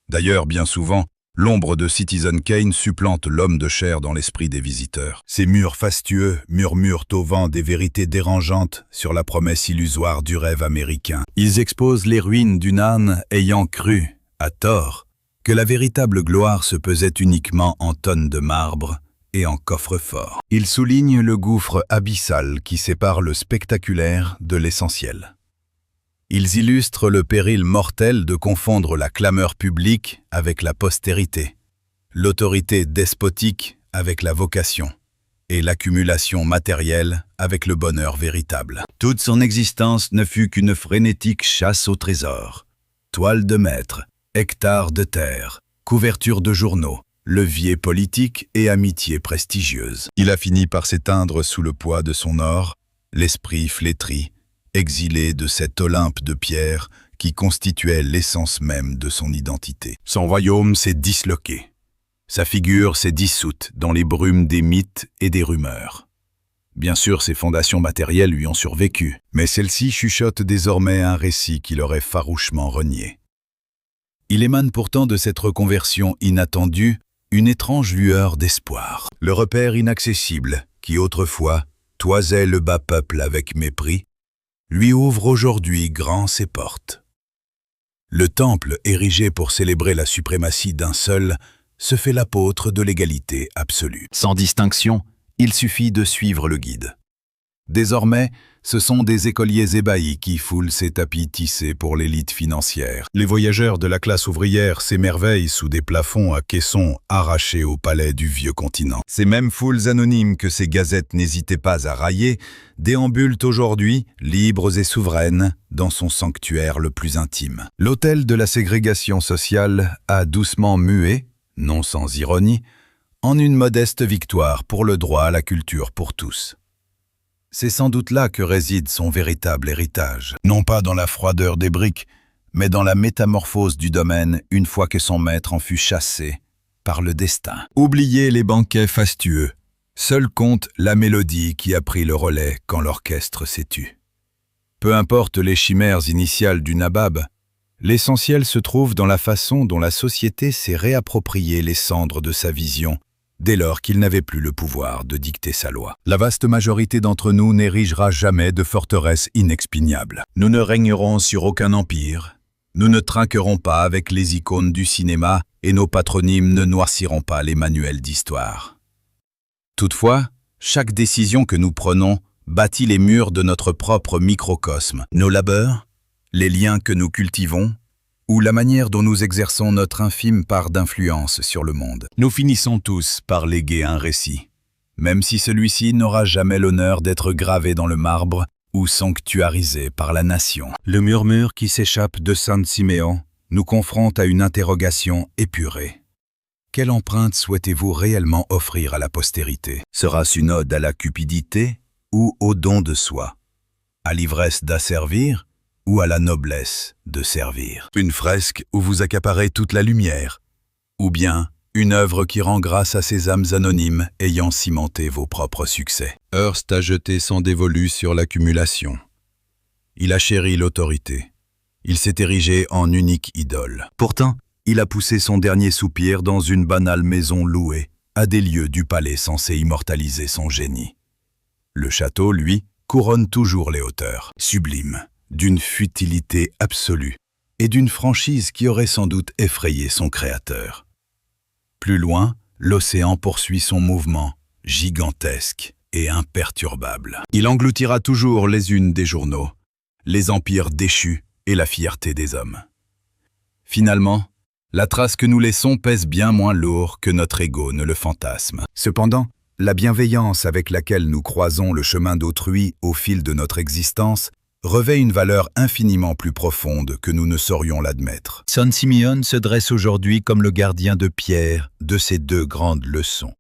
D'ailleurs, bien souvent, l'ombre de Citizen Kane supplante l'homme de chair dans l'esprit des visiteurs. Ces murs fastueux murmurent au vent des vérités dérangeantes sur la promesse illusoire du rêve américain. Ils exposent les ruines d'une âne ayant cru, à tort, que la véritable gloire se pesait uniquement en tonnes de marbre et en coffre-fort. Ils soulignent le gouffre abyssal qui sépare le spectaculaire de l'essentiel. Ils illustrent le péril mortel de confondre la clameur publique avec la postérité, l'autorité despotique avec la vocation, et l'accumulation matérielle avec le bonheur véritable. Toute son existence ne fut qu'une frénétique chasse au trésor. Toile de maître, hectares de terre, couverture de journaux, levier politique et amitié prestigieuse. Il a fini par s'éteindre sous le poids de son or, l'esprit flétri, exilé de cet Olympe de pierre qui constituait l'essence même de son identité. Son royaume s'est disloqué. Sa figure s'est dissoute dans les brumes des mythes et des rumeurs. Bien sûr, ses fondations matérielles lui ont survécu, mais celles-ci chuchotent désormais un récit qu'il aurait farouchement renié. Il émane pourtant de cette reconversion inattendue une étrange lueur d'espoir. Le repère inaccessible, qui autrefois toisait le bas peuple avec mépris, lui ouvre aujourd'hui grand ses portes. Le temple, érigé pour célébrer la suprématie d'un seul, se fait l'apôtre de l'égalité absolue. Sans distinction, il suffit de suivre le guide. Désormais, ce sont des écoliers ébahis qui foulent ces tapis tissés pour l'élite financière. Les voyageurs de la classe ouvrière s'émerveillent sous des plafonds à caissons arrachés au palais du vieux continent. Ces mêmes foules anonymes que ces gazettes n'hésitaient pas à railler déambulent aujourd'hui, libres et souveraines, dans son sanctuaire le plus intime. L'autel de la ségrégation sociale a doucement mué, non sans ironie, en une modeste victoire pour le droit à la culture pour tous. C'est sans doute là que réside son véritable héritage. Non pas dans la froideur des briques, mais dans la métamorphose du domaine une fois que son maître en fut chassé par le destin. Oubliez les banquets fastueux. Seul compte la mélodie qui a pris le relais quand l'orchestre s'est tu. Peu importe les chimères initiales du nabab, l'essentiel se trouve dans la façon dont la société s'est réapproprié les cendres de sa vision dès lors qu'il n'avait plus le pouvoir de dicter sa loi. La vaste majorité d'entre nous n'érigera jamais de forteresse inexpugnable. Nous ne régnerons sur aucun empire, nous ne trinquerons pas avec les icônes du cinéma et nos patronymes ne noirciront pas les manuels d'histoire. Toutefois, chaque décision que nous prenons bâtit les murs de notre propre microcosme. Nos labeurs, les liens que nous cultivons, ou la manière dont nous exerçons notre infime part d'influence sur le monde. Nous finissons tous par léguer un récit, même si celui-ci n'aura jamais l'honneur d'être gravé dans le marbre ou sanctuarisé par la nation. Le murmure qui s'échappe de San Siméon nous confronte à une interrogation épurée. Quelle empreinte souhaitez-vous réellement offrir à la postérité? Sera-ce une ode à la cupidité ou au don de soi? À l'ivresse d'asservir ou à la noblesse de servir? Une fresque où vous accaparez toute la lumière? Ou bien une œuvre qui rend grâce à ces âmes anonymes ayant cimenté vos propres succès? Hearst a jeté son dévolu sur l'accumulation. Il a chéri l'autorité. Il s'est érigé en unique idole. Pourtant, il a poussé son dernier soupir dans une banale maison louée, à des lieues du palais censé immortaliser son génie. Le château, lui, couronne toujours les hauteurs, sublime, d'une futilité absolue et d'une franchise qui aurait sans doute effrayé son créateur. Plus loin, l'océan poursuit son mouvement, gigantesque et imperturbable. Il engloutira toujours les unes des journaux, les empires déchus et la fierté des hommes. Finalement, la trace que nous laissons pèse bien moins lourd que notre ego ne le fantasme. Cependant, la bienveillance avec laquelle nous croisons le chemin d'autrui au fil de notre existence revêt une valeur infiniment plus profonde que nous ne saurions l'admettre. San Siméon se dresse aujourd'hui comme le gardien de pierre de ces deux grandes leçons.